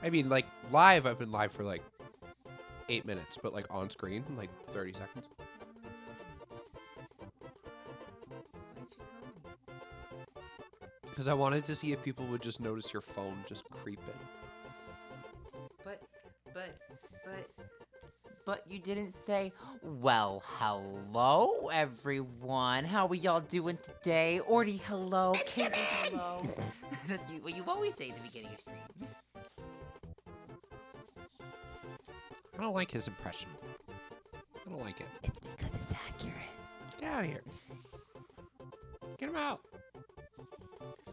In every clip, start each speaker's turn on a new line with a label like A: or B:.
A: I mean, like, live, I've been live for, like, 8 minutes, but, like, on screen, like, 30 seconds. Because I wanted to see if people would just notice your phone just creeping.
B: But you didn't say, well, hello, everyone. How are y'all doing today? Orty, hello. Katie, hello. That's what you always say at the beginning of stream.
A: I don't like his impression. I don't like it.
B: It's because it's accurate.
A: Get out of here. Get him out.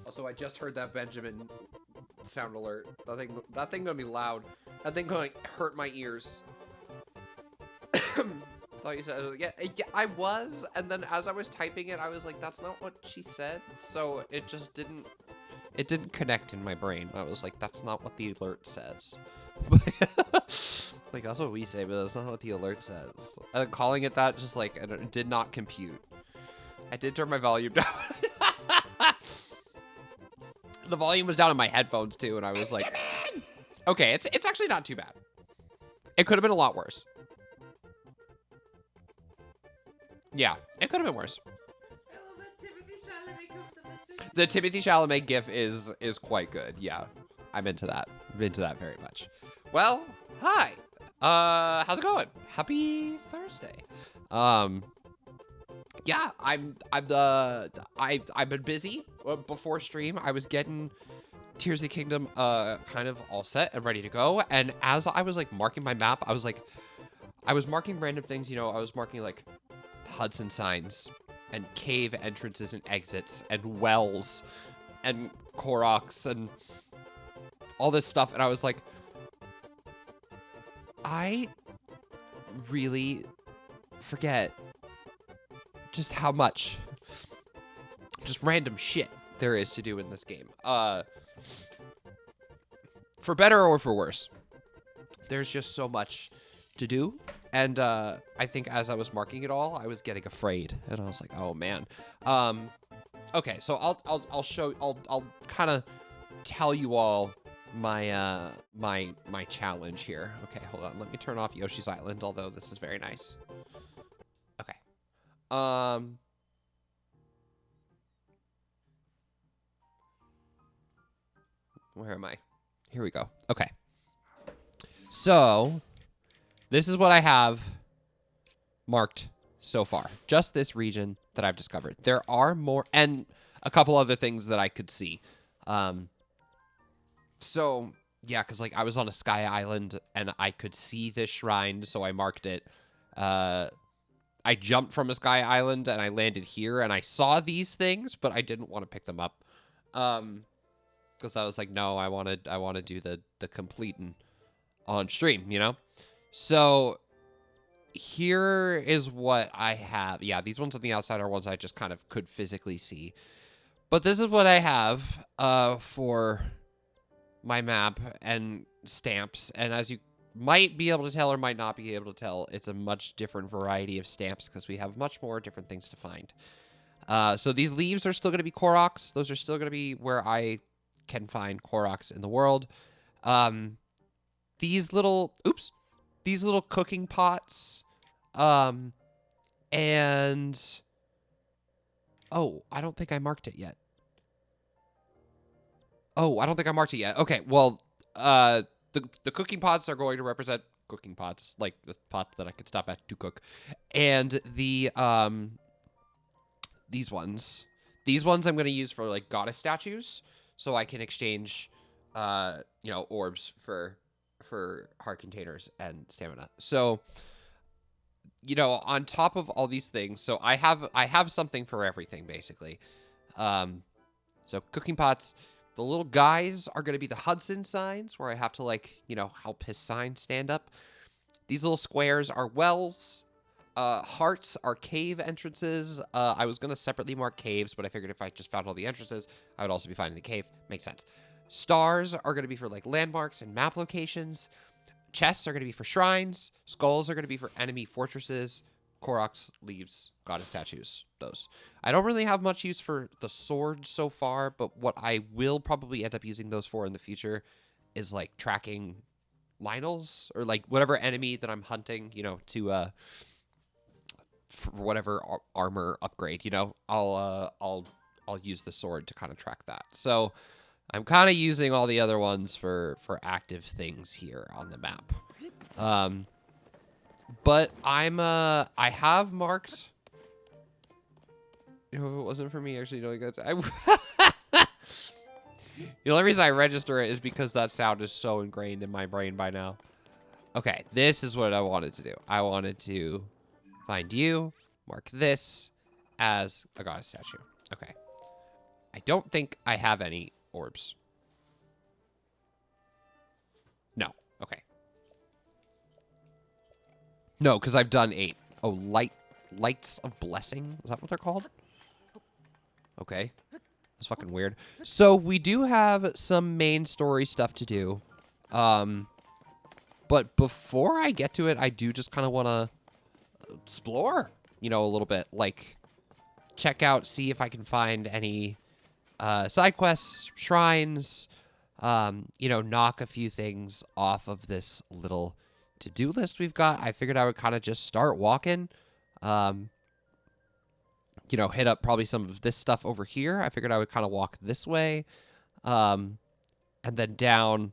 A: Also, I just heard that Benjamin sound alert. That thing gonna be loud. That thing gonna hurt my ears. Thought you said, yeah, I was, and then as I was typing it, I was like, that's not what she said. So it just didn't connect in my brain. I was like, that's not what the alert says. Like, that's what we say, but that's not what the alert says. And calling it that just like, it did not compute. I did turn my volume down. The volume was down in my headphones too, and I was like, okay, it's actually not too bad. It could have been a lot worse. Yeah, it could have been worse.
C: I love that Timothy Chalamet comes to Mr.
A: The Timothy Chalamet gif is quite good. Yeah, I'm into that. I'm into that very much. Well, hi. How's it going? Happy Thursday. Yeah, I've been busy before stream. I was getting Tears of the Kingdom kind of all set and ready to go. And as I was like marking my map, I was marking random things. You know, I was marking like Hudson signs and cave entrances and exits and wells and Koroks and all this stuff. And I was like, I really forget just how much just random shit there is to do in this game. For better or for worse, there's just so much to do. And I think as I was marking it all, I was getting afraid, and I was like, "Oh man." Okay, so I'll kind of tell you all my my challenge here. Okay, hold on. Let me turn off Yoshi's Island, although this is very nice. Okay. Where am I? Here we go. Okay. So this is what I have marked so far. Just this region that I've discovered. There are more, and a couple other things that I could see. So, yeah, because, like, I was on a sky island, and I could see this shrine, so I marked it. I jumped from a sky island, and I landed here, and I saw these things, but I didn't want to pick them up. Because I was like, no, I want to do the complete and on stream, you know? So here is what I have. Yeah, these ones on the outside are ones I just kind of could physically see. But this is what I have for my map and stamps. And as you might be able to tell or might not be able to tell, it's a much different variety of stamps because we have much more different things to find. So these leaves are still going to be Koroks. Those are still going to be where I can find Koroks in the world. These little cooking pots, and oh, I don't think I marked it yet. Okay, well, the cooking pots are going to represent cooking pots, like the pot that I could stop at to cook, and the these ones I'm going to use for like goddess statues, so I can exchange, orbs for heart containers and stamina. So, on top of all these things, so I have something for everything basically. So cooking pots, the little guys are going to be the Hudson signs where I have to help his sign stand up. These little squares are wells. Hearts are cave entrances. I was going to separately mark caves, but I figured if I just found all the entrances, I would also be finding the cave. Makes sense. Stars are going to be for like landmarks and map locations. Chests are going to be for shrines. Skulls are going to be for enemy fortresses. Koroks, leaves, goddess statues. Those. I don't really have much use for the swords so far, but what I will probably end up using those for in the future is like tracking Lionels or like whatever enemy that I'm hunting, you know, to for whatever armor upgrade, you know, I'll use the sword to kind of track that. So I'm kind of using all the other ones for active things here on the map. But I have marked. You know, if it wasn't for me actually doing that, the only reason I register it is because that sound is so ingrained in my brain by now. Okay, this is what I wanted to do. I wanted to find you, mark this as a goddess statue. Okay. I don't think I have any orbs. No. Okay. No, because I've done 8. Oh, lights of blessing? Is that what they're called? Okay. That's fucking weird. So we do have some main story stuff to do. But before I get to it, I do just kind of want to explore, you know, a little bit. Like, check out, see if I can find any side quests, shrines, you know, knock a few things off of this little to-do list we've got. I figured I would kind of just start walking. You know, hit up probably some of this stuff over here. I figured I would kind of walk this way. And then down,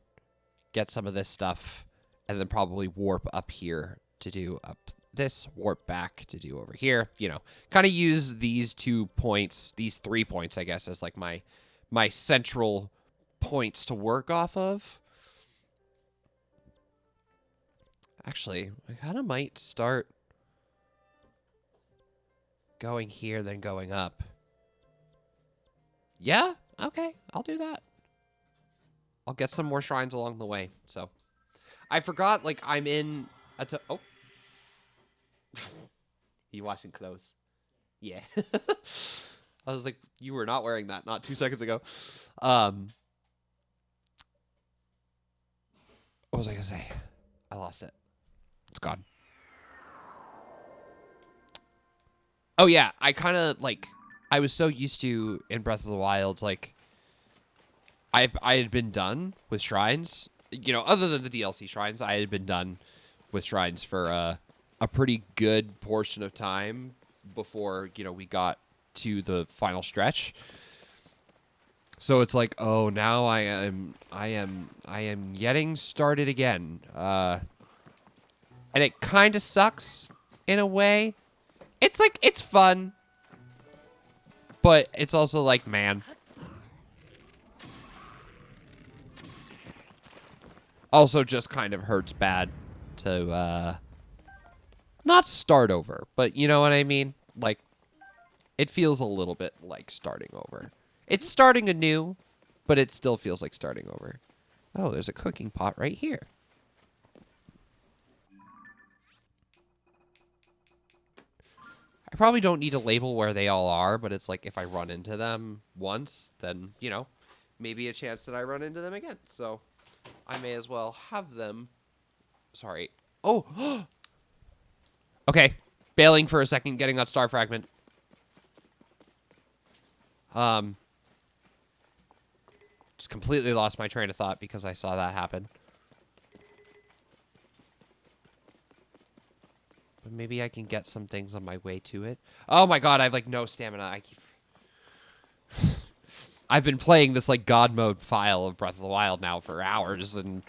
A: get some of this stuff, and then probably warp up here to do up this, warp back to do over here. You know, kind of use these 2 points, these 3 points, I guess, as like my central points to work off of. Actually, I kind of might start going here, then going up. Yeah? Okay, I'll do that. I'll get some more shrines along the way, so. I forgot, like, I'm in a... Oh. You washing clothes? Yeah. I was like, you were not wearing that not 2 seconds ago. What was I gonna say? I lost it. It's gone. Oh, yeah. I kind of, like, I was so used to, in Breath of the Wild, like, I had been done with shrines. You know, other than the DLC shrines, I had been done with shrines for a pretty good portion of time before, you know, we got to the final stretch. So it's like, oh, now I am getting started again. And it kind of sucks in a way. It's like, it's fun, but it's also like, man. Also just kind of hurts bad to, not start over, but you know what I mean? Like, it feels a little bit like starting over. It's starting anew, but it still feels like starting over. Oh, there's a cooking pot right here. I probably don't need to label where they all are, but it's like if I run into them once, then, you know, maybe a chance that I run into them again. So I may as well have them. Sorry. Oh! Okay. Bailing for a second, getting that star fragment. Just completely lost my train of thought because I saw that happen. But maybe I can get some things on my way to it. Oh my god, I have like no stamina. I've been playing this like god mode file of Breath of the Wild now for hours, and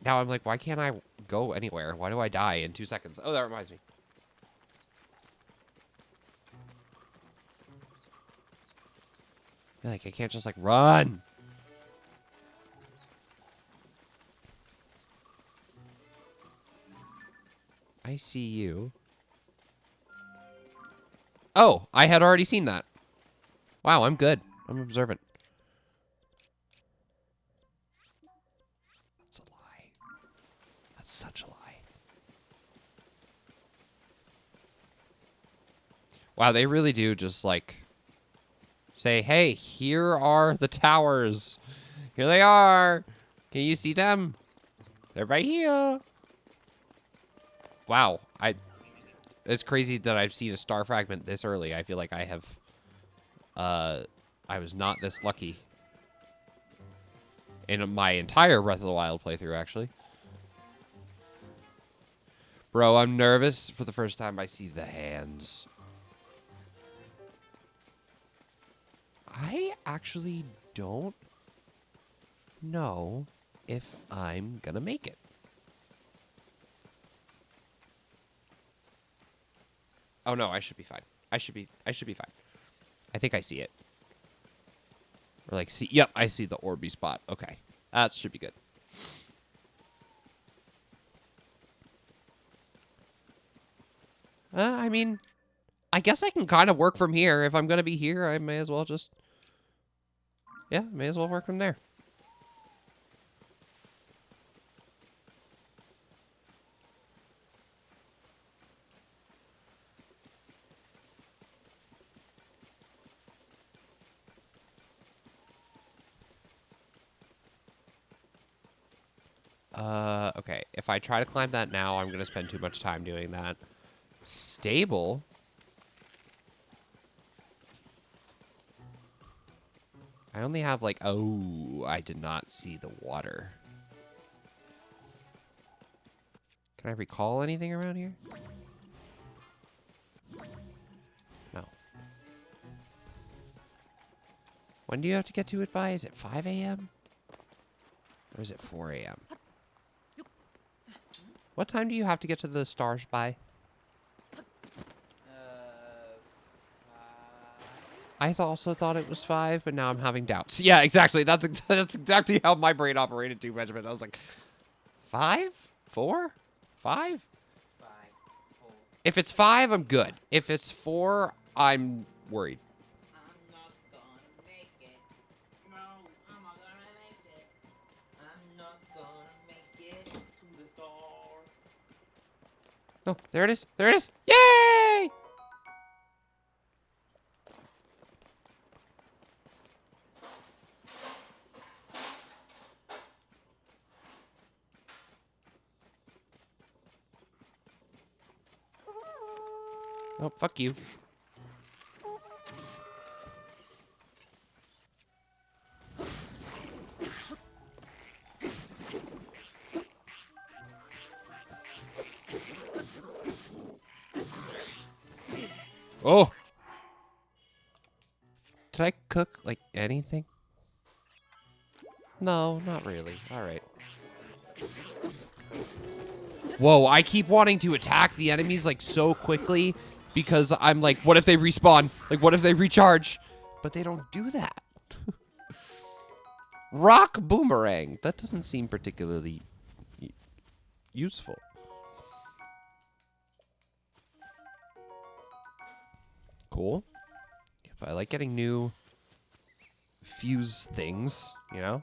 A: now I'm like, why can't I go anywhere? Why do I die in 2 seconds? Oh, that reminds me. Like, I can't just like run. I see you. Oh, I had already seen that. Wow, I'm good. I'm observant. It's a lie. That's such a lie. Wow, they really do just like say, hey, here are the towers. Here they are. Can you see them? They're right here. Wow, it's crazy that I've seen a star fragment this early. I feel like I have, I was not this lucky in my entire Breath of the Wild playthrough, actually. Bro, I'm nervous. For the first time, I see the hands. I actually don't know if I'm gonna make it. Oh no, I should be fine. I should be fine. I think I see it. Or like see, yep, I see the Orby spot. Okay. That should be good. I mean, I guess I can kind of work from here. If I'm going to be here, I may as well just... Yeah, may as well work from there. Okay. If I try to climb that now, I'm going to spend too much time doing that. Stable? I only have like... Oh, I did not see the water. Can I recall anything around here? No. When do you have to get to it by? Is it 5 a.m.? Or is it 4 a.m.? What time do you have to get to the stars by? I also thought it was 5, but now I'm having doubts. Yeah, exactly. That's exactly how my brain operated too, Benjamin. I was like, 5? 4? 5?
B: 5, 4.
A: If it's 5, I'm good. If it's 4, I'm worried.
B: I'm not gonna make it. No, I'm not gonna make it. I'm not gonna make it to the star.
A: No, there it is. There it is. Yay! Oh, fuck you. Oh! Did I cook, like, anything? No, not really. Alright. Whoa, I keep wanting to attack the enemies, like, so quickly because I'm like, what if they respawn? Like, what if they recharge? But they don't do that. Rock boomerang. That doesn't seem particularly useful. Cool. But I like getting new fuse things, you know?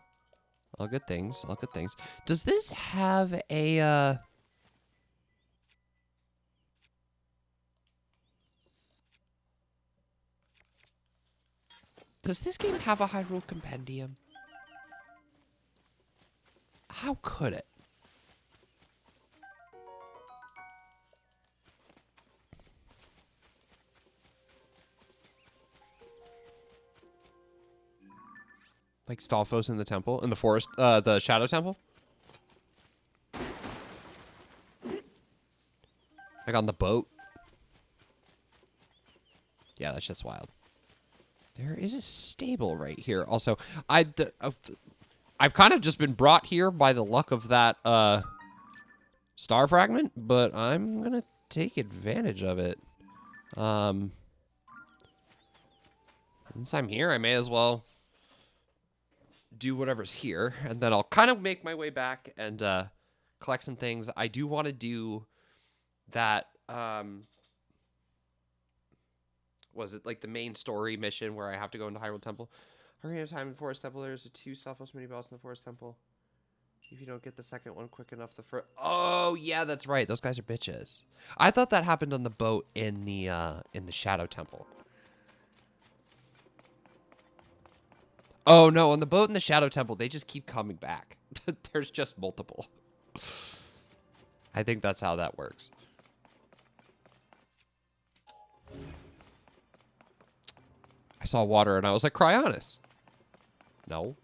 A: All good things, all good things. Does this have a, Does this game have a Hyrule Compendium? How could it? Like Stalfos in the temple, in the forest, the Shadow Temple? Like on the boat? Yeah, that shit's wild. There is a stable right here. Also, I've kind of just been brought here by the luck of that star fragment, but I'm gonna take advantage of it. Since I'm here, I may as well do whatever's here, and then I'll kind of make my way back and collect some things. I do want to do that. Was it like the main story mission where I have to go into Hyrule Temple? Hurry of time in Forest Temple. There's a 2 Selfless mini boss in the Forest Temple. If you don't get the second one quick enough, the first. Oh yeah, that's right. Those guys are bitches. I thought that happened on the boat in the Shadow Temple. Oh no, on the boat in the Shadow Temple, they just keep coming back. There's just multiple. I think that's how that works. I saw water and I was like, Cryonis. No.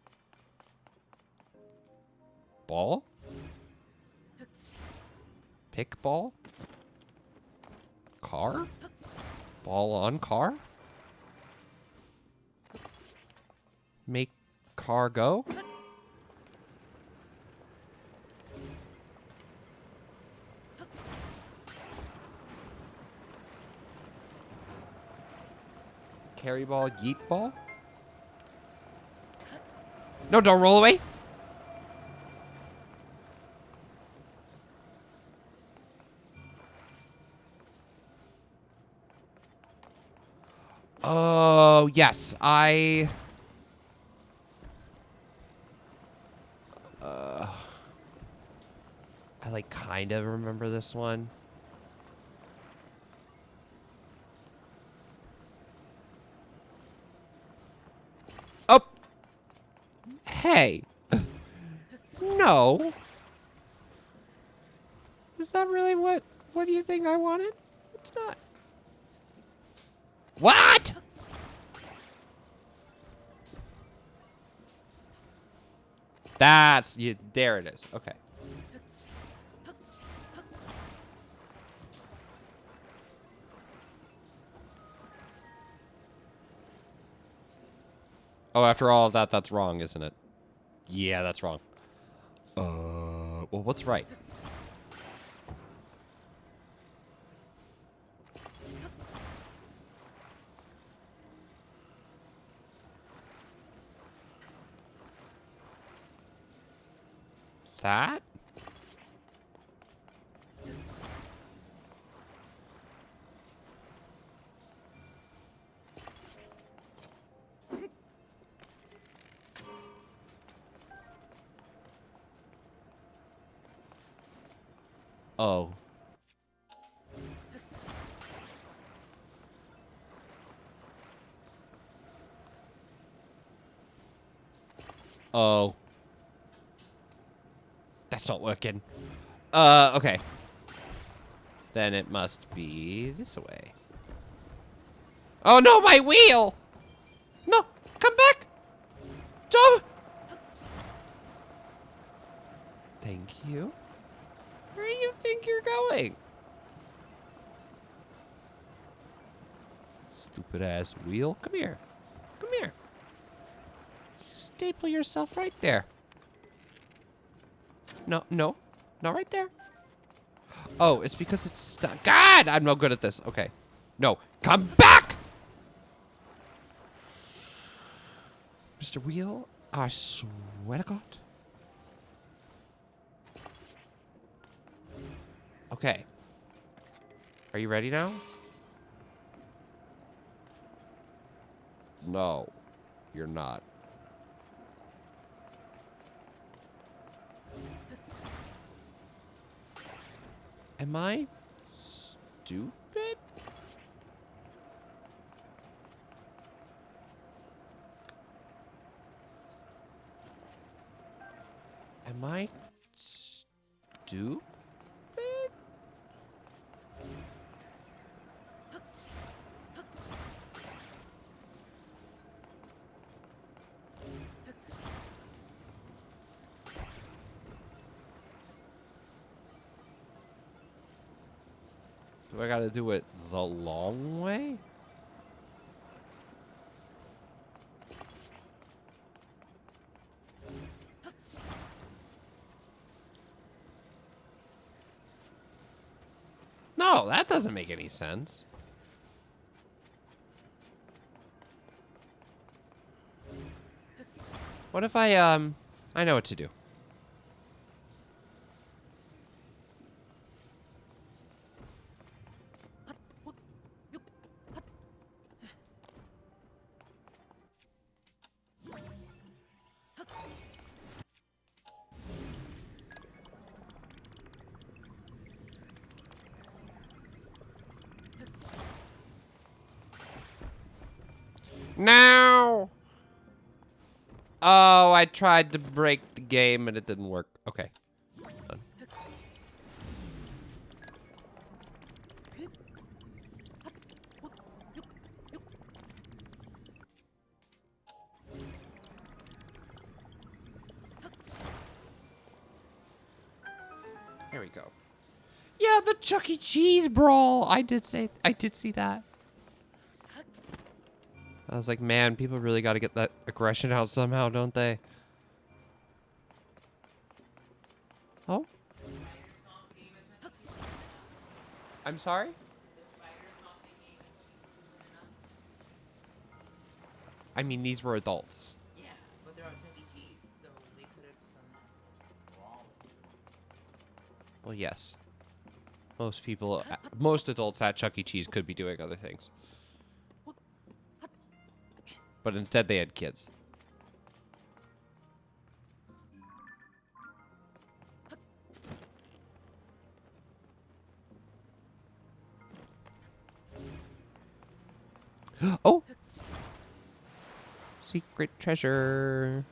A: Ball? Pick ball? Car? Ball on car? Make car go? Carry ball, yeet ball? No, don't roll away. Oh, yes, I like kind of remember this one. Oh. Hey. No. Is that really what do you think I wanted? It's not. What? That's you. There it is. Okay. Oh, after all of that, that's wrong, isn't it? Yeah, that's wrong. Well, what's right? That? Oh. Oh. That's not working. Okay. Then it must be this way. Oh no, my wheel! No, come back! Don't! Thank you. Where do you think you're going? Stupid ass wheel. Come here. Come here. Staple yourself right there. No, no. Not right there. Oh, it's because it's stuck. God, I'm no good at this. Okay. No, come back! Mr. Wheel, I swear to God. Okay. Are you ready now? No, you're not. Am I stupid? Am I stupid? Do I gotta do it the long way? No, that doesn't make any sense. What if I know what to do. No! Oh, I tried to break the game and it didn't work. Okay. Done. Here we go. Yeah, the Chuck E. Cheese brawl. I did see that. I was like, man, people really got to get that aggression out somehow, don't they? Oh? I'm sorry? I mean, these were adults.
B: Yeah, but they're on Chuck E. Cheese, so they could have just done that.
A: Well, yes. Most adults at Chuck E. Cheese could be doing other things. But instead they had kids. Oh! Secret treasure.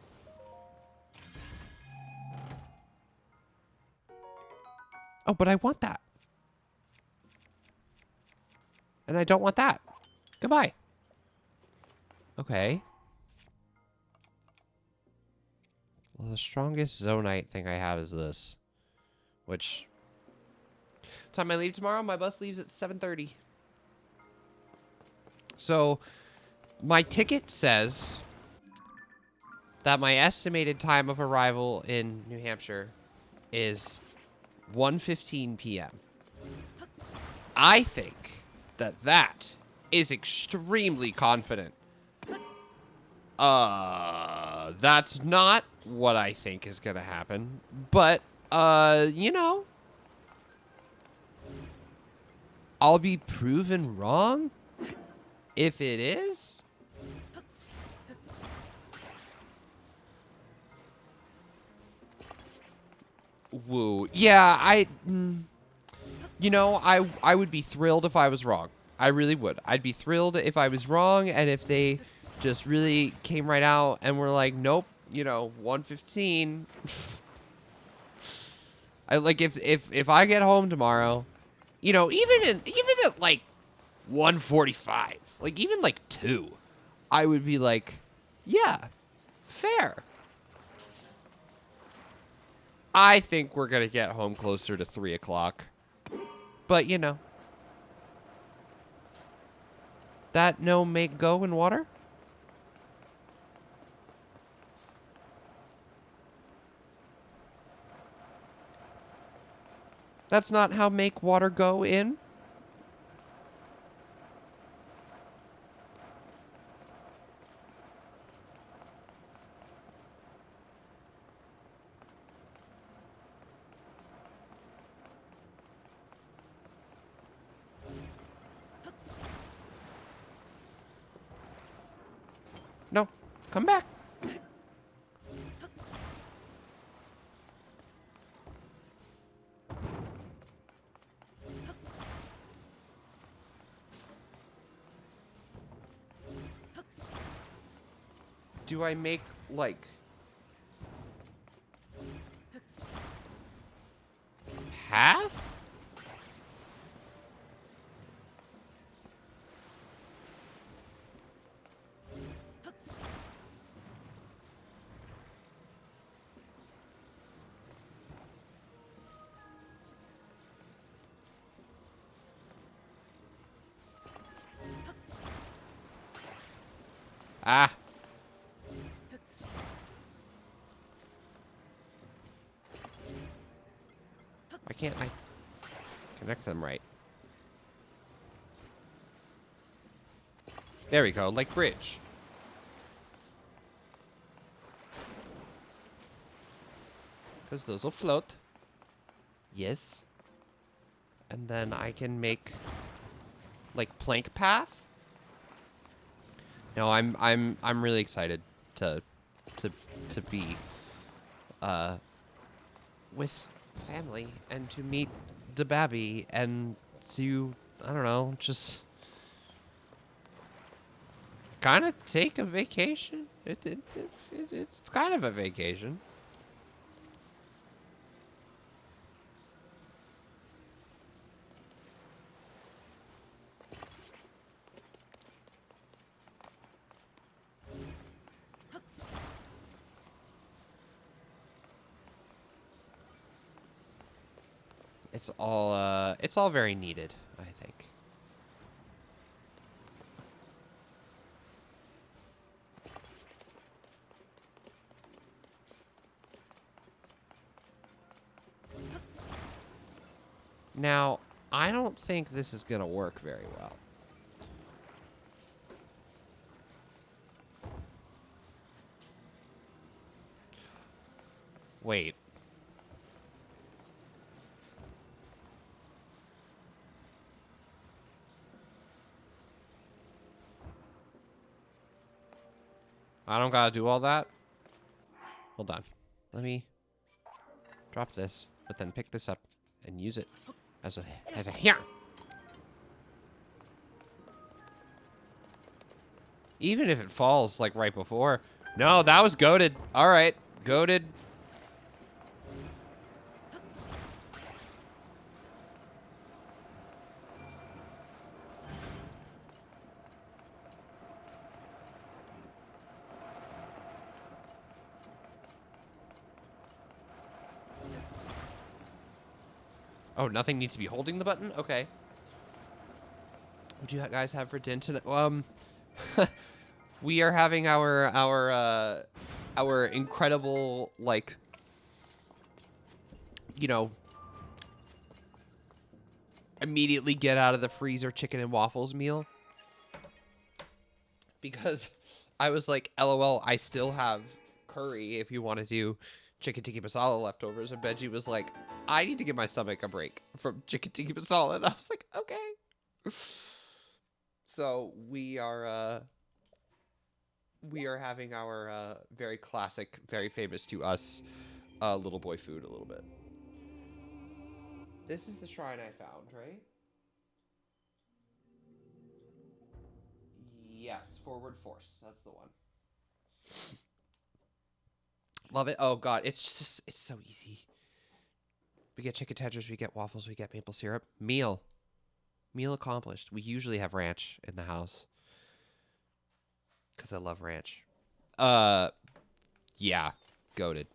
A: Oh, but I want that. And I don't want that. Goodbye. Okay. Well, the strongest Zonite thing I have is this. Which... time I leave tomorrow? My bus leaves at 7:30. So, my ticket says that my estimated time of arrival in New Hampshire is 1:15 p.m. I think that is extremely confident. That's not what I think is gonna happen, but, you know, I'll be proven wrong if it is. Woo. Yeah, you know, I would be thrilled if I was wrong. I really would. I'd be thrilled if I was wrong, and if they just really came right out and were like, nope, you know, 1:15. I like if I get home tomorrow, you know, even at like 1:45, like even like 2, I would be like, yeah, fair. I think we're gonna get home closer to 3 o'clock. But, you know. That no make go in water? That's not how make water go in? No. Come back. Do I make, like, a path? Ah. Why can't I connect them right? There we go, like bridge. Because those will float. Yes. And then I can make like plank path. No, I'm really excited to be with family and to meet DeBabby and to, I don't know, just kind of take a vacation. It's kind of a vacation. It's all very needed, I think. Now, I don't think this is gonna work very well. Wait. I don't gotta do all that? Hold on. Let me drop this, but then pick this up and use it as a here. Even if it falls like right before. No, that was goated. All right, goated. Oh, nothing needs to be holding the button? Okay. What do you guys have for dinner tonight? We are having our incredible, like, you know, immediately get out of the freezer chicken and waffles meal. Because I was like, LOL, I still have curry if you want to do chicken tikka masala leftovers. And Benji was like, I need to give my stomach a break from chicken tikka masala. And I was like, okay. So we are having our very classic, very famous to us little boy food a little bit. This is the shrine I found, right? Yes, forward force. That's the one. Love it. Oh god, it's so easy. We get chicken tenders, we get waffles, we get maple syrup. Meal accomplished. We usually have ranch in the house because I love ranch. Yeah, goated.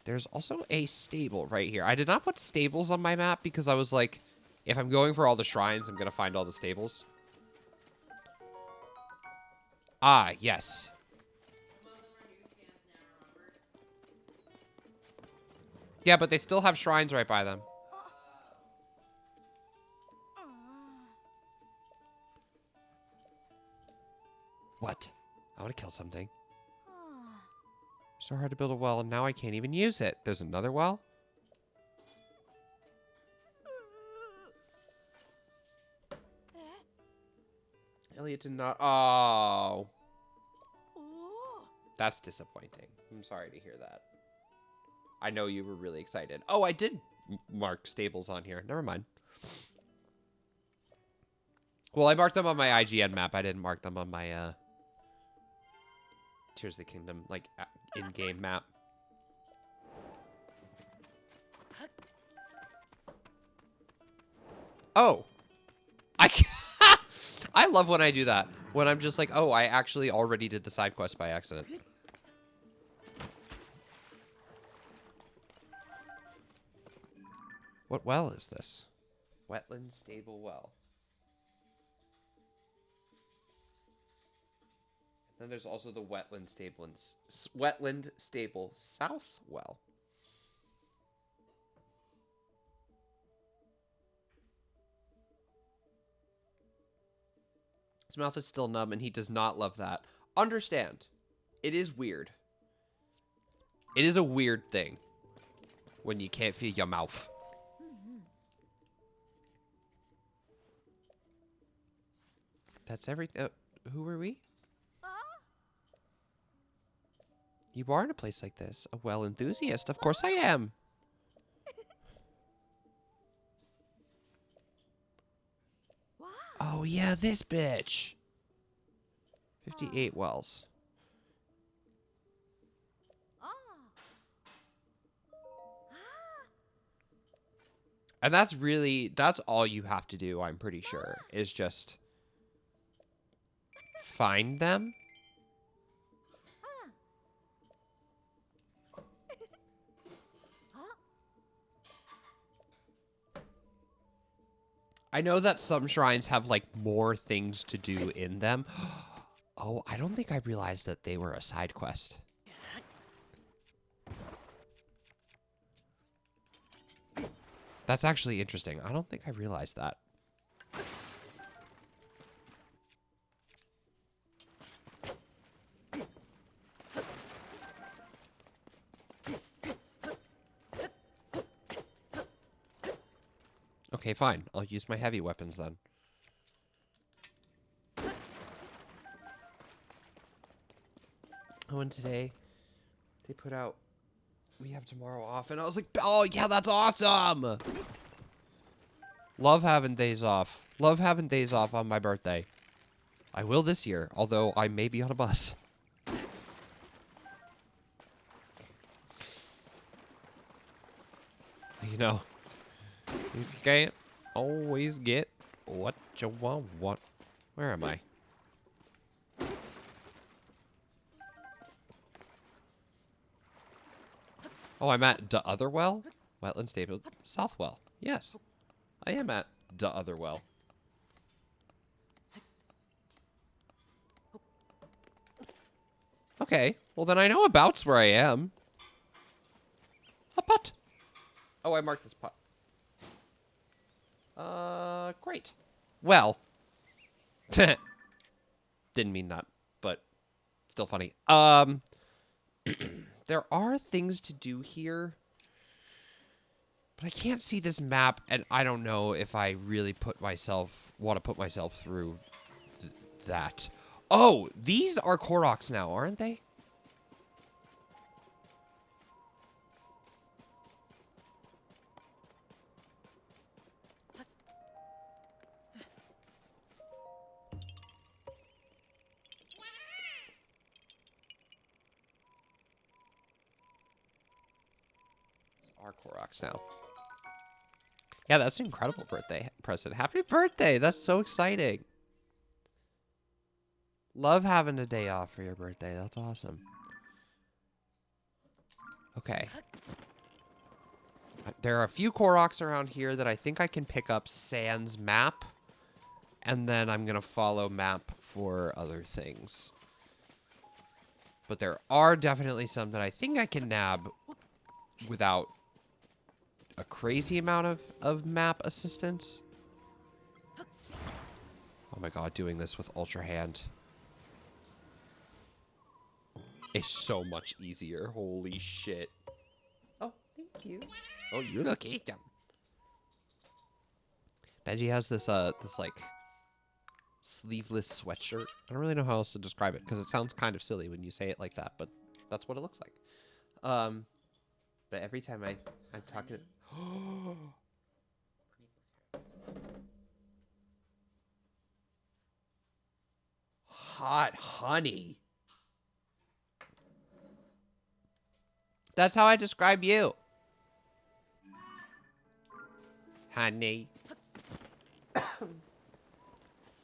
A: There's also a stable right here. I did not put stables on my map because I was like, if I'm going for all the shrines, I'm gonna find all the stables. Ah, yes. Yeah, but they still have shrines right by them. What? I want to kill something. So hard to build a well, and now I can't even use it. There's another well? Elliot did not... Oh. That's disappointing. I'm sorry to hear that. I know you were really excited. Oh, I did mark stables on here. Never mind. Well, I marked them on my IGN map. I didn't mark them on my Tears of the Kingdom, like, in-game map. Oh. I love when I do that. When I'm just like, oh, I actually already did the side quest by accident. What well is this? Wetland stable well. Then there's also the wetland stable south well. His mouth is still numb and he does not love that. Understand. It is weird. It is a weird thing when you can't feel your mouth. That's everything. Who are we? You are in a place like this. A well enthusiast. Of course I am. Oh, yeah, this bitch. 58 wells. And that's all you have to do, I'm pretty sure, is just find them. I know that some shrines have, like, more things to do in them. Oh, I don't think I realized that they were a side quest. That's actually interesting. I don't think I realized that. Okay, fine. I'll use my heavy weapons then. Oh, and today they put out, we have tomorrow off, and I was like, oh, yeah, that's awesome! Love having days off. Love having days off on my birthday. I will this year, although I may be on a bus. You know, you can't always get what you want. Where am I? Oh, I'm at the other well? Wetland stable. Southwell. Yes. I am at the other well. Okay. Well, then I know abouts where I am. A putt. Oh, I marked this putt. Great. Well. Didn't mean that, but still funny. There are things to do here, but I can't see this map, and I don't know if I really want to put myself through that. Oh, these are Koroks now, aren't they? Are Koroks now. Yeah, that's an incredible birthday present. Happy birthday! That's so exciting. Love having a day off for your birthday. That's awesome. Okay. There are a few Koroks around here that I think I can pick up sans map. And then I'm going to follow map for other things. But there are definitely some that I think I can nab without a crazy amount of map assistance. Oh my god, doing this with Ultra Hand is so much easier. Holy shit. Oh, thank you. Oh, you look awesome. Benji has this like sleeveless sweatshirt. I don't really know how else to describe it because it sounds kind of silly when you say it like that, but that's what it looks like. But every time I'm talking, hot honey. That's how I describe you. Honey.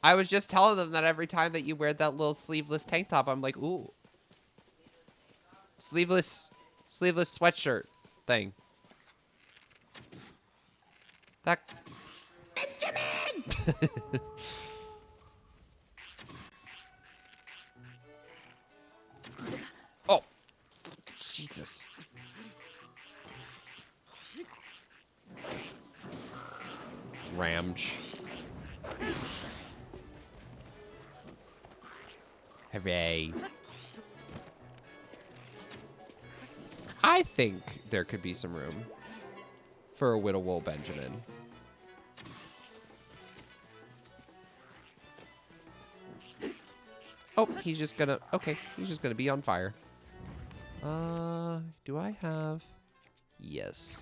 A: I was just telling them that every time that you wear that little sleeveless tank top, I'm like, ooh. Sleeveless sweatshirt thing. That. Benjamin! Oh. Jesus. Ramj. Hooray. I think there could be some room for a Whittle Benjamin. Oh, he's just gonna... Okay, he's just gonna be on fire. Do I have... Yes.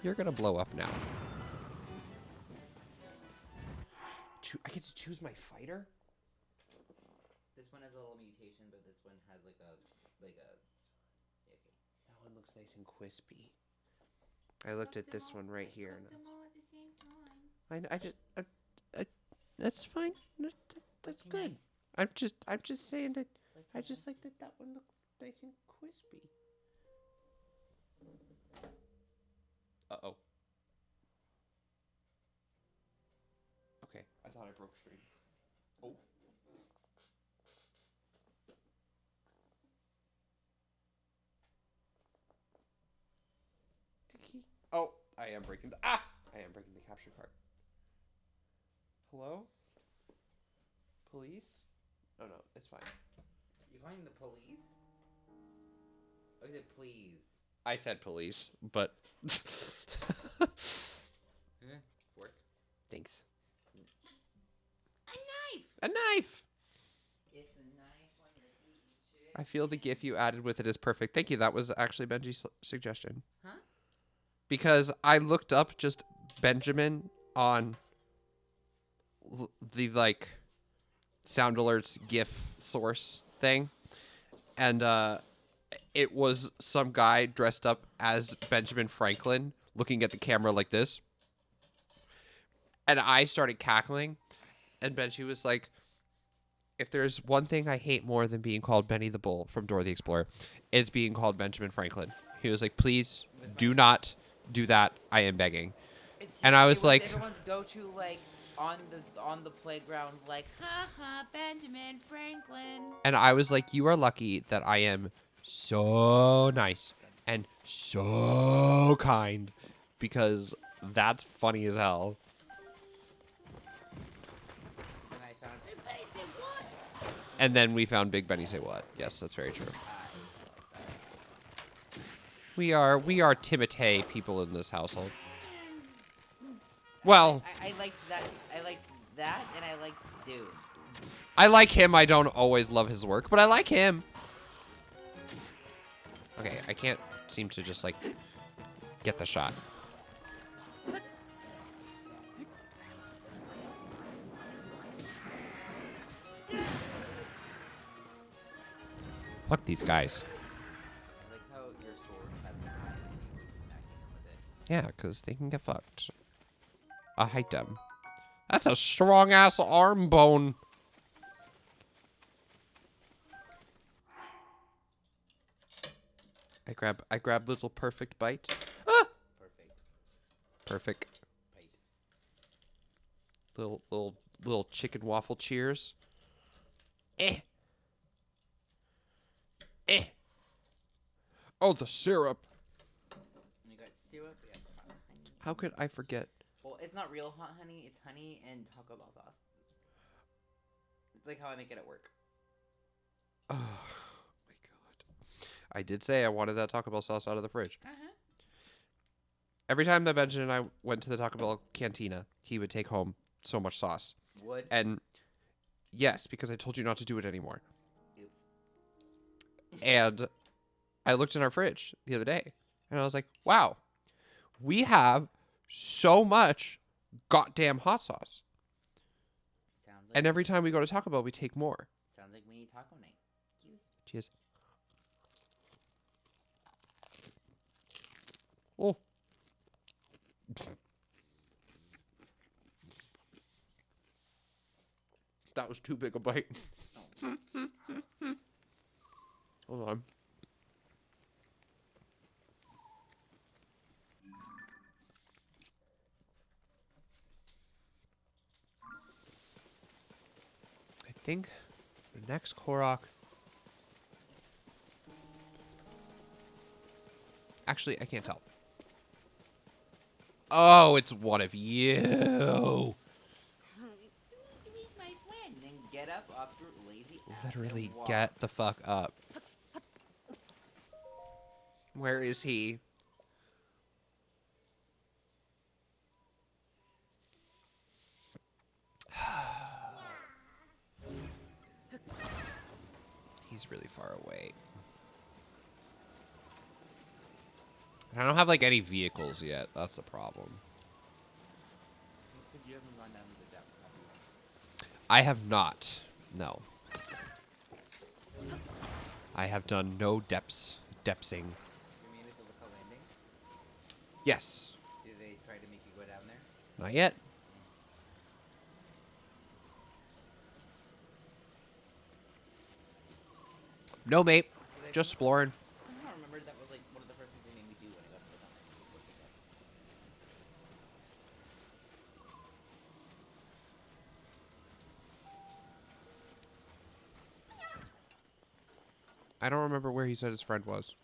A: You're gonna blow up now. I get to choose my fighter?
B: This one has a little mutation, but this one has like a okay.
A: That one looks nice and crispy. I looked at this one right here.
C: Cook them all at the same time.
A: I just that's fine. That's good. I'm just saying that I just like that one looks nice and crispy. Uh-oh. broke stream. Oh. Oh, I am breaking the I am breaking the capture card. Hello? Police? Oh no, it's fine.
B: You calling the police? Oh, you said please.
A: I said police, but
B: Work.
A: thanks.
B: A knife!
A: A knife!
B: It's a knife when you're eating chicken.
A: I feel the gif you added with it is perfect. Thank you. That was actually Benji's suggestion.
B: Huh?
A: Because I looked up just Benjamin on the like sound alerts gif source thing, and it was some guy dressed up as Benjamin Franklin looking at the camera like this, and I started cackling, and Benji was like, if there's one thing I hate more than being called Benny the Bull from Dora the Explorer, it's being called Benjamin Franklin. He was like, please do not do that. I am begging. And I was like,
B: everyone's go-to, like, on the playground, like, ha ha, Benjamin Franklin.
A: and I was like, you are lucky that I am so nice and so kind, because that's funny as hell.
B: And I found Big Benny Say What?
A: And then we found Big Benny Say What. Yes, that's very true. We are Timotei people in this household. Well,
B: I liked that. I liked that, and I liked Dude.
A: I like him. I don't always love his work, but I like him. Okay, I can't seem to just, like, get the shot. Fuck these guys.
B: I like how your sword has an eye, and you keep smacking them with it.
A: Yeah, because they can get fucked. I hate them. That's a strong-ass arm bone. I grab little perfect bite. Ah! Perfect.
B: Bite.
A: Little chicken waffle cheers. Eh. Oh, the syrup.
B: And you got syrup, you got hot honey.
A: How could I forget?
B: Well, it's not real hot honey. It's honey and Taco Bell sauce. It's like how I make it at work.
A: Oh, my God. I did say I wanted that Taco Bell sauce out of the fridge. Every time that Benjamin and I went to the Taco Bell cantina, he would take home so much sauce.
B: Would?
A: And yes, because I told you not to do it anymore.
B: Oops.
A: And I looked in our fridge the other day, and I was like, wow, we have so much goddamn hot sauce.
B: Sounds like
A: And every time we go to Taco Bell, we take more.
B: Sounds like we need taco night.
A: Cheers. Oh. That was too big a bite. Hold on. I think the next Korok. Actually, I can't tell. Oh, it's one of you.
B: He's my friend. Then get up off your lazy ass.
A: Literally,
B: and walk.
A: get the fuck up. Where is he? He's really far away. And I don't have, like, any vehicles yet. That's the problem.
B: You haven't gone down to the depths, have you?
A: I have not. No. I have done no depthsing.
B: You made it to the landing?
A: Yes.
B: Did they try to make you go down there?
A: Not yet. No, mate. Just exploring.
B: I don't remember. That was like one of the first things they made me do when I got to the landing.
A: I don't remember where he said his friend was.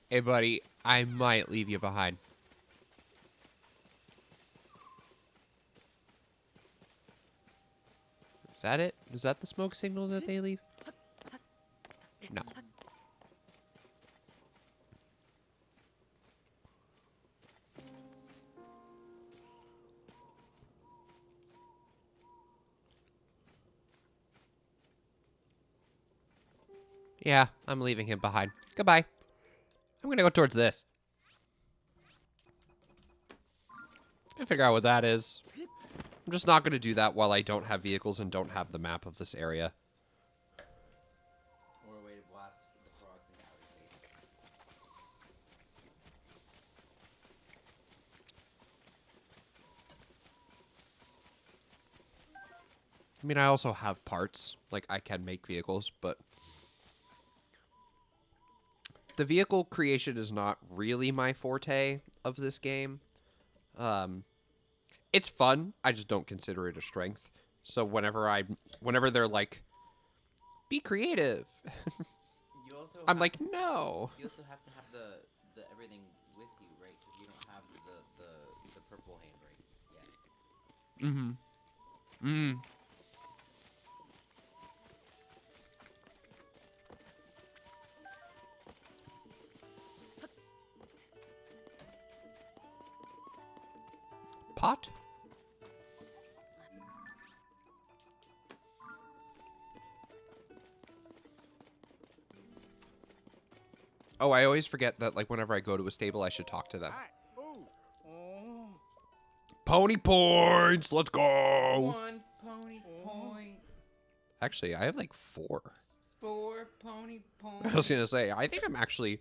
A: Hey, buddy, I might leave you behind. Is that it? Is that the smoke signal that they leave? No. Yeah, I'm leaving him behind. Goodbye. I'm gonna go towards this. Gonna figure out what that is. I'm just not gonna do that while I don't have vehicles and don't have the map of this area.
B: Or a way to blast the frogs in outer space.
A: I mean, I also have parts. Like, I can make vehicles, but the vehicle creation is not really my forte of this game. It's fun. I just don't consider it a strength. So whenever they're like, be creative,
B: You also
A: I'm
B: have,
A: like, no.
B: you also have to have the everything with you, right? Because you don't have the purple hand right yet.
A: Mm-hmm. Pot? Oh, I always forget that, like, whenever I go to a stable, I should talk to them. Pony points! Let's go!
B: 1 pony point.
A: Actually, I have, like, 4.
B: 4 pony
A: I was
B: points.
A: gonna say, I think I'm actually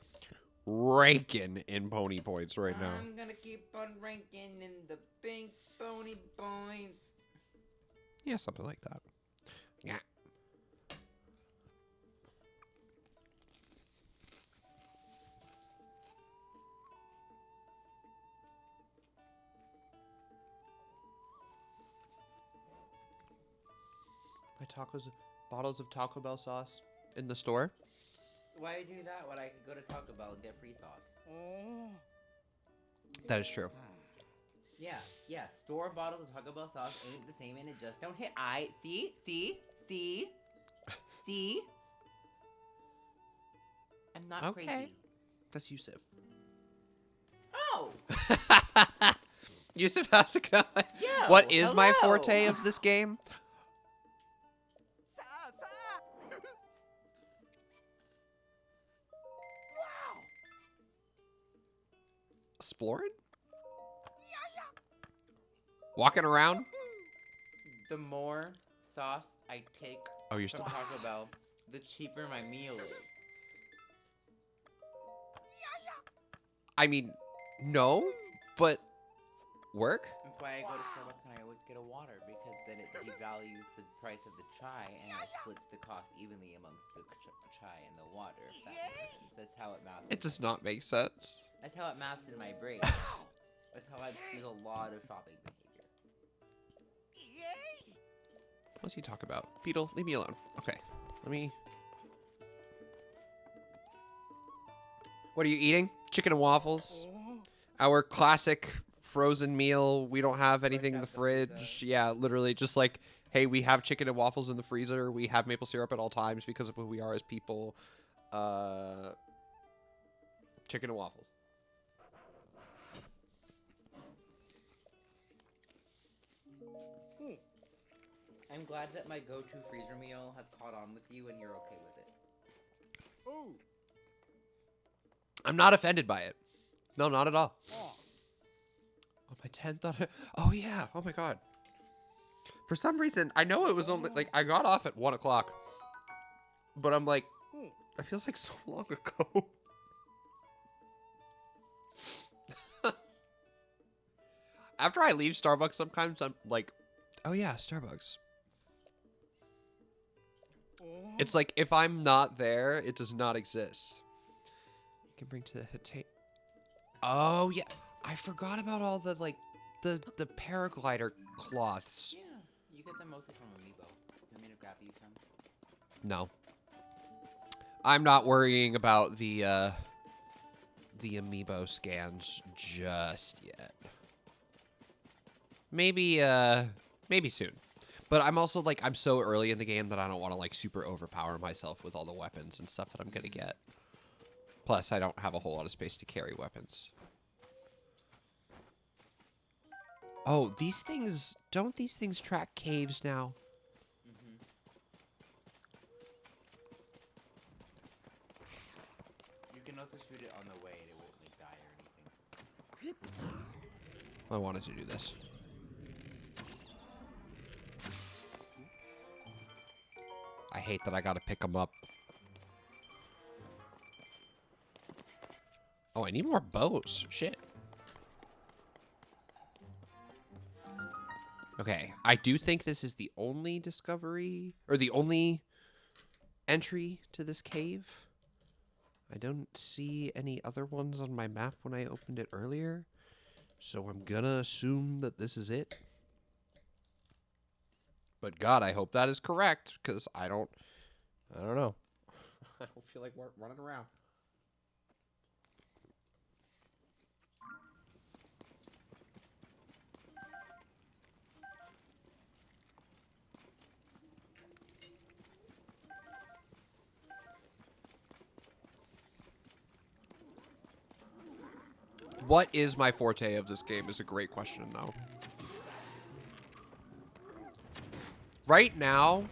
A: raking in pony points right now.
B: I'm gonna keep on ranking in the pink pony points.
A: Yeah, something like that. Yeah. My tacos, bottles of Taco Bell sauce in the store.
B: Why do that when I could go to Taco Bell and get free sauce?
A: That is true.
B: Yeah. Store bottles of Taco Bell sauce ain't the same, and it just don't hit. See. I'm not
A: Okay.
B: crazy.
A: That's Yusuf.
B: Oh.
A: Yusuf, how's it going?
B: Yo,
A: What is my
B: hello.
A: forte of this game? Splorin? Walking around?
B: The more sauce I take
A: Oh, you're
B: from
A: still.
B: Taco Bell, the cheaper my meal is.
A: I mean, no, but work?
B: That's why I go to Starbucks and I always get a water, because then it devalues the price of the chai and it splits the cost evenly amongst the chai and the water. If that makes sense. That's how it maths.
A: It does not make sense.
B: That's how it maths in my brain. That's how I do a lot of shopping behavior.
A: What's he talk about? Beetle, leave me alone. Okay, let me. What are you eating? Chicken and waffles. Our classic frozen meal. We don't have anything in the
B: out the freezer.
A: fridge. Yeah, literally just like, hey, we have chicken and waffles in the freezer. We have maple syrup at all times because of who we are as people. Chicken and waffles.
B: I'm glad that my go-to freezer meal has caught on with you and you're okay with it.
A: I'm not offended by it. No, not at all. Oh, my 10th. Oh, yeah. Oh, my God. For some reason, I know it was only, like, I got off at 1 o'clock. But I'm like, that feels like so long ago. After I leave Starbucks, sometimes I'm like, oh, yeah, Starbucks. It's like, if I'm not there, it does not exist. You can bring to the Hite. Oh, yeah. I forgot about all the, like, the paraglider cloths.
B: Yeah, you get them mostly from Amiibo. You want me to grab you some?
A: No. I'm not worrying about the Amiibo scans just yet. Maybe soon. But I'm also, like, I'm so early in the game that I don't want to, like, super overpower myself with all the weapons and stuff that I'm going to get. Plus, I don't have a whole lot of space to carry weapons. Oh, these things... Don't these things track caves now?
B: Mm-hmm. You can also shoot it on the way and it won't, like, die or anything.
A: I wanted to do this. I hate that I gotta pick them up. Oh, I need more bows. Shit. Okay, I do think this is the only discovery, or the only entry to this cave. I don't see any other ones on my map when I opened it earlier, so I'm gonna assume that this is it. But God, I hope that is correct, because I don't know. I don't feel like we're running around. What is my forte of this game is a great question, though. Right now,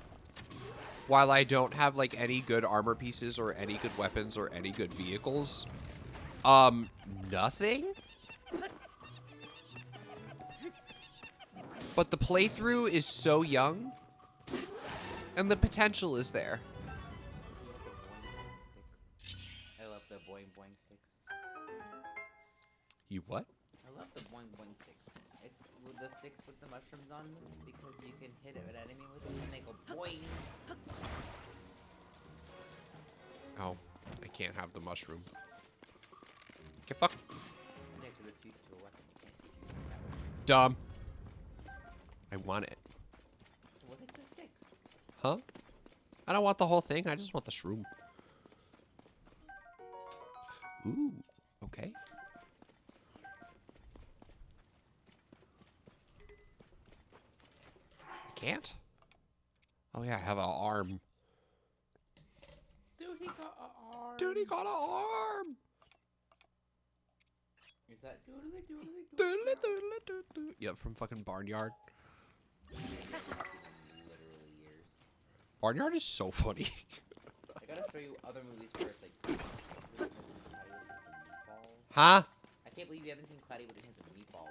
A: while I don't have, like, any good armor pieces or any good weapons or any good vehicles, nothing? But the playthrough is so young, and the potential is there.
B: I love the boing boing sticks.
A: You what?
B: I love the boing boing sticks. It's with the sticks with the mushrooms on them because you can hit an enemy with them and they go boing.
A: Oh, I can't have the mushroom. Get fucked.
B: Connect to this fuse to a weapon. You can't use that.
A: Dumb. I want it.
B: Well, take the stick.
A: Huh? I don't want the whole thing. I just want the shroom. Ooh, okay. I can't? Oh yeah, I have an arm.
B: Dude, he got an arm.
A: Dude, he got an arm!
B: Is that doodly doodly
A: Doodly
B: doodly?
A: doodly doo doo. Yeah, from fucking Barnyard.
B: Literally years.
A: Barnyard is so funny.
B: I gotta show you other movies first, like. Meatballs.
A: Huh?
B: I can't believe you haven't seen Cloudy with the Hands of Meatballs.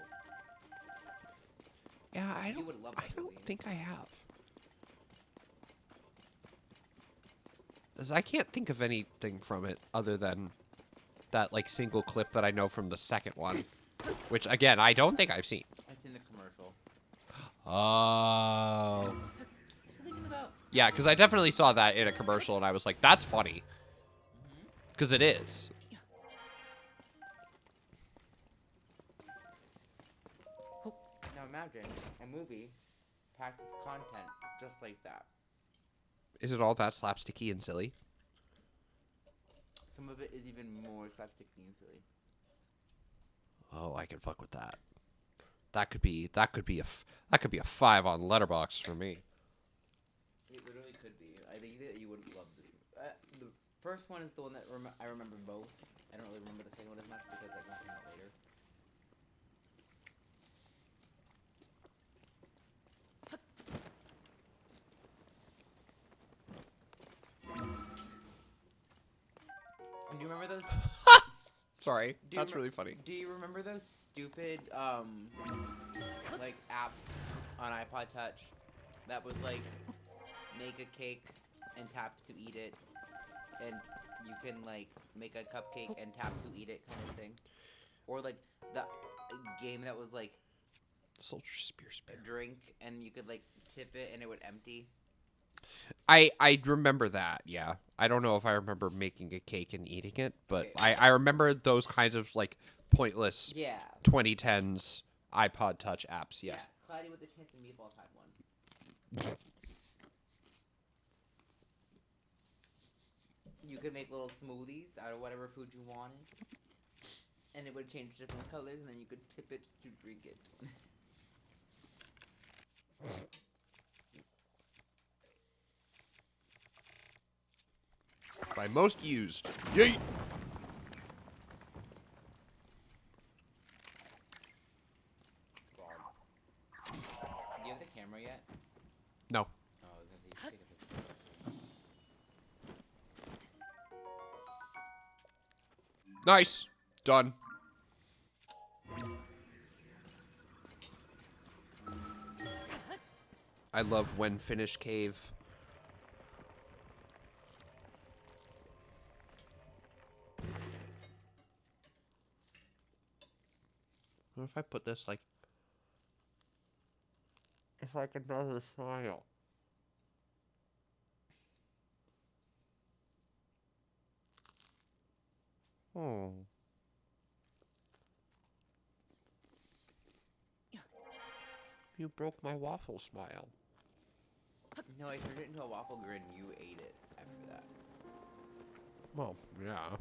A: Yeah, I
B: You would love
A: I
B: that
A: don't
B: movie.
A: think I have. 'Cause I can't think of anything from it other than that, like, single clip that I know from the second one. Which, again, I don't think I've seen.
B: It's in the commercial.
A: Oh.
B: Just thinking about.
A: Yeah, because I definitely saw that in a commercial, and I was like, that's funny. Because it is.
B: Now imagine a movie packed with content just like that.
A: Is it all that slapsticky and silly?
B: Some of it is even more slapsticky and silly.
A: Oh, I can fuck with that. That could be a 5 on Letterboxd for me.
B: It literally could be. I think that you would love this. The first one is the one that I remember most. I don't really remember the second one as much because that one came out later. Do you remember those?
A: Sorry,
B: Do you
A: that's
B: remem-
A: really funny.
B: Do you remember those stupid like apps on iPod Touch that was like make a cake and tap to eat it, and you can like make a cupcake and tap to eat it kind of thing, or like the game that was like
A: Soldier Spear.
B: a drink and you could like tip it and it would empty.
A: I remember that, yeah. I don't know if I remember making a cake and eating it, but
B: Okay.
A: I remember those kinds of, like, pointless
B: Yeah.
A: 2010s iPod Touch apps. Yes.
B: Yeah. Cloudy with a Chance of Meatballs had one. You could make little smoothies out of whatever food you wanted. And it would change different colors, and then you could tip it to drink it.
A: By most used. Yeet!
B: Do you have the camera yet?
A: No.
B: Oh, I was gonna say you should take a picture.
A: Nice. Done. I love when finished cave. What if I put this like... If I could never smile. Oh. You broke my waffle smile.
B: No, I turned it into a waffle grid and you ate it after that.
A: Well, yeah.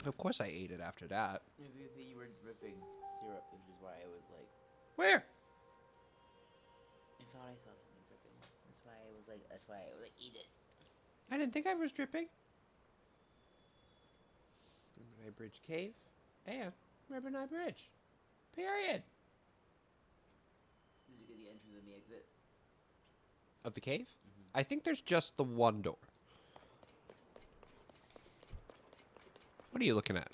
A: Of course I ate it after that.
B: As you see, you were dripping syrup, which is why I was like...
A: Where?
B: I thought I saw something dripping. That's why I was like, eat it.
A: I didn't think I was dripping. Ribbon Bridge Cave and Ribbon Bridge. Period.
B: Did you get the entrance and the exit?
A: Of the cave? I think there's just the one door. What are you looking at?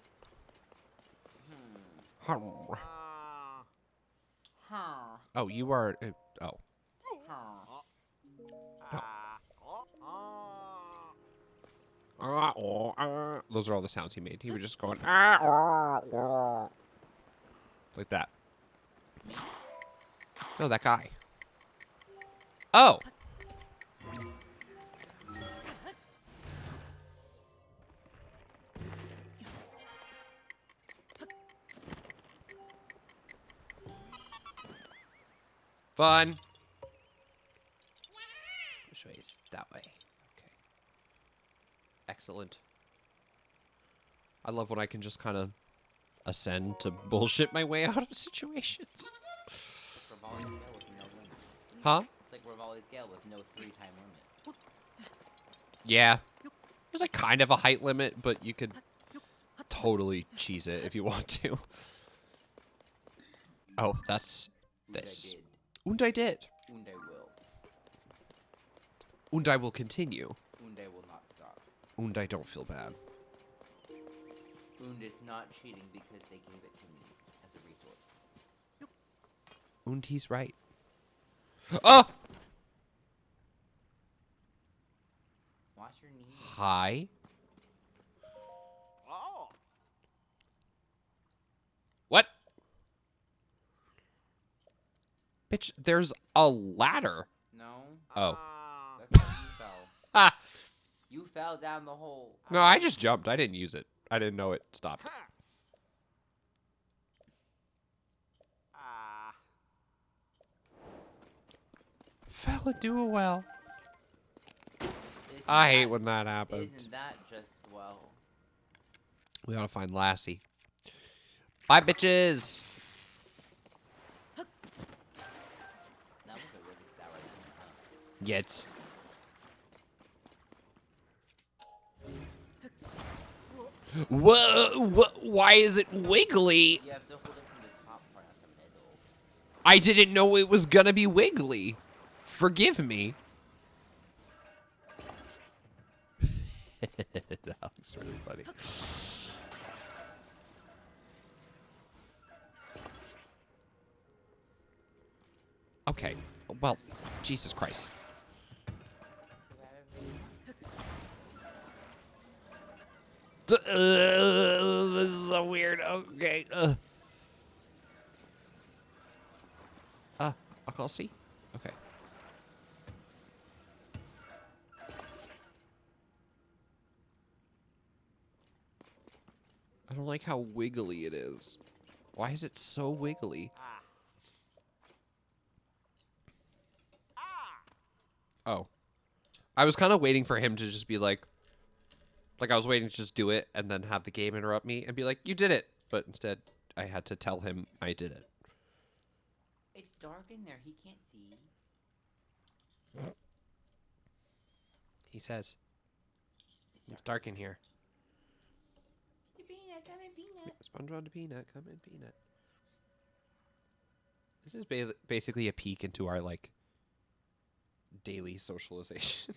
A: Oh, you are... oh. Those are all the sounds he made. He was just going... like that. No, that guy. Oh! Fun. Which way is that way? Okay. Excellent. I love when I can just kind of ascend to bullshit my way out of situations.
B: Rivali's scale with no limit.
A: Huh?
B: It's like Rivali's scale with no 3-time limit.
A: Yeah. There's like kind of a height limit, but you could totally cheese it if you want to. Oh, that's this.
B: Und I did.
A: Und I did.
B: Und I will.
A: Und I will continue.
B: Und I will not stop.
A: Und I don't feel bad.
B: Und is not cheating because they gave it to me as a resource.
A: Und he's right. Oh!
B: Wash your knees.
A: Hi. What? Bitch, there's a ladder.
B: No.
A: Oh.
B: That's how you fell.
A: Ah!
B: You fell down the hole.
A: No, I just jumped. I didn't use it. I didn't know it stopped. Fell into a well. I hate when that happens.
B: Isn't that just swell?
A: We ought to find Lassie. Bye, bitches!
B: That was a really sour lemon, huh?
A: Gets. Whoa! Why is it wiggly?
B: You have to hold it from the top part, not the middle.
A: I didn't know it was gonna be wiggly. Forgive me. That looks really funny. Okay. Well, Jesus Christ. This is so weird. Okay. I'll call C. Okay. like how wiggly it is. Why is it so wiggly? Oh. I was kind of waiting for him to just be like I was waiting to just do it and then have the game interrupt me and be like, you did it. But instead, I had to tell him I did it.
B: It's dark in there. He can't see.
A: He says, it's dark in here.
C: Mr. Peanut, come and Peanut.
A: SpongeBob the Peanut, come in, Peanut. This is basically a peek into our, like, daily socialization.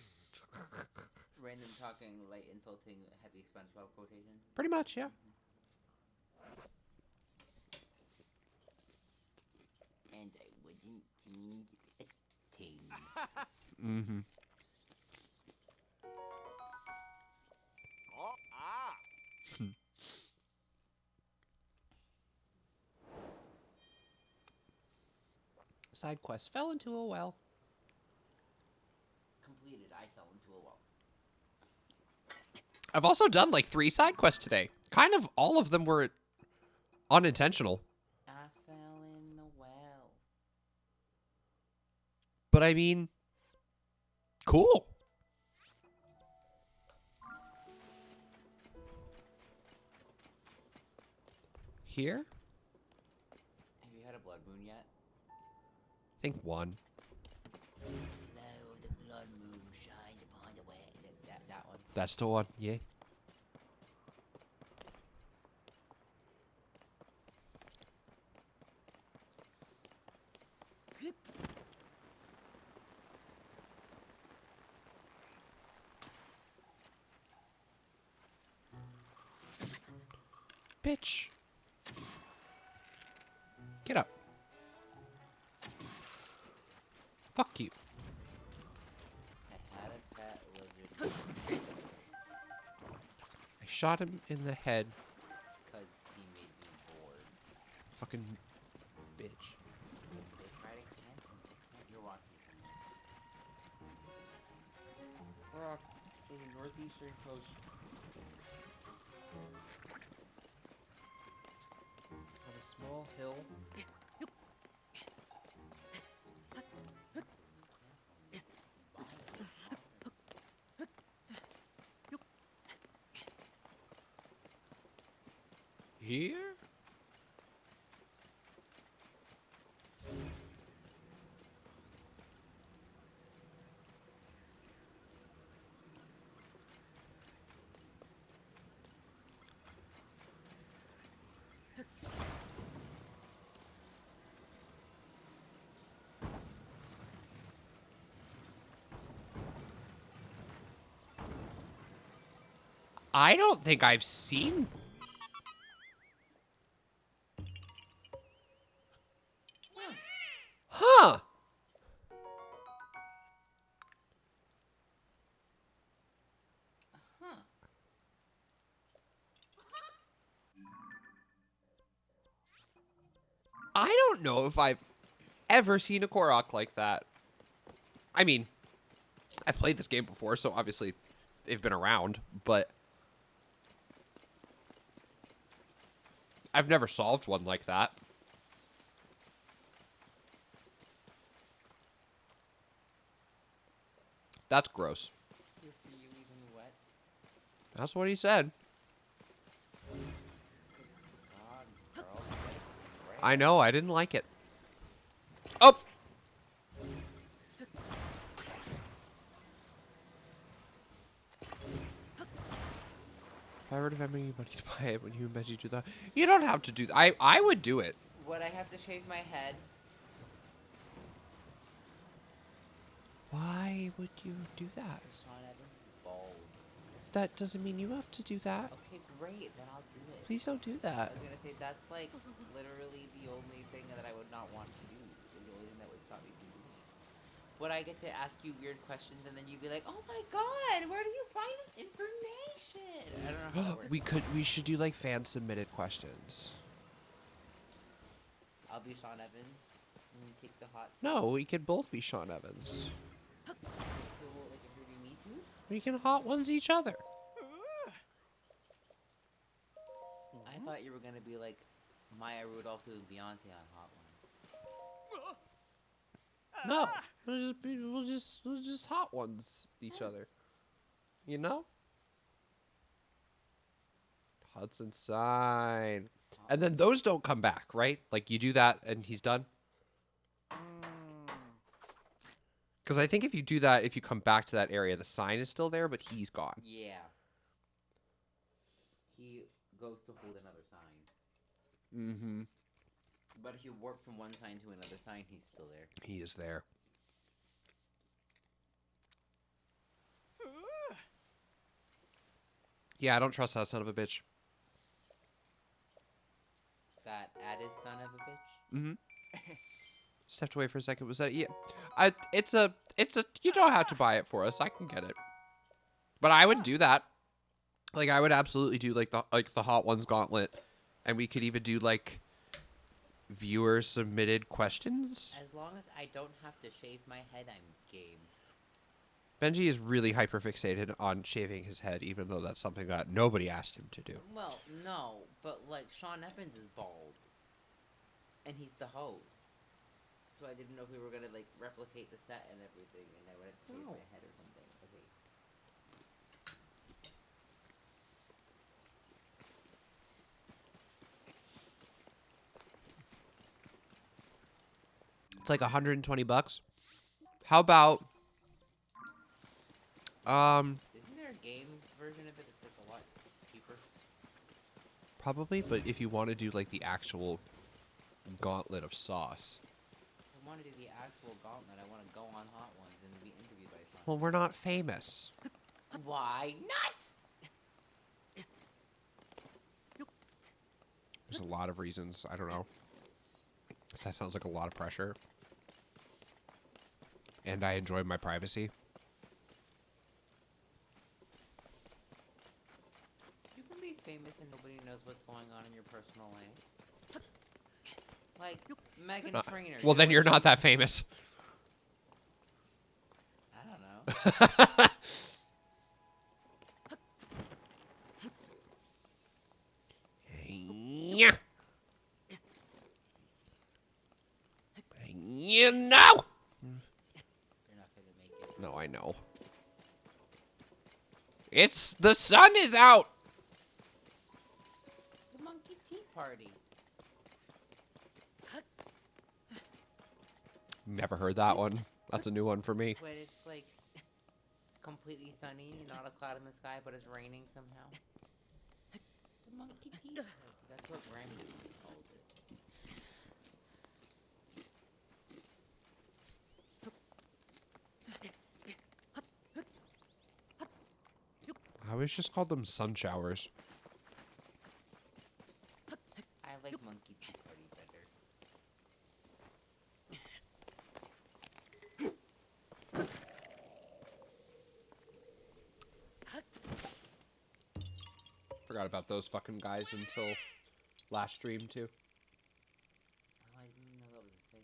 B: Random talking, light insulting, heavy SpongeBob quotation.
A: Pretty much, yeah.
B: And I wouldn't change a thing.
A: Mm-hmm. Side quest fell into a well.
B: Completed. I fell into a well.
A: I've also done like 3 side quests today. Kind of all of them were unintentional.
B: I fell in the well.
A: But I mean, cool. Here?
B: Have you had a blood moon yet?
A: I think 1.
B: Glow of the blood moon shines upon the way. That one.
A: That's the one, yeah. Bitch. Get up. Fuck you.
B: I had a pet lizard.
A: I shot him in the head.
B: Because he made me bored.
A: Fucking bitch.
B: They try to cancel me. You're walking.
A: Rock in the northeastern coast. On a small hill. Here? I don't think I've seen. Huh.
B: Huh.
A: I don't know if I've ever seen a Korok like that. I mean, I've played this game before, so obviously they've been around, but I've never solved one like that. That's gross.
B: Are you even wet?
A: That's what he said.
B: God, girl.
A: I know, I didn't like it. Oh! If I were to have anybody to buy it, when you and Betty do that, you don't have to do that. I would do it.
B: Would I have to shave my head?
A: Why would you do that?
B: Sean Evans is bald.
A: That doesn't mean you have to do that.
B: Okay, great. Then I'll do it.
A: Please don't do
B: I
A: that.
B: was gonna say that's like literally the only thing that I would not want to do. The only thing that would stop me from doing it. Would I get to ask you weird questions and then you'd be like, "Oh my God, where do you find this information?" I don't know how that works.
A: We should do like fan submitted questions.
B: I'll be Sean Evans and you take the hot seat.
A: No, we could both be Sean Evans.
B: Cool, like if you're me too.
A: We can hot ones each other.
B: I thought thought you were gonna be like Maya Rudolph doing Beyonce on Hot Ones.
A: No, we'll just hot ones each other. You know? Hudson sign. And then those don't come back, right? Like you do that and he's done? Because I think if you do that, if you come back to that area, the sign is still there, but he's gone.
B: Yeah. He goes to hold another sign.
A: Mm-hmm.
B: But if you warp from one sign to another sign, he's still there.
A: He is there. Yeah, I don't trust that son of a bitch.
B: That Addis son of a bitch?
A: Mm-hmm. Stepped away for a second. Was that yeah? It's a. You don't have to buy it for us. I can get it. But I would do that. Like I would absolutely do like the Hot Ones Gauntlet, and we could even do like viewer submitted questions.
B: As long as I don't have to shave my head, I'm game.
A: Benji is really hyperfixated on shaving his head, even though that's something that nobody asked him to do.
B: Well, no, but like Sean Evans is bald, and he's the hose. So I didn't know if we were gonna like replicate the set and everything, and I would have to shave my head or something. Okay.
A: It's like $120. How about
B: Isn't there a game version of it that's like a lot cheaper?
A: probably, but if you want to do like the actual gauntlet of sauce.
B: I want to do the actual gauntlet. I want to go on Hot Ones and be interviewed by Sean.
A: Well, we're not famous.
B: Why not?
A: There's a lot of reasons. I don't know. That sounds like a lot of pressure. And I enjoy my privacy.
B: You can be famous and nobody knows what's going on in your personal life. Like Megan Trainor.
A: Well, then you're not that famous.
B: I don't know.
A: Yeah. You know.
B: You're not gonna make it.
A: No, I know. It's the sun is out.
B: It's a monkey tea party.
A: Never heard that one. That's a new one for me.
B: When it's like completely sunny, not a cloud in the sky, but it's raining somehow. It's a monkey tea party. That's what Grammy called it.
A: I always just called them sun showers.
B: I like monkey tea party better.
A: Forgot about those fucking guys until last stream too.
B: Oh, I didn't know that was a thing.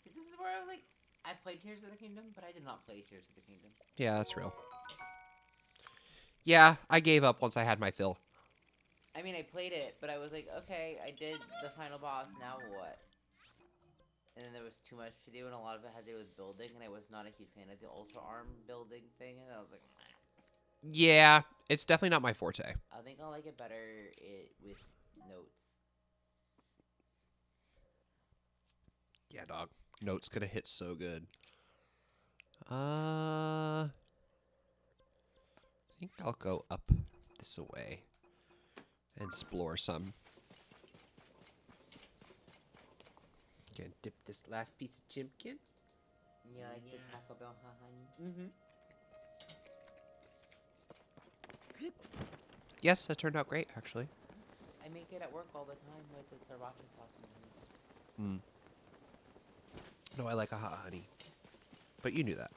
B: See, this is where I was like, I played Tears of the Kingdom, but I did not play Tears of the Kingdom.
A: Yeah, that's real. Yeah, I gave up once I had my fill.
B: I mean, I played it, but I was like, okay, I did the final boss, now what? And then there was too much to do, and a lot of it had to do with building, and I was not a huge fan of the Ultra Arm building thing, and I was like, meh.
A: Yeah, it's definitely not my forte.
B: I think I'll like it better with notes.
A: Yeah, dog. Note's gonna hit so good. I think I'll go up this way and explore some. Gonna dip this last piece of chimkin.
B: You like the Taco Bell, huh, honey?
A: Mm-hmm. Yes, that turned out great, actually.
B: I make it at work all the time with the sriracha sauce and honey.
A: No, I like a hot honey. But you knew that.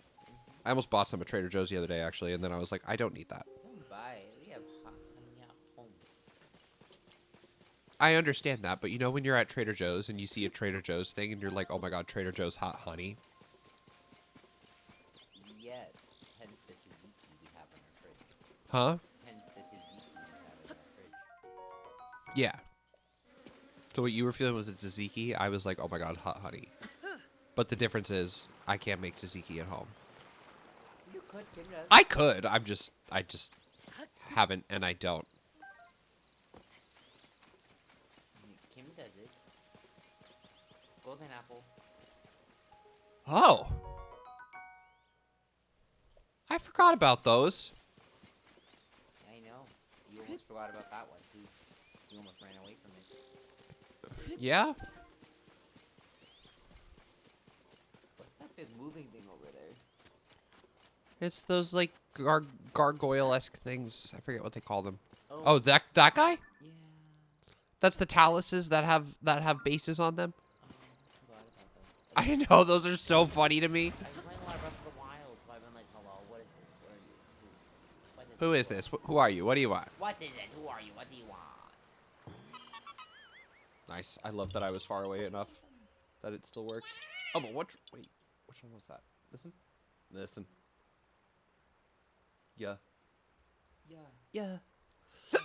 A: I almost bought some at Trader Joe's the other day, actually, and then I was like, I don't need that.
B: Don't buy it. We have hot honey at home.
A: I understand that, but you know when you're at Trader Joe's and you see a Trader Joe's thing and you're like, oh my god, Trader Joe's hot honey?
B: Yes. Hence the tzatziki we have in our fridge.
A: Huh?
B: Hence the tzatziki we have in our fridge.
A: Yeah. So what you were feeling with the tzatziki, I was like, oh my god, hot honey. But the difference is, I can't make tzatziki at home.
B: You could, Kim does.
A: I could. I just haven't, and I don't.
B: Kim does it. Golden apple.
A: Oh. I forgot about those.
B: I know. You almost forgot about that one too. You almost ran away from it.
A: Yeah?
B: What's that big moving thing over there?
A: It's those, like, gargoyle-esque things. I forget what they call them.
B: Oh,
A: that guy?
B: yeah.
A: That's the taluses that have bases on them?
B: Oh, I forgot about those.
A: I know, those are so funny to me.
B: I've been playing a lot of Breath of the Wild, so I've been like, hello, what is this? Where are you?
A: Who is this? Who are you? What do you want?
B: What is it? Who are you? What do you want?
A: Nice. I love that I was far away enough that it still worked. Oh, but wait, which one was that? Listen. Yeah.
B: Yeah.
A: Yeah.
B: I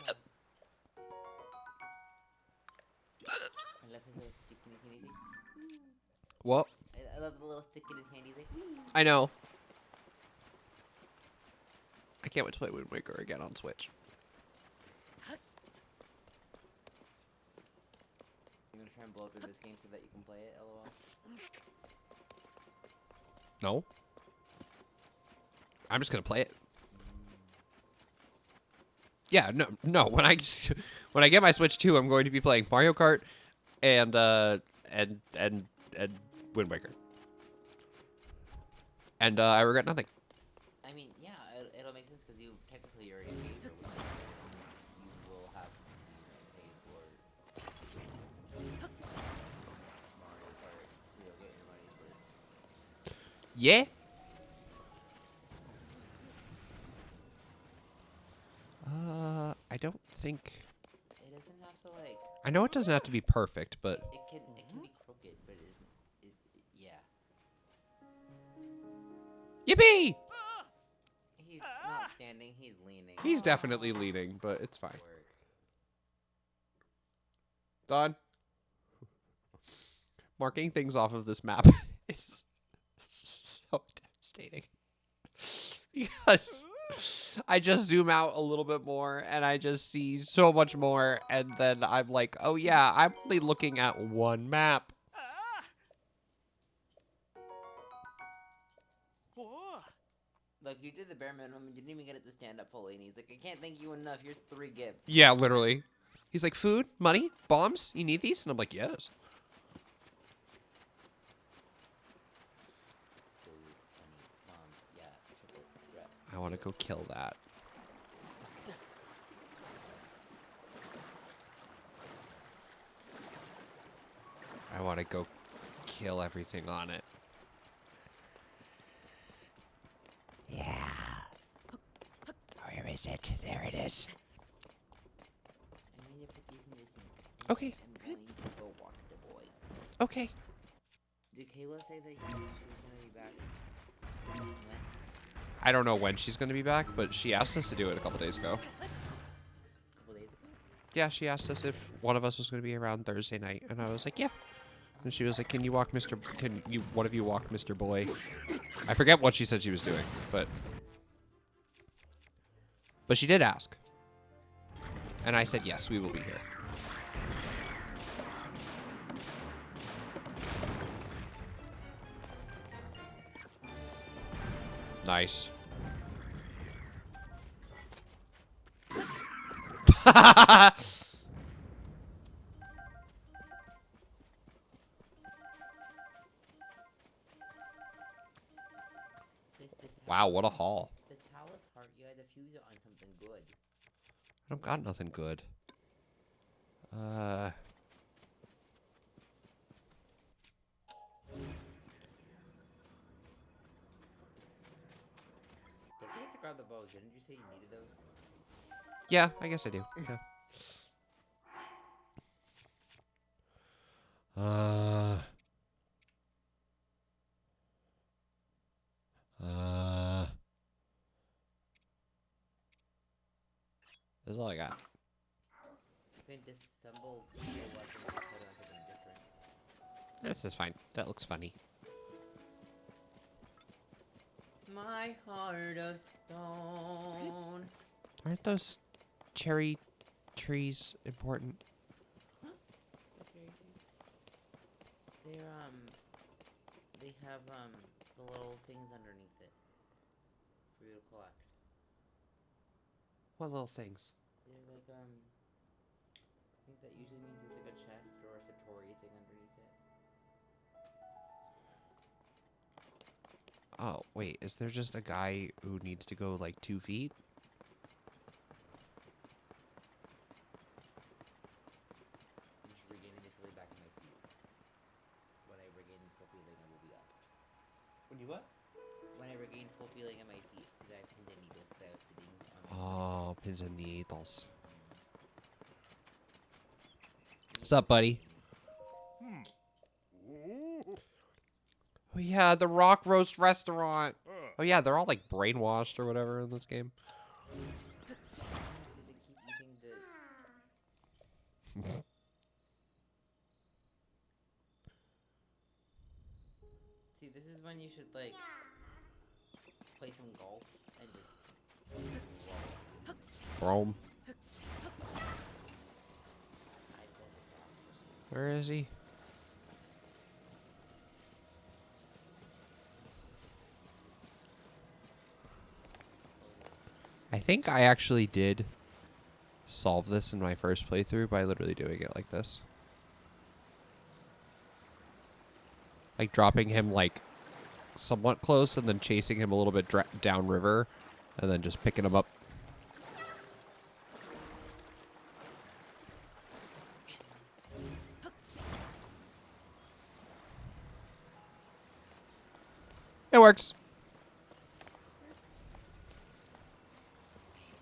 B: love his little stick in his hand. He's like, "Wee."
A: What?
B: I love the little stick in his hand. He's like, "Wee."
A: I know. I can't wait to play Wind Waker again on Switch.
B: You're gonna try and blow through this game so that you can play it, lol.
A: No. I'm just gonna play it. Yeah, no. When I get my Switch 2, I'm going to be playing Mario Kart and Wind Waker. And I regret nothing.
B: I mean, yeah, it'll make sense because you technically already paid for Wii. You will have to pay for Mario Kart, so you'll get your money's worth.
A: Yeah. I don't think.
B: It doesn't have to like.
A: I know it doesn't have to be perfect, but
B: It can be crooked, but yeah.
A: yippee!
B: He's not standing. He's leaning.
A: He's definitely leaning, but it's fine.
B: Work.
A: Done. Marking things off of this map is so devastating. Because I just zoom out a little bit more and I just see so much more, and then I'm like, oh yeah, I'm only looking at one map.
B: Look, you did the bare minimum. You didn't even get it to stand up fully, and he's like, I can't thank you enough. Here's 3 gifts.
A: Yeah, literally. He's like, food, money, bombs, you need these? And I'm like, yes.
B: Food, money, bombs, yeah, triple threat.
A: I want to go kill that. I want to go kill everything on it. Yeah. Where is it? There it is.
B: I'm going to put these in the sink.
A: Okay.
B: I'm going to go walk the boy.
A: Okay.
B: Did Kayla say that she was going to be back? When?
A: I don't know when she's going to be back, but she asked us to do it a couple days ago.
B: A couple days ago?
A: Yeah, she asked us if one of us was going to be around Thursday night, and I was like, yeah. And she was like, can one of you walk Mr. Boy? I forget what she said she was doing, but she did ask. And I said, yes, we will be here. Nice. Wow, what a haul.
B: The Talus heart, you had to fuse it on something good.
A: I don't got nothing good.
B: Don't forget to grab the bows. Didn't you say you needed those?
A: Yeah, I guess I do. Yeah. This is all I got.
B: Hey, can disassemble the weapons and put it on something different.
A: This is fine. That looks funny.
B: My heart of stone.
A: Aren't those cherry trees important?
B: They're they have the little things underneath it for you to collect.
A: What little things?
B: They're like I think that usually means it's like a chest or a satori thing underneath it.
A: Oh, wait. Is there just a guy who needs to go like 2 feet?
B: You should regain initially back in my feet. When I regain full feeling, I will be up.
A: When you what?
B: When I regain full feeling in my feet, because I pinned a needle because I was sitting on my
A: Oh, pins and needles. What's up, buddy? Oh, yeah, the Rock Roast Restaurant. Oh, yeah, they're all like brainwashed or whatever in this game.
B: Did they keep eating the... See, this is when you should, like, play some golf and just...
A: Chrome.
B: I don't know.
A: Where is he? I think I actually did solve this in my first playthrough by literally doing it like this. Like dropping him like somewhat close and then chasing him a little bit downriver and then just picking him up. It works.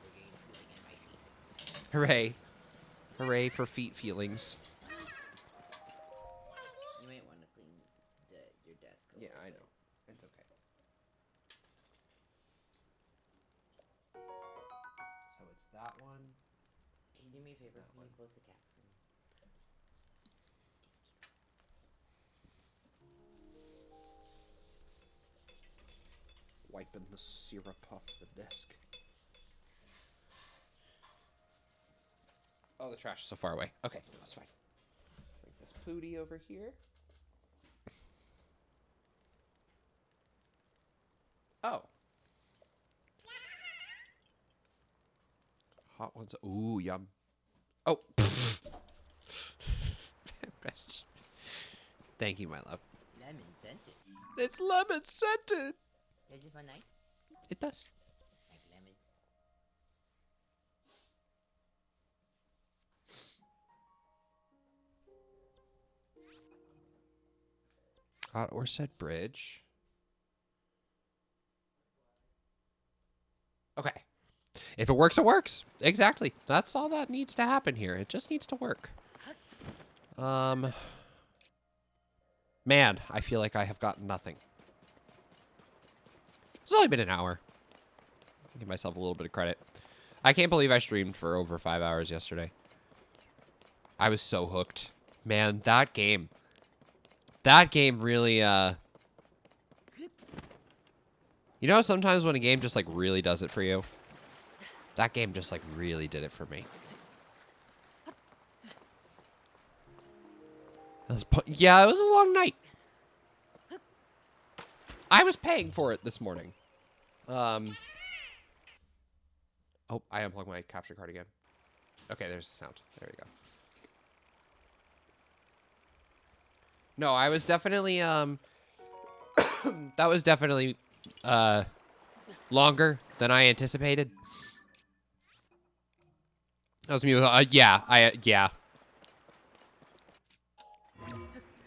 B: Regain feeling in my feet.
A: Hooray. Hooray for feet feelings.
B: You might want to clean your desk a
A: Yeah,
B: little
A: I
B: bit.
A: know. It's okay. So it's that one.
B: Can you do me a favor?
A: That
B: Can
A: one.
B: you close the cap for me?
A: Wiping the syrup off the desk. Oh, the trash is so far away. Okay, that's fine. Bring this pooty over here. Oh. Hot ones. Ooh, yum. Oh. Thank you, my love.
B: Lemon scented.
A: It's lemon scented.
B: Does it smell nice?
A: It does.
B: Like lemons.
A: Hot or said bridge. Okay. If it works, it works. Exactly. That's all that needs to happen here. It just needs to work. Man, I feel like I have gotten nothing. It's only been an hour. I'll give myself a little bit of credit. I can't believe I streamed for over 5 hours yesterday. I was so hooked. Man, that game. That game really, You know, sometimes when a game just, like, really does it for you? That game just, like, really did it for me. Yeah, it was a long night. I was paying for it this morning. Oh, I unplugged my capture card again. Okay, there's the sound. There we go. No, I was definitely, that was definitely, longer than I anticipated. That was me. Yeah.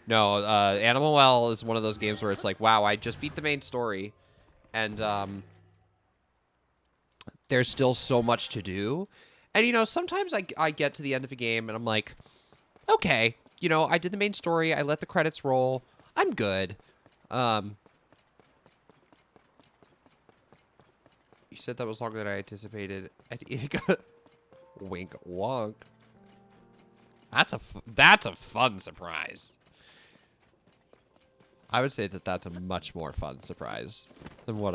A: No, Animal Well is one of those games where it's like, wow, I just beat the main story, and there's still so much to do. And, you know, sometimes I get to the end of a game, and I'm like, okay, you know, I did the main story, I let the credits roll, I'm good. You said that was longer than I anticipated. Wink wonk. That's a fun surprise. I would say that that's a much more fun surprise than what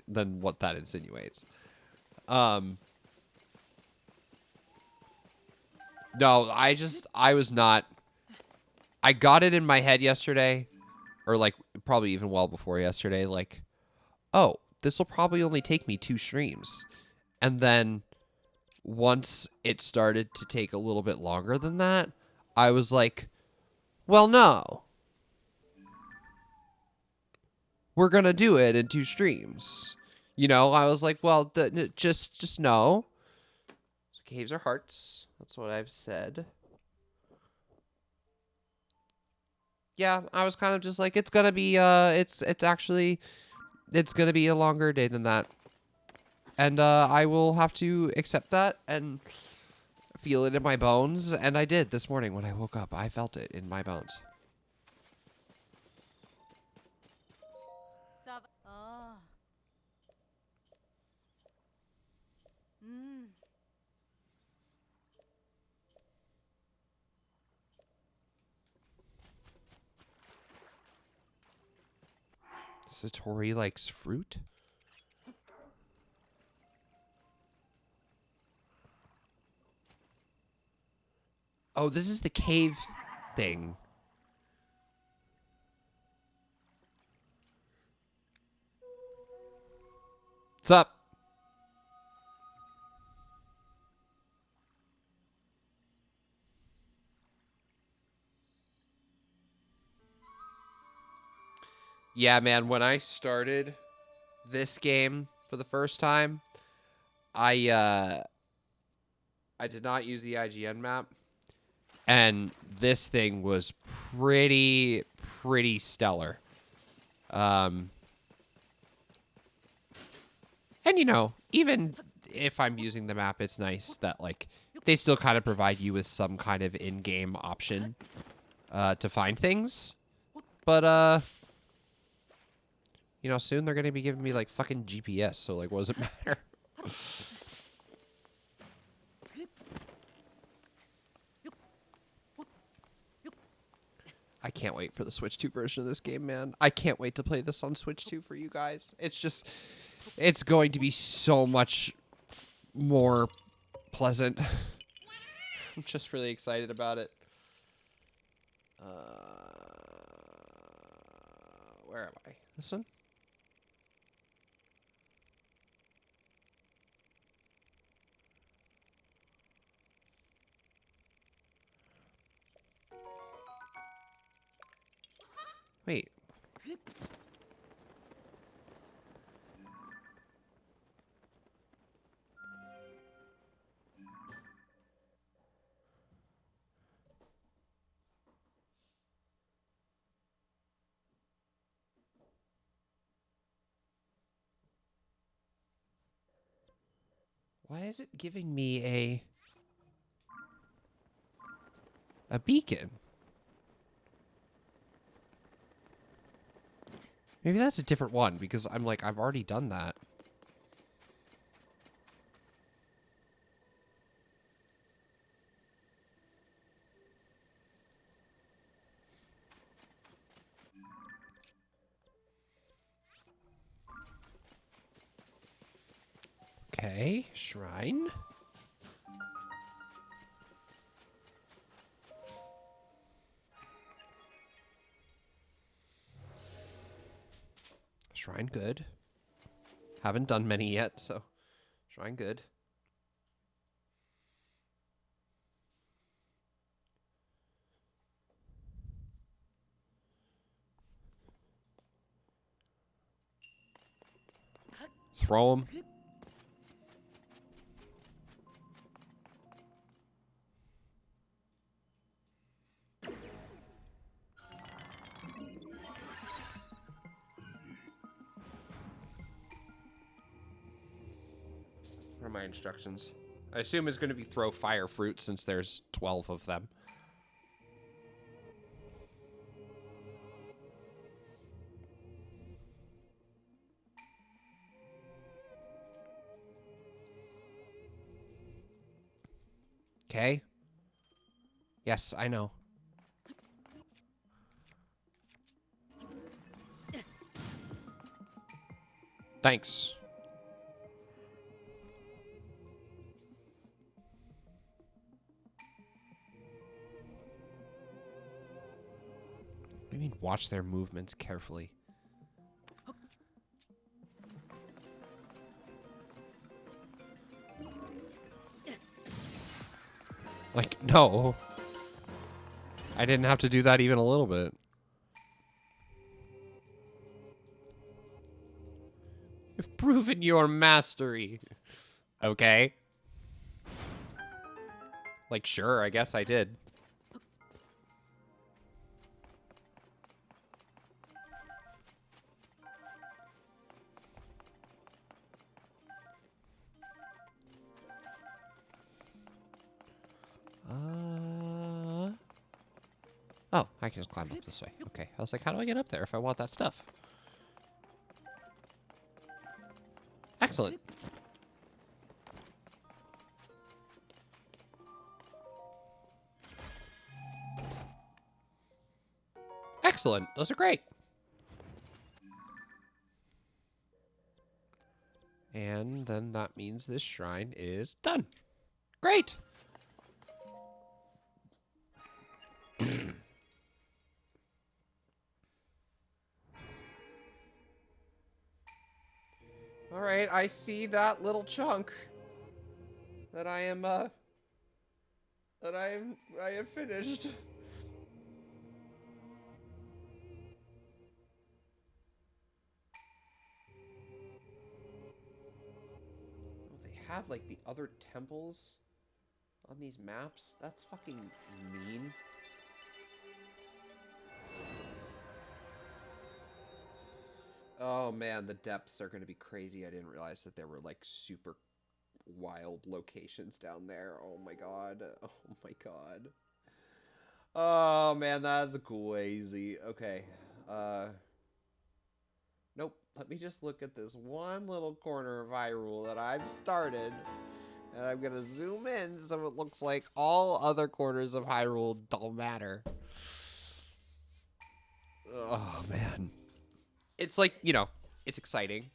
A: than what that insinuates. No, I was not. I got it in my head yesterday, or like probably even well before yesterday, like, oh, this will probably only take me 2 streams. And then once it started to take a little bit longer than that, I was like, well, no. We're going to do it in 2 streams. You know, I was like, well, just no. Caves are hearts. That's what I've said. Yeah, I was kind of just like, it's going to be, it's going to be a longer day than that. And I will have to accept that and feel it in my bones. And I did this morning when I woke up. I felt it in my bones. Satori likes fruit? Oh, this is the cave thing. What's up? Yeah, man, when I started this game for the first time, I did not use the IGN map. And this thing was pretty stellar. And you know, even if I'm using the map, it's nice that like they still kind of provide you with some kind of in-game option to find things. But you know, soon they're gonna be giving me like fucking GPS, so like what does it matter? I can't wait for the Switch 2 version of this game, man. I can't wait to play this on Switch 2 for you guys. It's going to be so much more pleasant. I'm just really excited about it. Where am I? This one? Wait. Why is it giving me a beacon? Maybe that's a different one because I'm like, I've already done that. Okay, shrine. Shrine good. Haven't done many yet, so shrine good. Throw him. What are my instructions? I assume it's going to be throw fire fruit since there's 12 of them. Okay. Yes, I know. Thanks. What do you mean, watch their movements carefully? Like, no. I didn't have to do that even a little bit. You've proven your mastery. Okay. Like, sure, I guess I did. Oh, I can just climb up this way. Okay. I was like, how do I get up there if I want that stuff? Excellent. Excellent. Those are great. And then that means this shrine is done. Great. All right, I see that little chunk that I have finished. Oh, they have like the other temples on these maps. That's fucking mean. Oh man, the depths are gonna be crazy. I didn't realize that there were like super wild locations down there. Oh my god. Oh my god. Oh man, that's crazy. Okay. Nope. Let me just look at this one little corner of Hyrule that I've started. And I'm gonna zoom in so it looks like all other corners of Hyrule don't matter. Oh man. It's like, you know, it's exciting.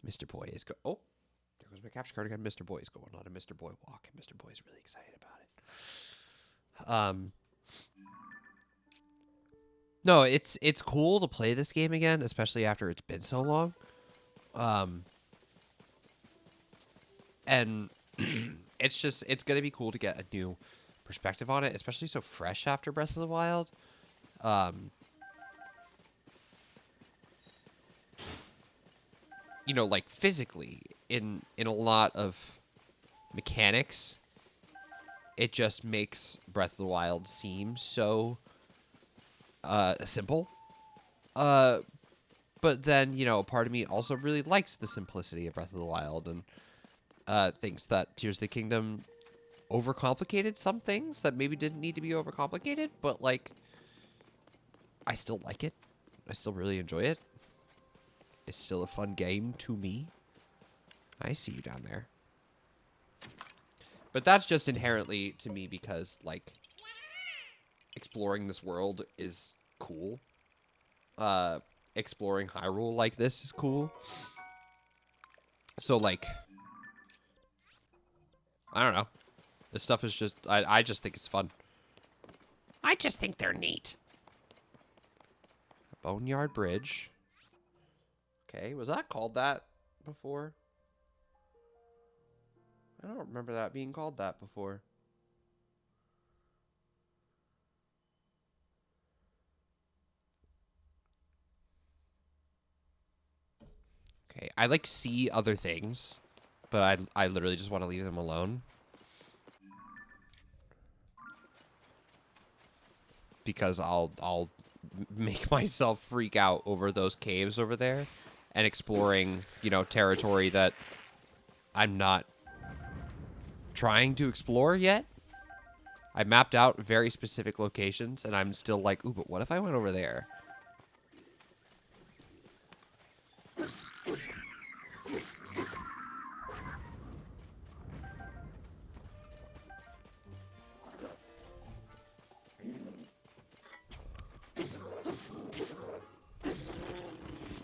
A: Mr. Boy is oh, there goes my capture card again. Mr. Boy is going on a Mr. Boy walk, and Mr. Boy is really excited about it. No, it's cool to play this game again, especially after it's been so long. And it's gonna be cool to get a new perspective on it, especially so fresh after Breath of the Wild. You know, like physically in a lot of mechanics, it just makes Breath of the Wild seem so simple. But then, you know, part of me also really likes the simplicity of Breath of the Wild and thinks that Tears of the Kingdom overcomplicated some things that maybe didn't need to be overcomplicated, but like I still like it. I still really enjoy it. It's still a fun game to me. I see you down there. But that's just inherently to me because, like, exploring this world is cool. Exploring Hyrule like this is cool. So, like, I don't know. This stuff is just, I just think it's fun. I just think they're neat. A Boneyard Bridge. Okay, was that called that before? I don't remember that being called that before. Okay, I like see other things, but I literally just want to leave them alone. Because I'll make myself freak out over those caves over there and exploring, you know, territory that I'm not trying to explore yet. I mapped out very specific locations and I'm still like, ooh, but what if I went over there?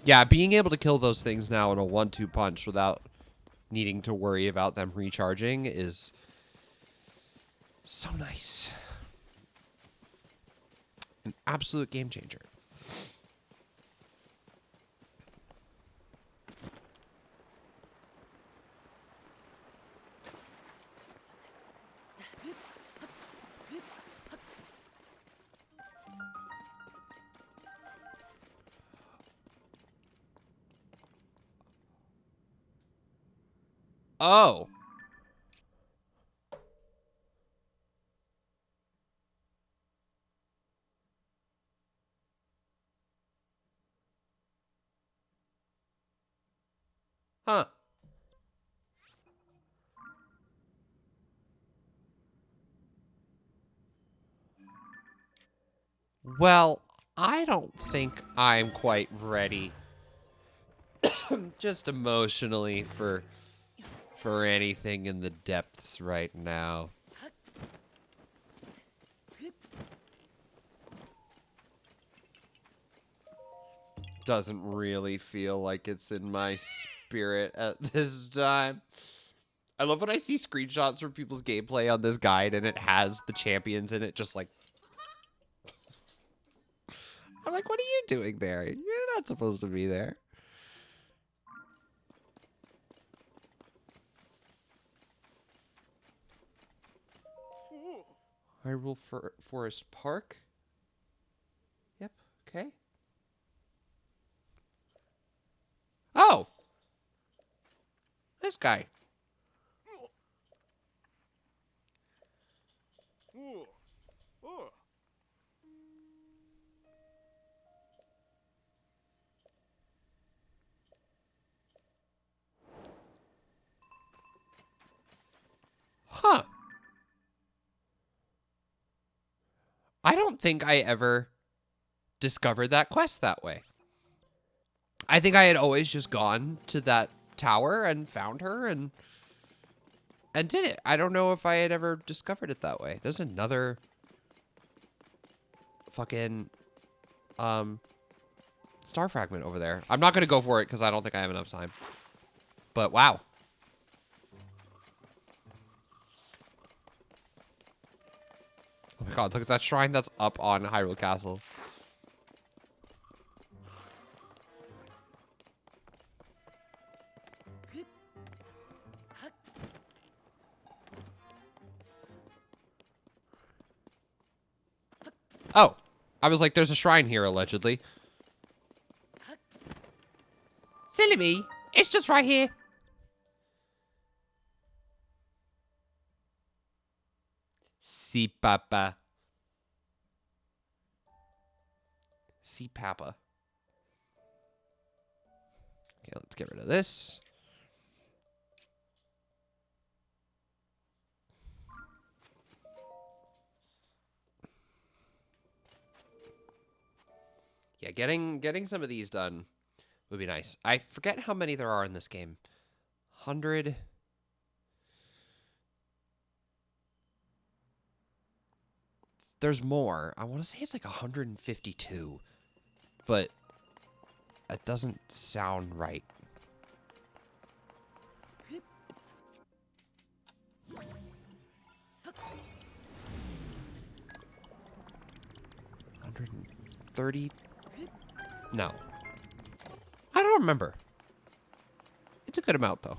A: Yeah, being able to kill those things now in a 1-2 punch without needing to worry about them recharging is so nice. An absolute game changer. Oh. Huh. Well, I don't think I'm quite ready just emotionally for anything in the depths right now. Doesn't really feel like it's in my spirit at this time. I love when I see screenshots from people's gameplay on this guide and it has the champions in it just like... I'm like, what are you doing there? You're not supposed to be there. Hyrule Forest Park. Yep, okay. Oh! This guy. Huh. I don't think I ever discovered that quest that way. I think I had always just gone to that tower and found her and did it. I don't know if I had ever discovered it that way. There's another fucking star fragment over there. I'm not gonna go for it because I don't think I have enough time. But wow. Oh my god, look at that shrine that's up on Hyrule Castle. Oh, I was like, there's a shrine here, allegedly. Silly me. It's just right here. Si papa. Si papa. Okay, let's get rid of this. Yeah, getting some of these done would be nice. I forget how many there are in this game. 100. There's more. I want to say it's like 152. But that doesn't sound right. $130? No. I don't remember. It's a good amount, though.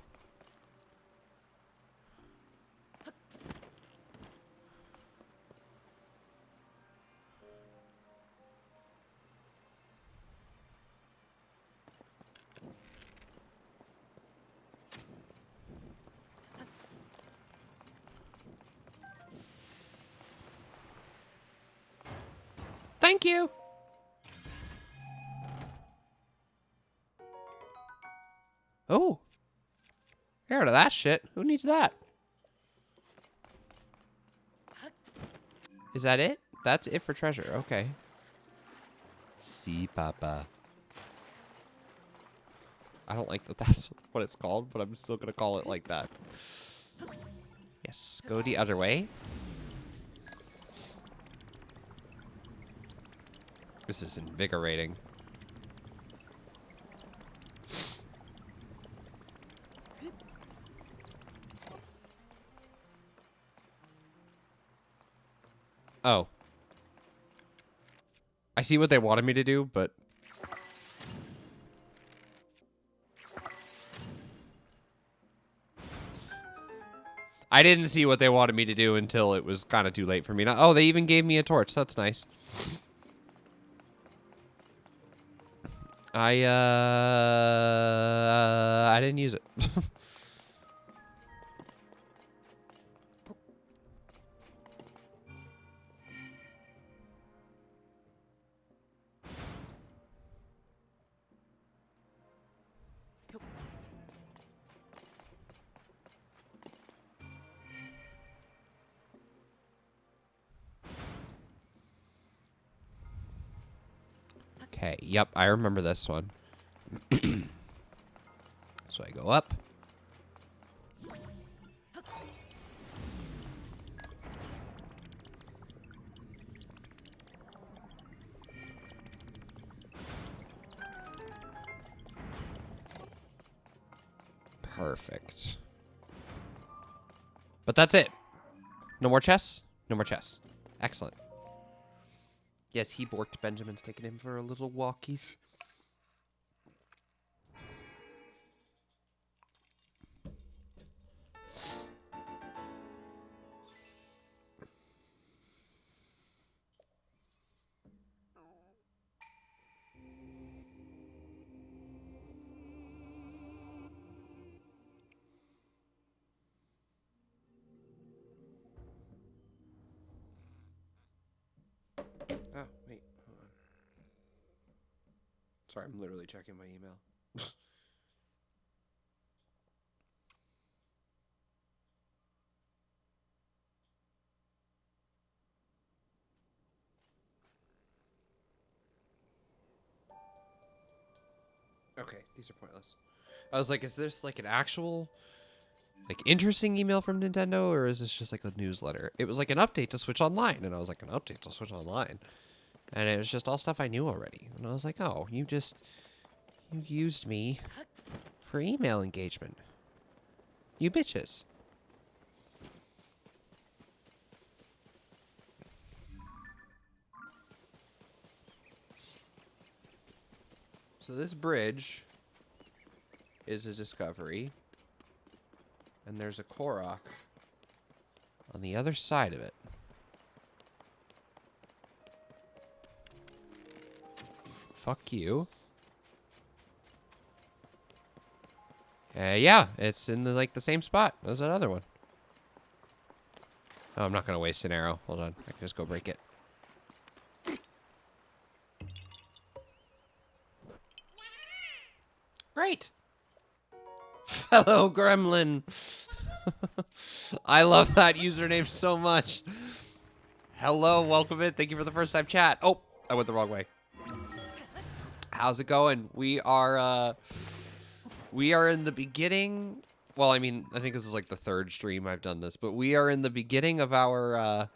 A: Thank you. Oh. Get rid of that shit. Who needs that? Is that it? That's it for treasure. Okay. Si papa. I don't like that that's what it's called, but I'm still going to call it like that. Yes. Go the other way. This is invigorating. Oh. I see what they wanted me to do, but... I didn't see what they wanted me to do until it was kind of too late for me. Oh, they even gave me a torch. That's nice. I didn't use it. Okay, yep, I remember this one. So I go up. Perfect. But that's it. No more chests? No more chests. Excellent. Yes, he borked. Benjamin's taking him for a little walkies. Oh, wait. Hold on. Sorry, I'm literally checking my email. Okay, these are pointless. I was like, is this like an actual, like, interesting email from Nintendo, or is this just like a newsletter? It was like an update to Switch Online, and I was like, an update to Switch Online? And it was just all stuff I knew already. And I was like, oh, you used me for email engagement. You bitches. So this bridge is a discovery. And there's a Korok on the other side of it. Fuck you. Yeah, it's in the, like, the same spot as that other one. Oh, I'm not gonna waste an arrow. Hold on, I can just go break it. Great. Fellow Gremlin. I love that username so much. Hello, welcome in. Thank you for the first time chat. Oh, I went the wrong way. How's it going? We are in the beginning. Well, I mean, I think this is like the third stream I've done this, but we are in the beginning of our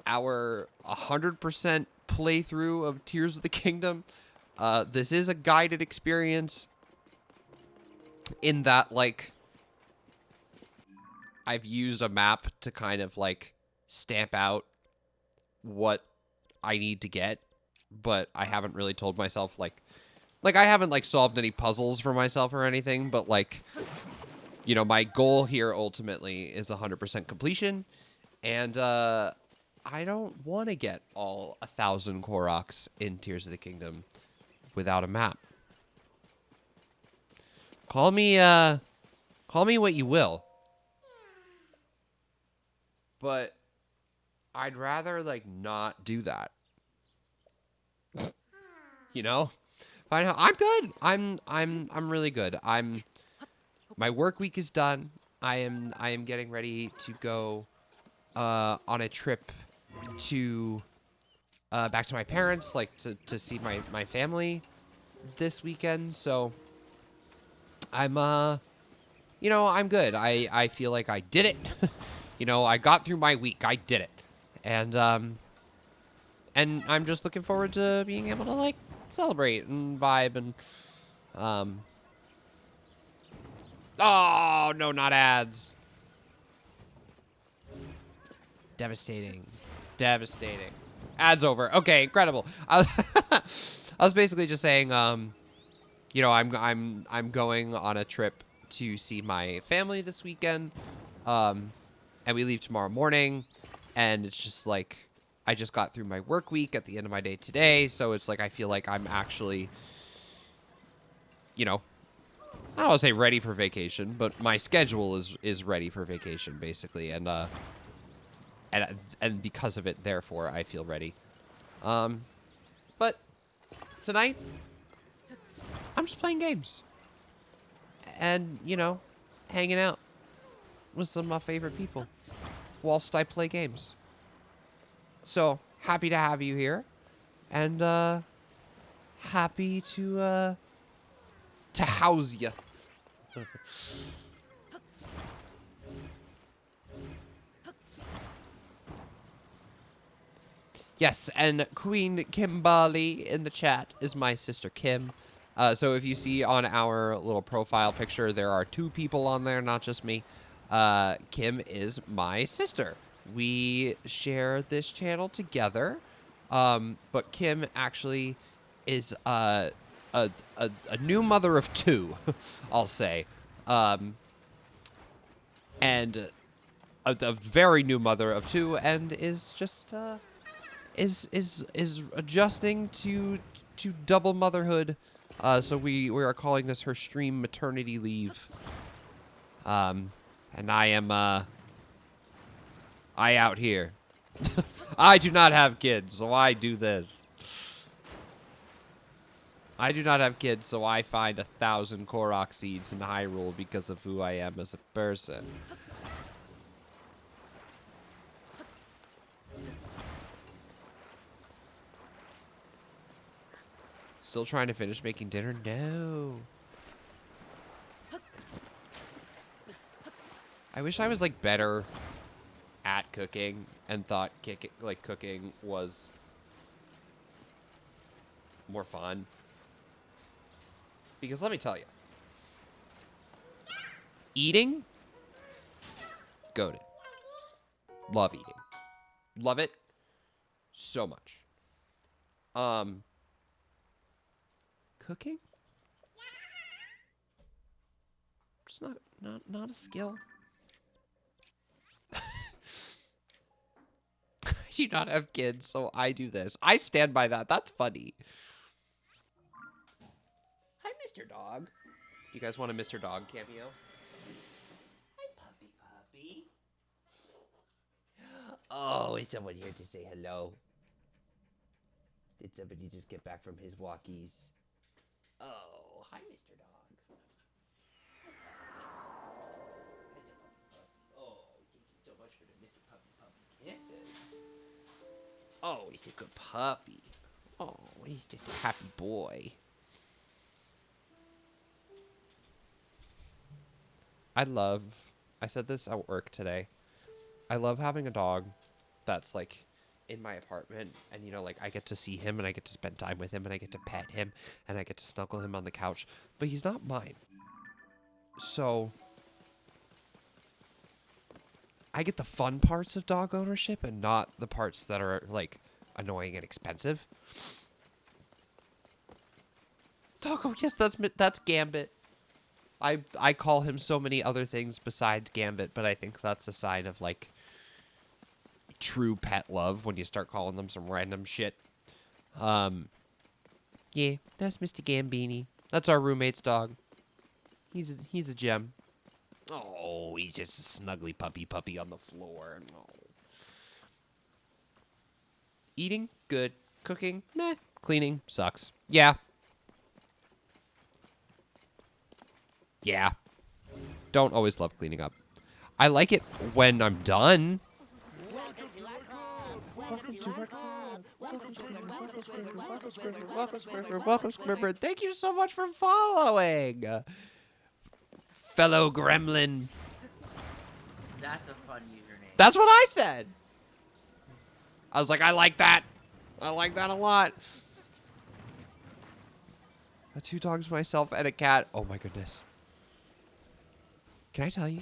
A: 100% playthrough of Tears of the Kingdom. This is a guided experience in that, like, I've used a map to kind of, like, stamp out what I need to get, but I haven't really told myself, like I haven't, like, solved any puzzles for myself or anything, but, like, you know, my goal here ultimately is 100% completion, and I don't want to get all 1,000 Koroks in Tears of the Kingdom without a map. Call me what you will. But I'd rather, like, not do that. You know? I'm good. I'm really good. My work week is done. I am getting ready to go on a trip to back to my parents, like to see my family this weekend. So I'm you know, I'm good. I feel like I did it. You know, I got through my week. I did it. And I'm just looking forward to being able to, like, celebrate and vibe and oh, no, not ads. Devastating. Devastating. Ad's over. Okay, incredible. I was basically just saying, you know, I'm going on a trip to see my family this weekend, and we leave tomorrow morning, and it's just like I just got through my work week at the end of my day today, so it's like I feel like I'm actually, you know, I don't want to say ready for vacation, but my schedule is ready for vacation basically, and because of it, therefore, I feel ready. But tonight, I'm just playing games. And, you know, hanging out with some of my favorite people whilst I play games. So, happy to have you here. And, happy to house you. Yes, and Queen Kimberly in the chat is my sister Kim. So if you see on our little profile picture, there are 2 people on there, not just me. Kim is my sister. We share this channel together, but Kim actually is a new mother of 2, I'll say, and a very new mother of 2, and is just is adjusting to double motherhood. So we are calling this her stream maternity leave. And I am I out here. I do not have kids, so I do this. I do not have kids, so I find 1,000 Korok seeds in Hyrule because of who I am as a person. Still trying to finish making dinner? No. I wish I was, like, better at cooking and thought cooking was more fun. Because let me tell you. Eating? Goated. Love eating. Love it so much. Cooking? Just not a skill. I do not have kids, so I do this. I stand by that. That's funny. Hi, Mr. Dog. You guys want a Mr. Dog cameo? Hi, puppy. Oh, is someone here to say hello? Did somebody just get back from his walkies? Oh, hi, Mr. Dog. Oh, thank you so much for the Mr. Puppy kisses. Oh, he's a good puppy. Oh, he's just a happy boy. I said this at work today. I love having a dog that's like in my apartment, and you know, like I get to see him and I get to spend time with him and I get to pet him and I get to snuggle him on the couch, but he's not mine. So I get the fun parts of dog ownership and not the parts that are like annoying and expensive. Doggo, yes, that's Gambit. I call him so many other things besides Gambit, but I think that's a sign of like true pet love when you start calling them some random shit. Yeah, that's Mr. Gambini. That's our roommate's dog. He's a gem. Oh, he's just a snuggly puppy on the floor. Oh. Eating? Good. Cooking? Meh. Cleaning? Sucks. Yeah. Yeah. Don't always love cleaning up. I like it when I'm done. Welcome, Squidward. Thank you so much for following, fellow gremlin.
B: That's a fun username.
A: That's what I said. I was like, I like that. I like that a lot. 2 dogs, myself, and a cat. Oh my goodness. Can I tell you?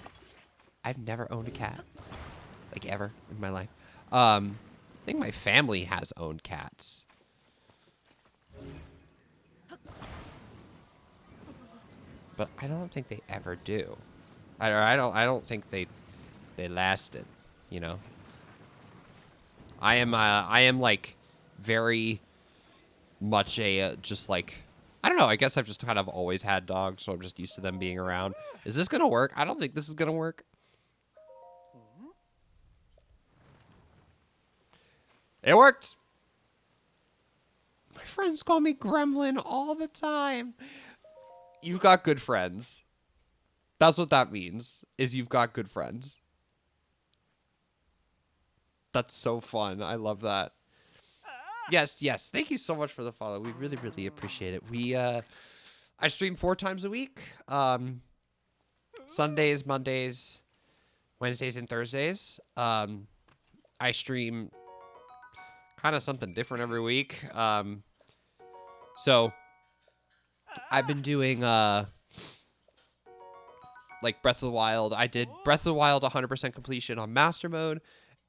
A: I've never owned a cat. Like, ever in my life. I think my family has owned cats. But I don't think they ever do. I don't think they lasted, you know. I am like very much a just like I don't know, I guess I've just kind of always had dogs, so I'm just used to them being around. Is this going to work? I don't think this is going to work. It worked. My friends call me Gremlin all the time. You've got good friends. That's what that means, is you've got good friends. That's so fun. I love that. Yes, yes. Thank you so much for the follow. We really, really appreciate it. I stream 4 times a week. Sundays, Mondays, Wednesdays, and Thursdays. I stream kind of something different every week. So I've been doing like Breath of the Wild. I did Breath of the Wild 100% completion on Master Mode,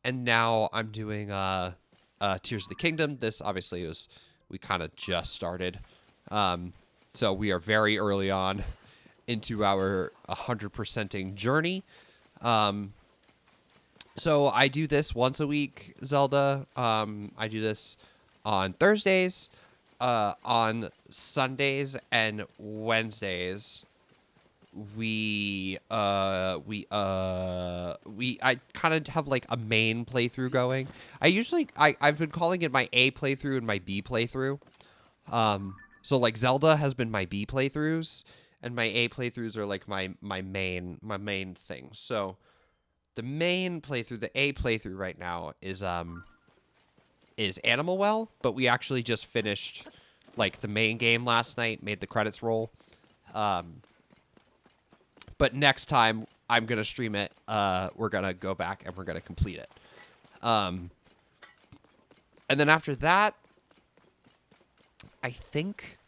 A: and now I'm doing Tears of the Kingdom. This obviously we kind of just started. So we are very early on into our 100%ing journey. So I do this once a week, Zelda. I do this on Thursdays, on Sundays and Wednesdays. I kind of have like a main playthrough going. I've been calling it my A playthrough and my B playthrough. So like Zelda has been my B playthroughs, and my A playthroughs are like my main thing. So the main playthrough, the A playthrough right now is Animal Well, but we actually just finished like the main game last night, made the credits roll. But next time I'm gonna stream it, we're gonna go back and we're gonna complete it. And then after that, I think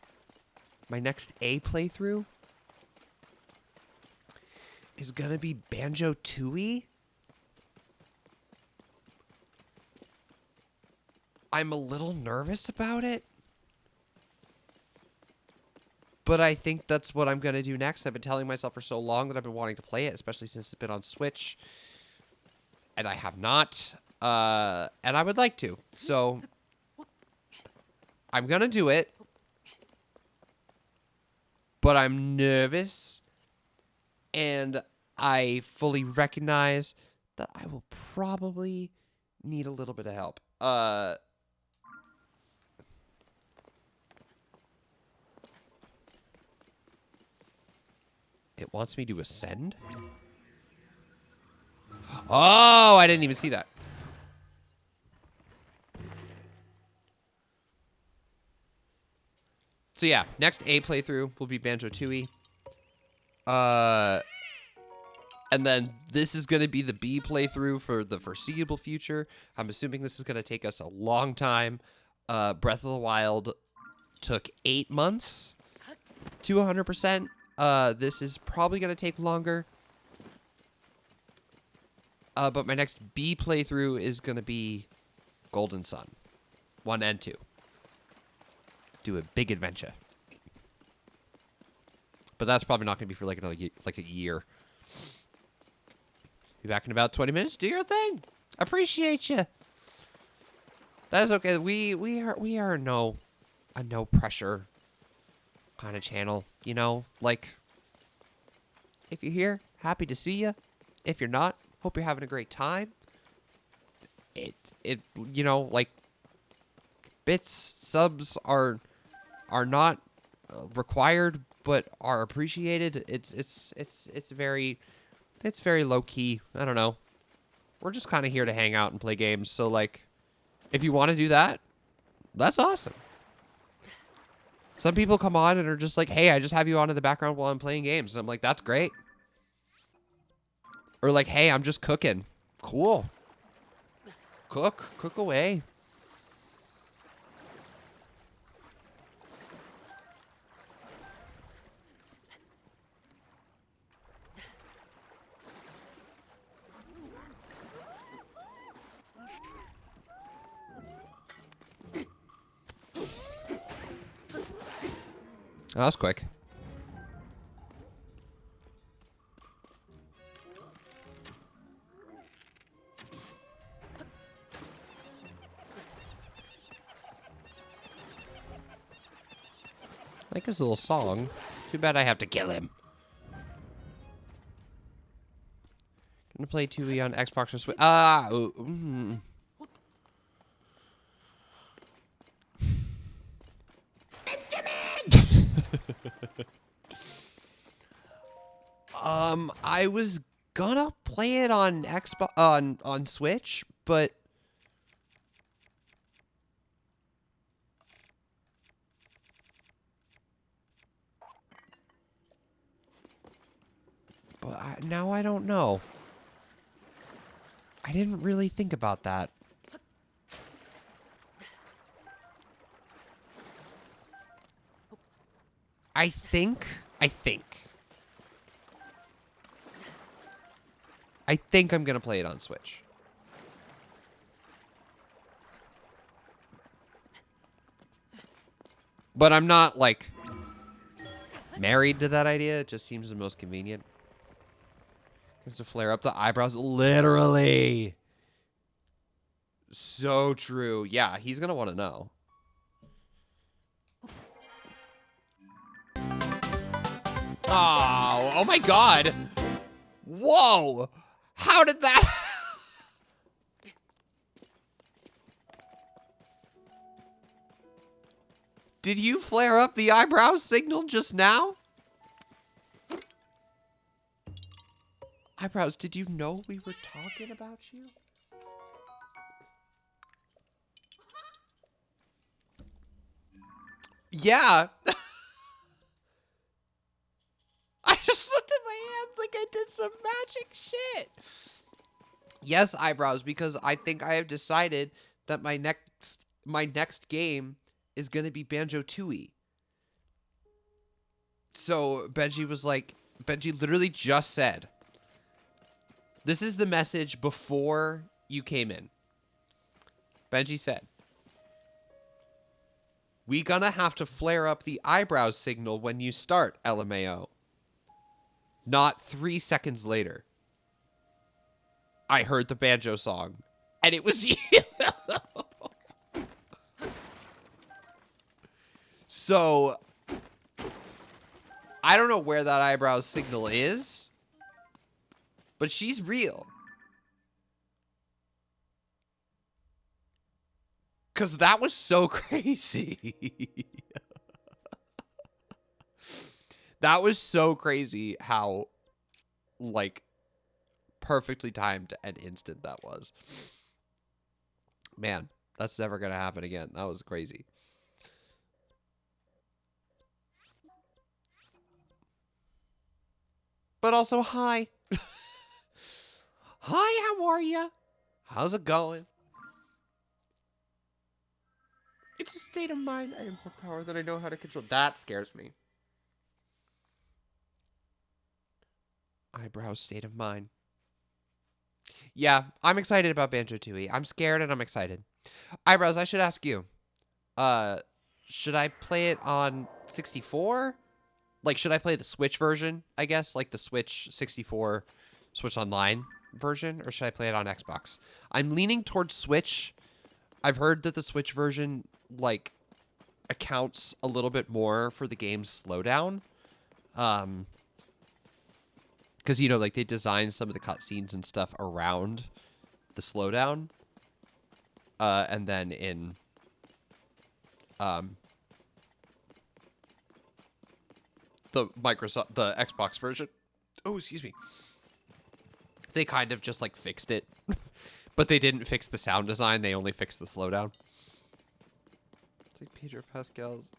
A: my next A playthrough is gonna be Banjo-Tooie. I'm a little nervous about it, but I think that's what I'm going to do next. I've been telling myself for so long that I've been wanting to play it, especially since it's been on Switch, and I have not, and I would like to. So I'm going to do it, but I'm nervous, and I fully recognize that I will probably need a little bit of help. It wants me to ascend? Oh, I didn't even see that. So yeah, next A playthrough will be Banjo-Tooie. And then this is going to be the B playthrough for the foreseeable future. I'm assuming this is going to take us a long time. Breath of the Wild took 8 months to 100%. This is probably going to take longer. But my next B playthrough is going to be Golden Sun 1 and 2. Do a big adventure. But that's probably not going to be for like another like a year. Be back in about 20 minutes. Do your thing. Appreciate you. That is okay. We are a no pressure kind of channel, you know, like if you're here, happy to see you. If you're not, hope you're having a great time. It you know, like bits, subs are not required but are appreciated. It's very low key. I don't know. We're just kind of here to hang out and play games. So like if you want to do that, that's awesome. Some people come on and are just like, hey, I just have you on in the background while I'm playing games. And I'm like, that's great. Or like, hey, I'm just cooking. Cool. Cook away. Oh, that was quick. I like his little song. Too bad I have to kill him. Gonna play 2E on Xbox or Switch. I was gonna play it on Xbox on Switch, but now I don't know. I didn't really think about that. I think I'm gonna play it on Switch. But I'm not, like, married to that idea. It just seems the most convenient. To flare up the eyebrows. Literally. So true. Yeah, he's gonna want to know. Oh my god. Whoa. How did that... Did you flare up the eyebrow signal just now? Eyebrows, did you know we were talking about you? Yeah. I just looked at my hands like I did some magic shit. Yes, eyebrows, because I think I have decided that my next game is going to be Banjo-Tooie. So Benji literally just said, this is the message before you came in. Benji said, we gonna have to flare up the eyebrows signal when you start, LMAO. Not 3 seconds later, I heard the banjo song, and it was you. So, I don't know where that eyebrows signal is, but she's real. Because that was so crazy. That was so crazy how, like, perfectly timed and instant that was. Man, that's never going to happen again. That was crazy. But also, hi. Hi, how are ya? How's it going? It's a state of mind. I have more power than I know how to control. That scares me. Eyebrow state of mind. Yeah, I'm excited about Banjo-Tooie. I'm scared and I'm excited. Eyebrows, I should ask you. Should I play it on 64? Like, should I play the Switch version, I guess? Like the Switch 64, Switch Online version? Or should I play it on Xbox? I'm leaning towards Switch. I've heard that the Switch version, like, accounts a little bit more for the game's slowdown. Because, you know, like, they designed some of the cutscenes and stuff around the slowdown. And then in... the Xbox version. Oh, excuse me. They kind of just, like, fixed it. But they didn't fix the sound design. They only fixed the slowdown. It's like Pedro Pascal's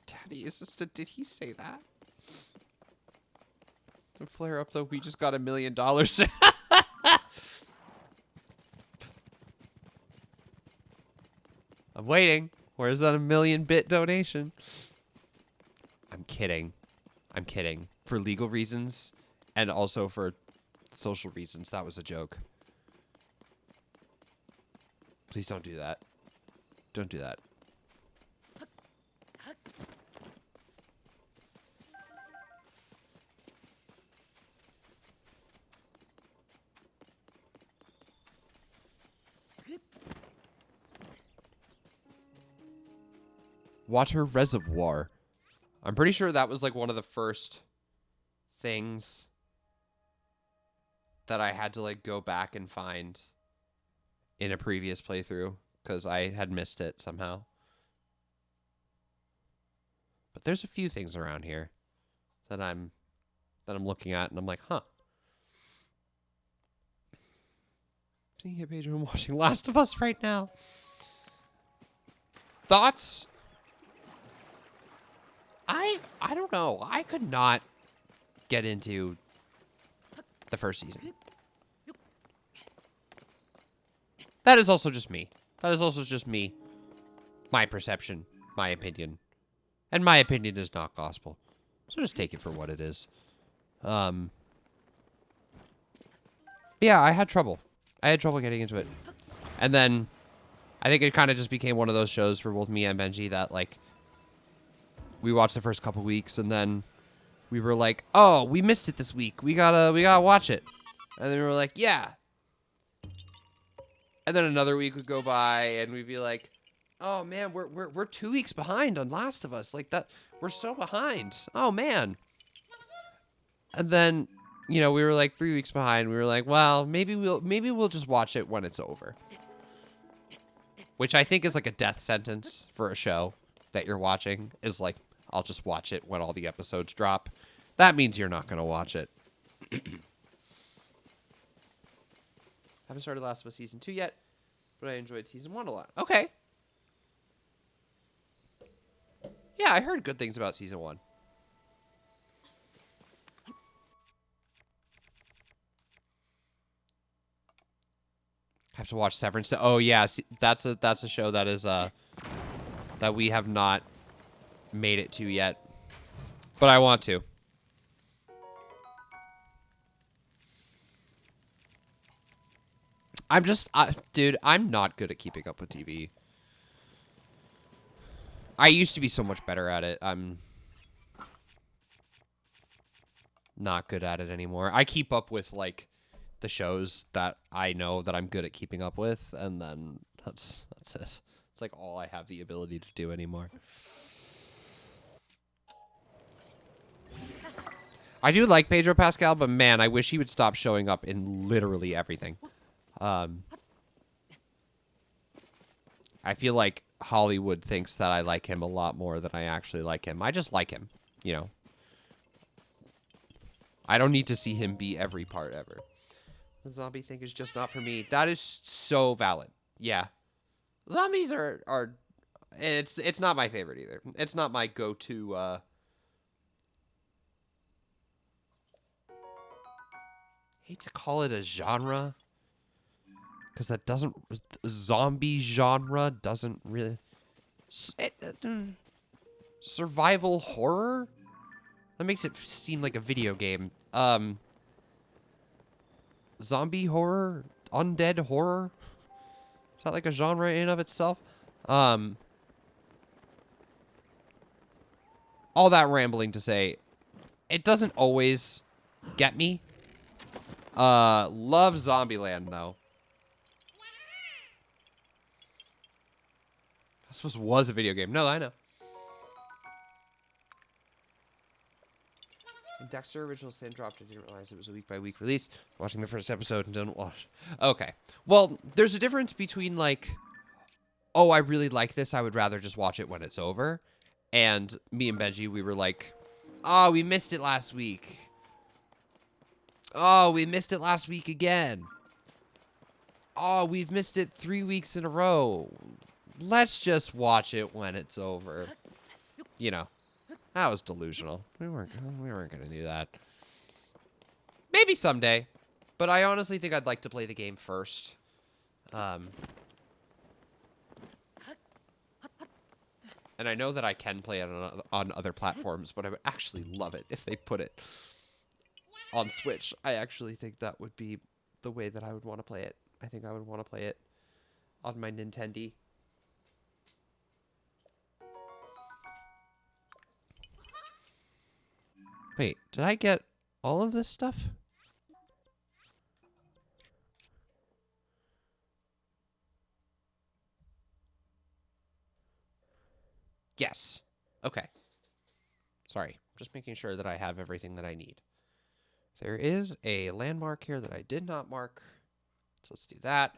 A: daddy assistant. Did he say that? The flare up, though, we just got $1 million. I'm waiting. Where's that 1 million bit donation? I'm kidding. I'm kidding. For legal reasons and also for social reasons, that was a joke. Please don't do that. Don't do that. Water reservoir. I'm pretty sure that was like one of the first things that I had to like go back and find in a previous playthrough because I had missed it somehow. But there's a few things around here that I'm looking at and I'm like, huh. Seeing here, Pedro, I'm watching Last of Us right now. Thoughts? I don't know. I could not get into the first season. That is also just me. That is also just me. My perception, my opinion. And my opinion is not gospel. So just take it for what it is. Yeah, I had trouble. I had trouble getting into it. And then I think it kind of just became one of those shows for both me and Benji that like we watched the first couple weeks and then we were like, "Oh, we missed it this week. We gotta watch it." And then we were like, "Yeah." And then another week would go by and we'd be like, "Oh man, we're 2 weeks behind on Last of Us. Like that, we're so behind. Oh man." And then, you know, we were like 3 weeks behind. We were like, "Well, maybe we'll just watch it when it's over." Which I think is like a death sentence for a show that you're watching is like, I'll just watch it when all the episodes drop. That means you're not going to watch it. Haven't started Last of Us Season 2 yet, but I enjoyed Season 1 a lot. Okay. Yeah, I heard good things about Season 1. Have to watch Severance. Oh, yeah, that's a show that is that we have not made it to yet, but I want to. I'm just, dude, I'm not good at keeping up with TV. I used to be so much better at it. I'm not good at it anymore. I keep up with like the shows that I know that I'm good at keeping up with, and then that's it. It's like all I have the ability to do anymore. I do like Pedro Pascal, but man, I wish he would stop showing up in literally everything. I feel like Hollywood thinks that I like him a lot more than I actually like him. I just like him, you know. I don't need to see him be every part ever. The zombie thing is just not for me. That is so valid. Yeah. Zombies are it's not my favorite either. It's not my go-to hate to call it a genre because that doesn't zombie genre doesn't really survival horror. That makes it seem like a video game. Zombie horror, undead horror. Is that like a genre in and of itself? All that rambling to say, it doesn't always get me. Love Zombieland though. I suppose it was a video game. No, I know. When Dexter original sin dropped, I didn't realize it was a week-by-week release. Watching the first episode and didn't watch. Okay. Well, there's a difference between like, oh, I really like this, I would rather just watch it when it's over. And me and Benji, we were like, oh, we missed it last week. Oh, we missed it last week again. Oh, we've missed it 3 weeks in a row. Let's just watch it when it's over. You know, that was delusional. We weren't going to do that. Maybe someday. But I honestly think I'd like to play the game first. And I know that I can play it on other platforms, but I would actually love it if they put it on Switch. I actually think that would be the way that I would want to play it. I think I would want to play it on my Nintendo. Wait, did I get all of this stuff? Yes. Okay. Sorry. Just making sure that I have everything that I need. There is a landmark here that I did not mark. So let's do that.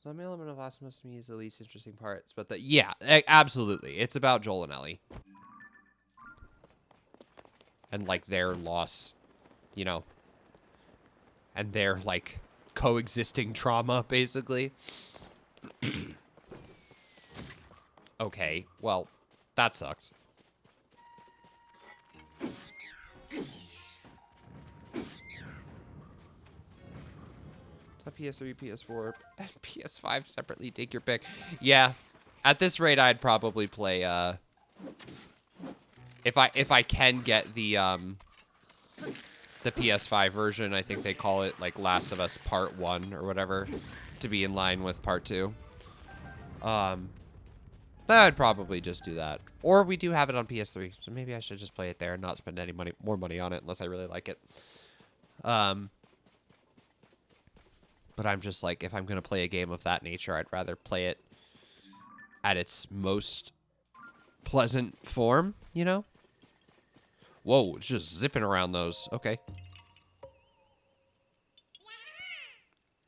A: Some element of Awesomeness to me is the least interesting parts, but yeah, absolutely. It's about Joel and Ellie. And, like, their loss, you know. And their, like, coexisting trauma, basically. Okay, well, that sucks. PS3, PS4, and PS5 separately. Take your pick. Yeah, at this rate, I'd probably play. If I can get the PS5 version, I think they call it like Last of Us Part 1 or whatever, to be in line with Part 2. I'd probably just do that. Or we do have it on PS3, so maybe I should just play it there and not spend any more money on it unless I really like it. But I'm just like, if I'm going to play a game of that nature, I'd rather play it at its most pleasant form, you know? Whoa, it's just zipping around those. Okay.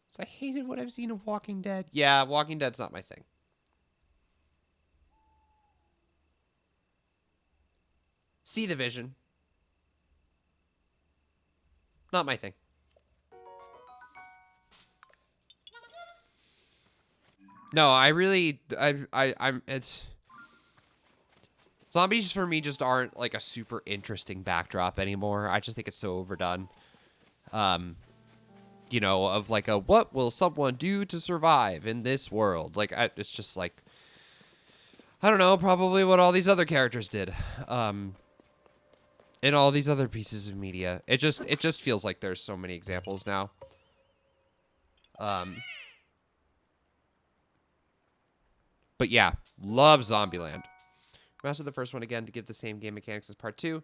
A: So I hated what I've seen of Walking Dead. Yeah, Walking Dead's not my thing. See the Vision. Not my thing. No, it's... Zombies for me just aren't like a super interesting backdrop anymore. I just think it's so overdone. You know, of like a, what will someone do to survive in this world? Like, it's just like, I don't know, probably what all these other characters did. In all these other pieces of media. It just feels like there's so many examples now. But yeah, love Zombieland. Mastered the first one again to give the same game mechanics as part 2.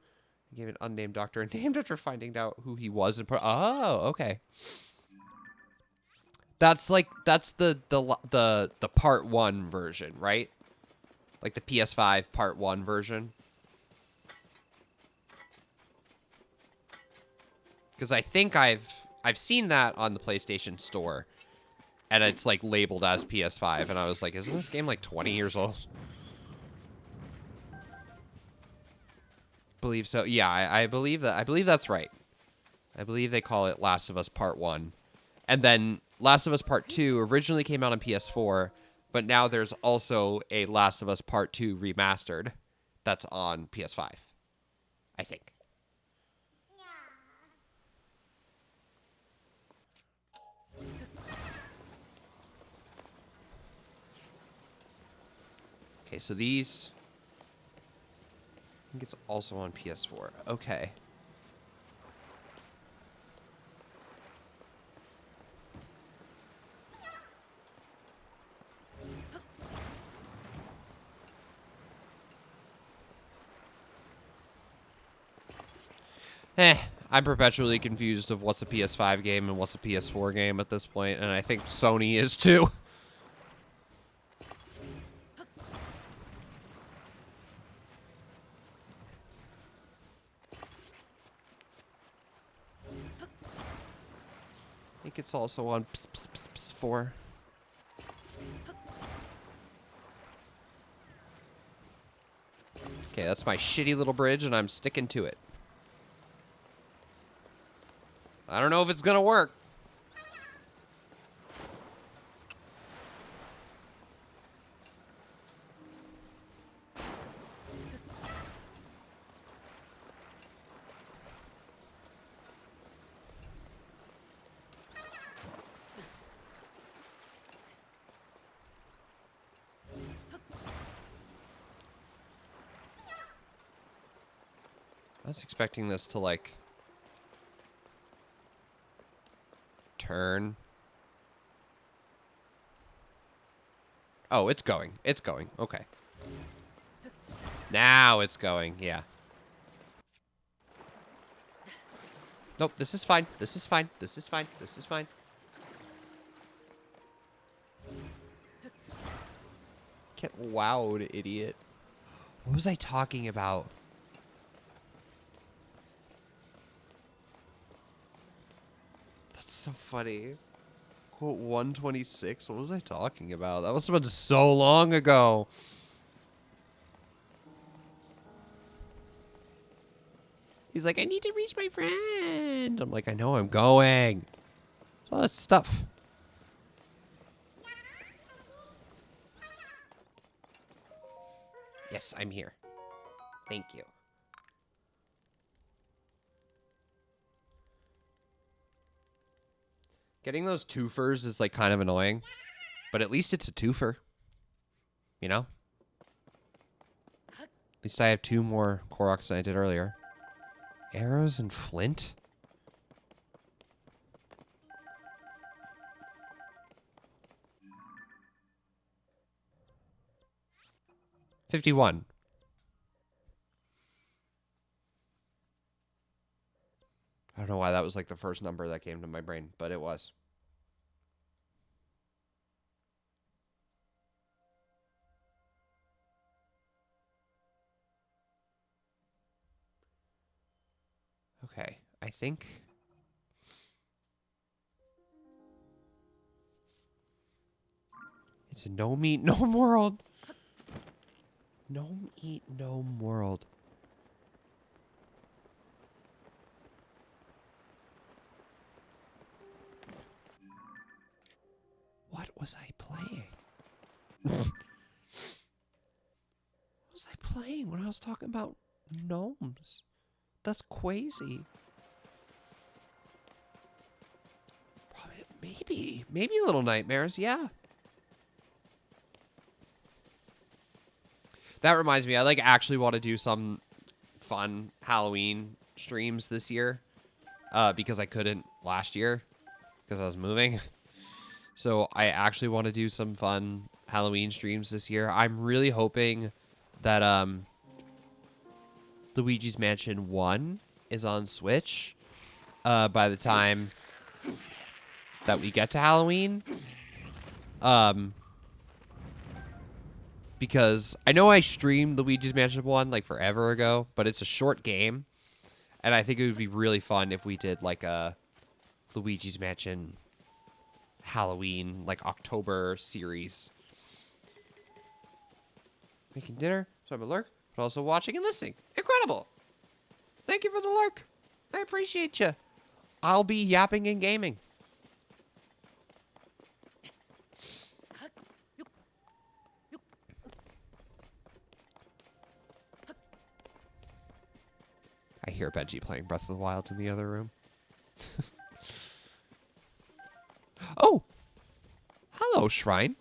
A: I gave an unnamed doctor a name after finding out who he was in part. Oh, okay. That's the part 1 version, right? Like the PS5 part 1 version. Because I think I've seen that on the PlayStation Store. And it's like labeled as PS5. And I was like, isn't this game like 20 years old? Believe so. Yeah, I believe that. I believe that's right. I believe they call it Last of Us Part 1. And then Last of Us Part 2 originally came out on PS4, but now there's also a Last of Us Part 2 remastered that's on PS5. I think. Okay, so these... I think it's also on PS4. Okay. I'm perpetually confused of what's a PS5 game and what's a PS4 game at this point, and I think Sony is too. I think it's also on PS4. Okay, that's my shitty little bridge, and I'm sticking to it. I don't know if it's gonna work. I was expecting this to, like, turn. Oh, it's going. It's going. Okay. Now it's going. Yeah. Nope, this is fine. This is fine. This is fine. This is fine. Get wowed, idiot. What was I talking about? That's so funny. Quote 126. What was I talking about? That must have been so long ago. He's like, I need to reach my friend. I'm like, I know I'm going. All that stuff. Yes, I'm here. Thank you. Getting those twofers is like kind of annoying, but at least it's a twofer. You know? At least I have 2 more Koroks than I did earlier. Arrows and flint? $51. I don't know why that was like the first number that came to my brain, but it was. Okay, I think... It's a no meat, no world. No meat, no world. What was I playing? What was I playing when I was talking about gnomes? That's crazy. Probably, maybe Little Nightmares, yeah. That reminds me, I like actually want to do some fun Halloween streams this year, because I couldn't last year because I was moving. So I actually want to do some fun Halloween streams this year. I'm really hoping that Luigi's Mansion 1 is on Switch by the time that we get to Halloween. Because I know I streamed Luigi's Mansion 1 like forever ago, but it's a short game. And I think it would be really fun if we did like a Luigi's Mansion Halloween, like October series. Making dinner, so I'm a lurk, but also watching and listening. Incredible! Thank you for the lurk. I appreciate you. I'll be yapping and gaming. I hear Benji playing Breath of the Wild in the other room. Oh! Hello, Shrine.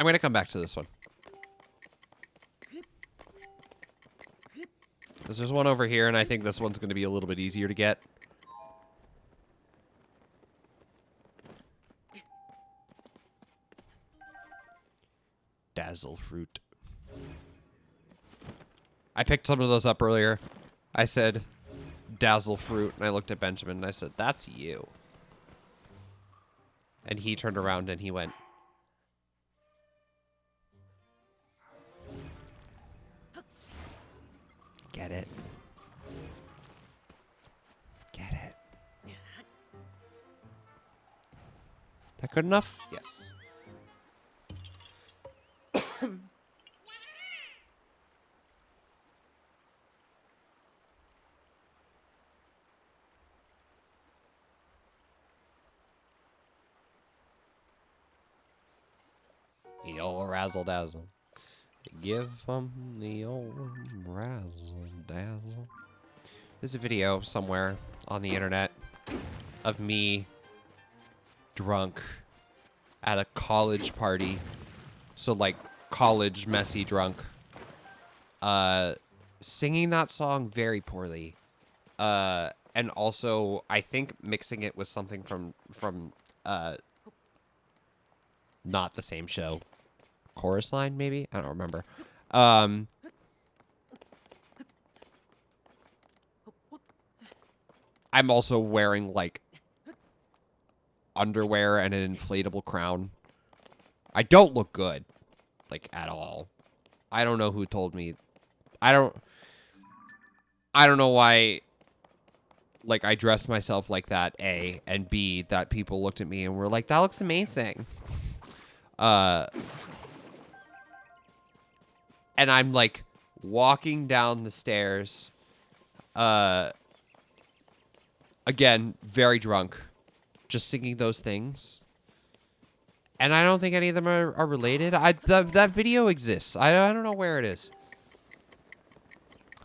A: I'm going to come back to this one. There's one over here, and I think this one's going to be a little bit easier to get. Dazzle fruit. I picked some of those up earlier. I said, dazzle fruit, and I looked at Benjamin, and I said, that's you. And he turned around, and he went, get it. Get it. That good enough? Yes. The old razzle dazzle. Give them the old razzle dazzle. There's a video somewhere on the internet of me drunk at a college party. So like college messy drunk. singing that song very poorly. And also, I think mixing it with something from not the same show. Chorus Line, maybe? I don't remember. I'm also wearing, like, underwear and an inflatable crown. I don't look good, like, at all. I don't know who told me. I don't know why, like, I dressed myself like that, A, and B, that people looked at me and were like, that looks amazing. And I'm, like, walking down the stairs, again, very drunk, just singing those things. And I don't think any of them are related. That video exists. I don't know where it is.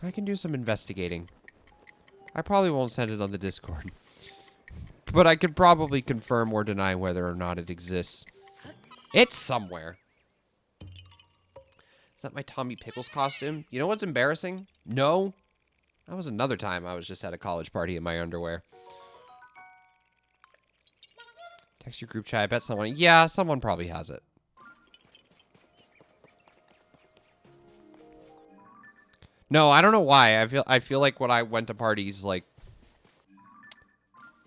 A: I can do some investigating. I probably won't send it on the Discord. But I could probably confirm or deny whether or not it exists. It's somewhere. Is that my Tommy Pickles costume? You know what's embarrassing? No. That was another time I was just at a college party in my underwear. Text your group chat. I bet someone... Yeah, someone probably has it. No, I don't know why. I feel like when I went to parties, like...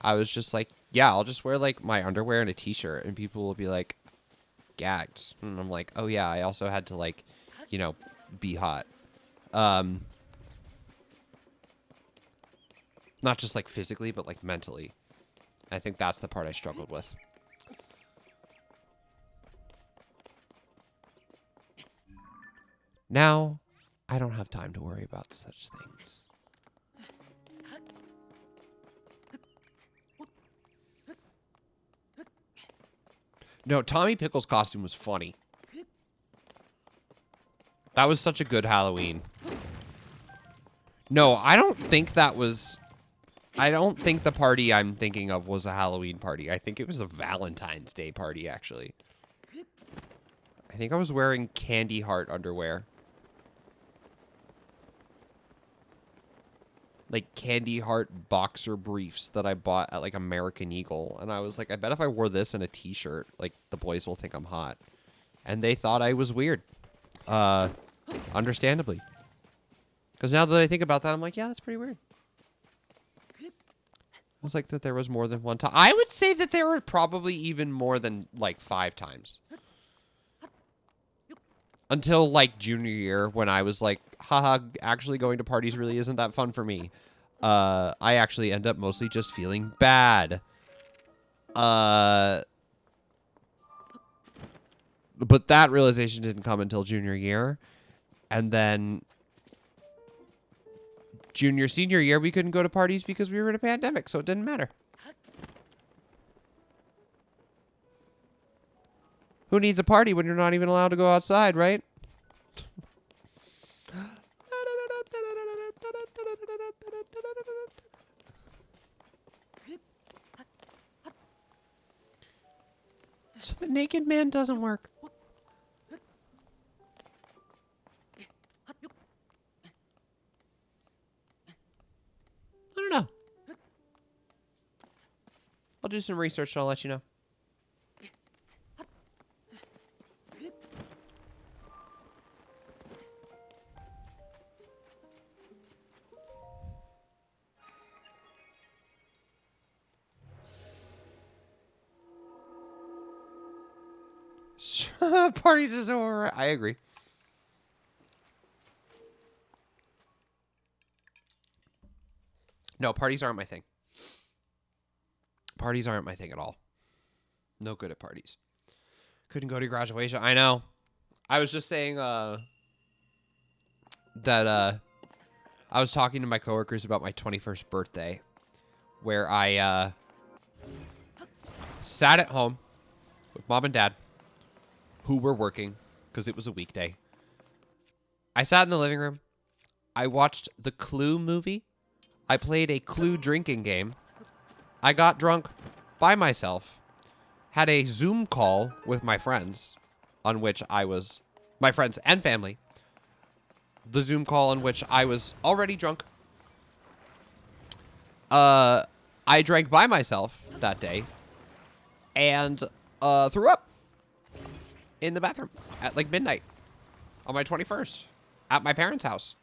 A: I was just like, yeah, I'll just wear, like, my underwear and a t-shirt. And people will be like, gagged. And I'm like, oh, yeah, I also had to, like, you know, be hot. Not just, like, physically, but, like, mentally. I think that's the part I struggled with. Now, I don't have time to worry about such things. No, Tommy Pickles' costume was funny. That was such a good Halloween. No, I don't think that was... I don't think the party I'm thinking of was a Halloween party. I think it was a Valentine's Day party, actually. I think I was wearing Candy Heart underwear. Like, Candy Heart boxer briefs that I bought at, like, American Eagle. And I was like, I bet if I wore this and a t-shirt, like, the boys will think I'm hot. And they thought I was weird. Understandably. Because now that I think about that, I'm like, yeah, that's pretty weird. It was like that there was more than one time. I would say that there were probably even more than, like, 5 times. Until, like, junior year, when I was like, haha, actually going to parties really isn't that fun for me. I actually end up mostly just feeling bad. But that realization didn't come until junior year. And then senior year, we couldn't go to parties because we were in a pandemic, so it didn't matter. Who needs a party when you're not even allowed to go outside, right? So the naked man doesn't work. I don't know. I'll do some research and I'll let you know. Parties is over. I agree. No, parties aren't my thing. Parties aren't my thing at all. No good at parties. Couldn't go to graduation. I know. I was just saying that I was talking to my coworkers about my 21st birthday, where I sat at home with mom and dad, who were working because it was a weekday. I sat in the living room. I watched the Clue movie. I played a Clue drinking game. I got drunk by myself. Had a Zoom call with my friends, on which I was, my friends and family, the Zoom call in which I was already drunk. I drank by myself that day and threw up in the bathroom at like midnight on my 21st at my parents' house.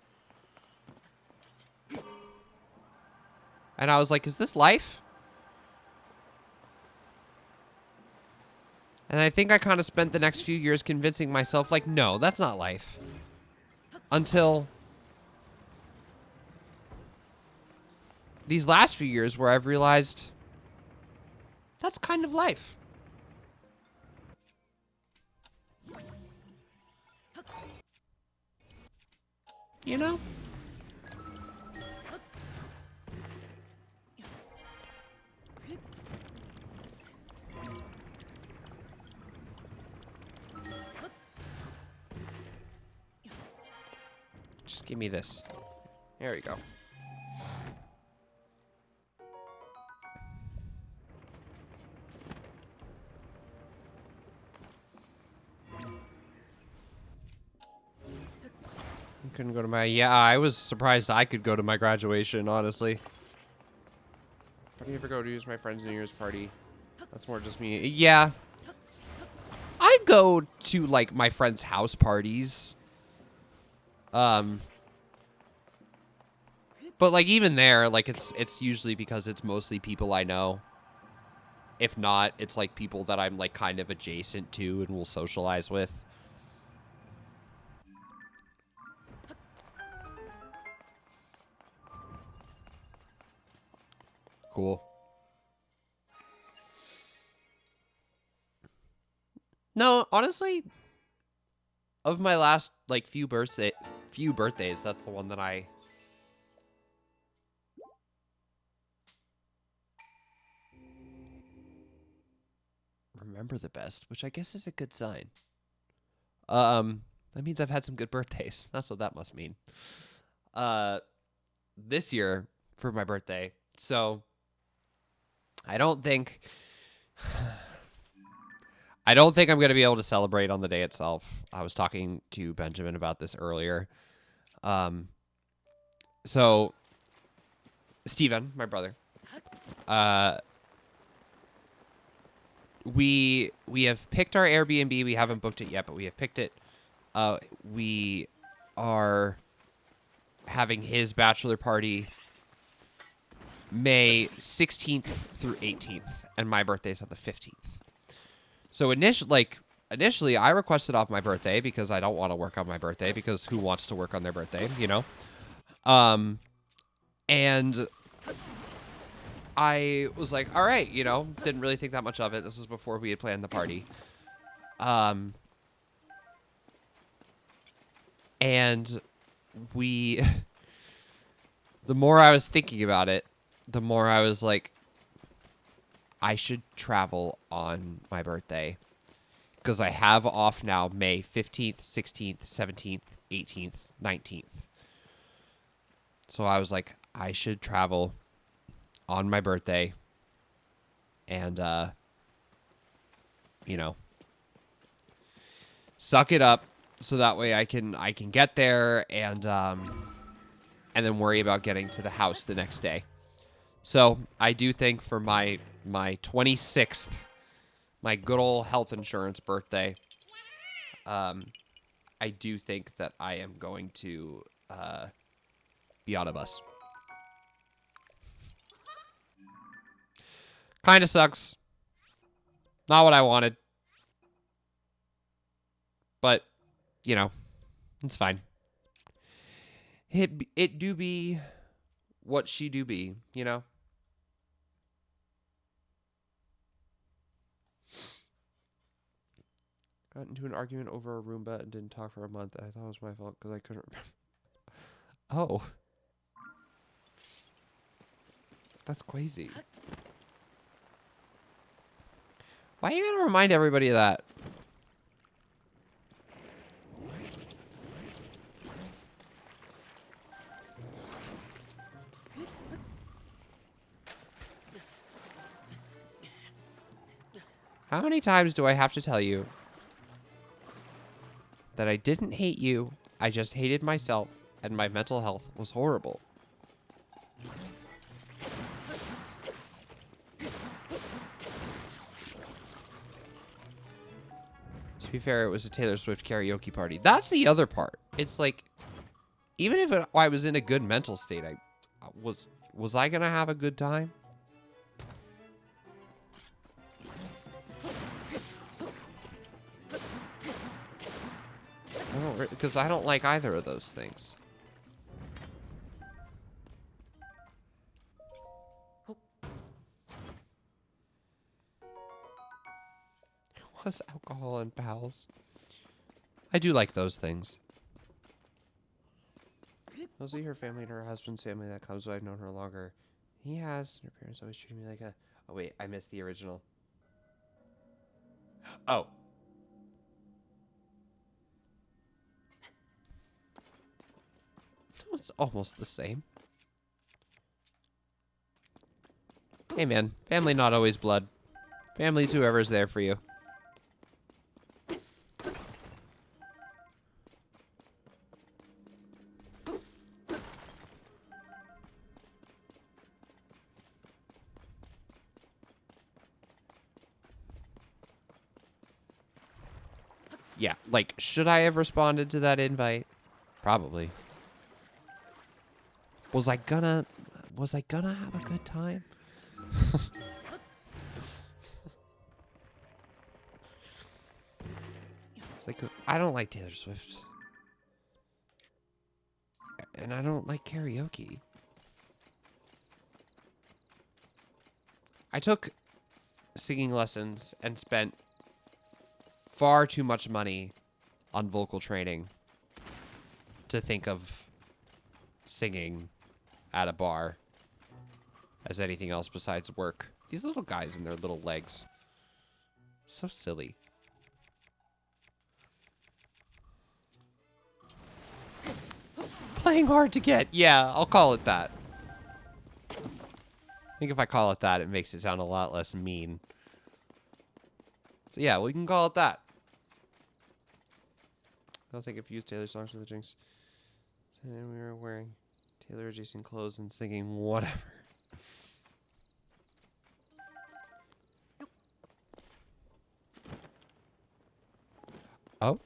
A: And I was like, is this life? And I think I kind of spent the next few years convincing myself, like, no, that's not life. Until these last few years where I've realized that's kind of life. You know? Just give me this. There we go. Couldn't go to my... Yeah, I was surprised I could go to my graduation, honestly. Why do you ever go to use my friend's New Year's party? That's more just me. Yeah. I go to, like, my friend's house parties. But, like, even there, like, it's usually because it's mostly people I know. If not, it's, like, people that I'm, like, kind of adjacent to and will socialize with. Cool. No, honestly, of my last like few birthdays, that's the one that I remember the best, which I guess is a good sign. That means I've had some good birthdays. That's what that must mean. This year for my birthday. So I don't think I'm going to be able to celebrate on the day itself. I was talking to Benjamin about this earlier. So Steven, my brother, we have picked our Airbnb. We haven't booked it yet, but we have picked it. We are having his bachelor party May 16th through 18th, and my birthday's on the 15th. So initially, I requested off my birthday because I don't want to work on my birthday, because who wants to work on their birthday, you know? And I was like, all right, you know, didn't really think that much of it. This was before we had planned the party. And the more I was thinking about it, the more I was like, I should travel on my birthday. Because I have off now May 15th, 16th, 17th, 18th, 19th. So I was like, I should travel on my birthday. And, you know, suck it up so that way I can get there and then worry about getting to the house the next day. So I do think for my 26th, my good old health insurance birthday, I do think that I am going to be on a bus. Kind of sucks. Not what I wanted. But, you know, it's fine. It do be what she do be, you know? Got into an argument over a Roomba and didn't talk for a month. I thought it was my fault because I couldn't remember. Oh. That's crazy. Why are you going to remind everybody of that? How many times do I have to tell you that I didn't hate you, I just hated myself and my mental health was horrible. To be fair, it was a Taylor Swift karaoke party. That's the other part. It's like, even if I was in a good mental state, was I gonna have a good time? Because I don't like either of those things. Was alcohol and pals? I do like those things. Mostly her family and her husband's family that comes, so I've known her longer. He has. Her parents always treated me like a... Oh, wait. I missed the original. Oh. It's almost the same. Hey, man. Family not always blood. Family's whoever's there for you. Yeah, like, should I have responded to that invite? Probably. Was I gonna have a good time? It's like, 'cause I don't like Taylor Swift. And I don't like karaoke. I took singing lessons and spent far too much money on vocal training to think of singing at a bar as anything else besides work. These little guys and their little legs. So silly. Playing hard to get. Yeah, I'll call it that. I think if I call it that, it makes it sound a lot less mean. So yeah, we can call it that. I don't think I've used Taylor songs for the drinks. So then we were wearing Taylor adjacent clothes and singing whatever. Oh?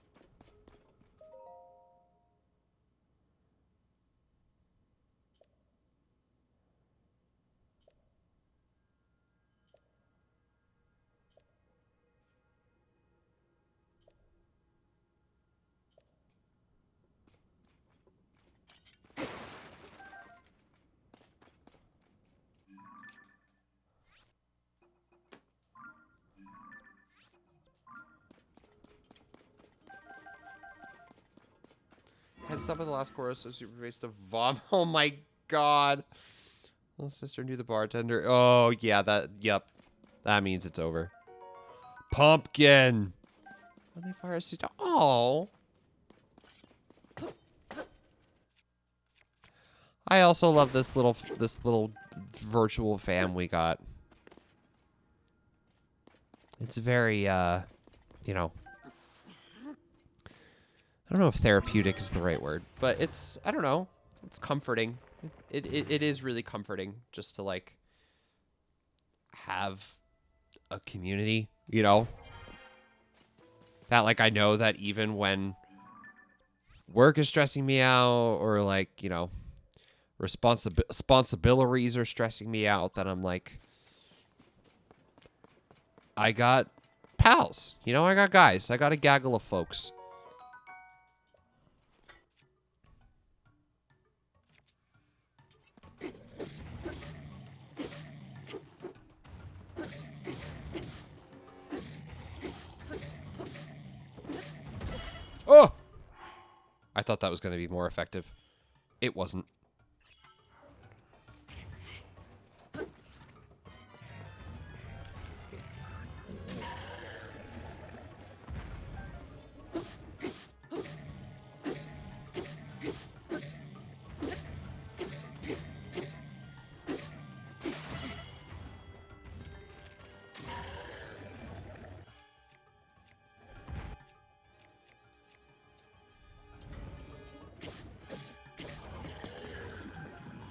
A: Had to stop at the last chorus so super face to vom. Oh my god. Little sister knew the bartender. Oh yeah, yep. That means it's over. Pumpkin. When they fire a sister. Oh. I also love this little virtual fam we got. It's very you know, I don't know if therapeutic is the right word, but it's, I don't know, it's comforting. It is really comforting just to like have a community, you know, that like I know that even when work is stressing me out or like, you know, responsibilities are stressing me out, that I'm like, I got pals, you know, I got guys, I got a gaggle of folks. Oh! I thought that was going to be more effective. It wasn't.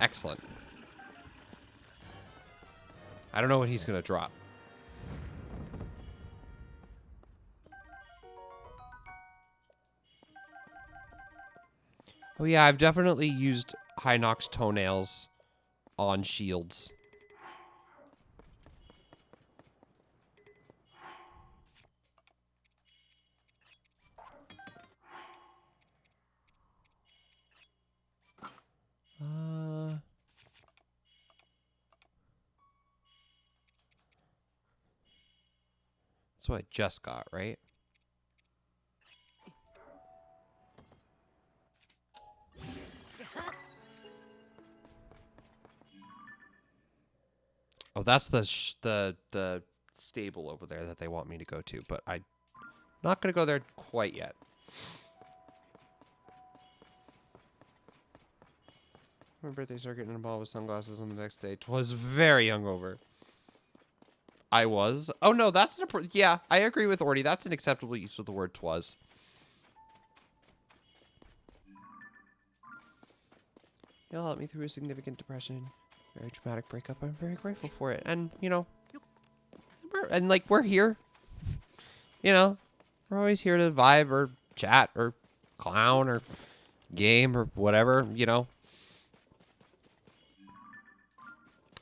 A: Excellent. I don't know what he's gonna drop. Oh yeah, I've definitely used High Nox toenails on shields. That's what I just got, right? Oh, that's the stable over there that they want me to go to, but I'm not gonna go there quite yet. My birthday started getting involved with sunglasses on the next day. 'Twas very hungover. I was. Oh no, that's an yeah. I agree with Orty. That's an acceptable use of the word "twas." You'll help me through a significant depression, very traumatic breakup. I'm very grateful for it, and you know, we're here. You know, we're always here to vibe or chat or clown or game or whatever. You know,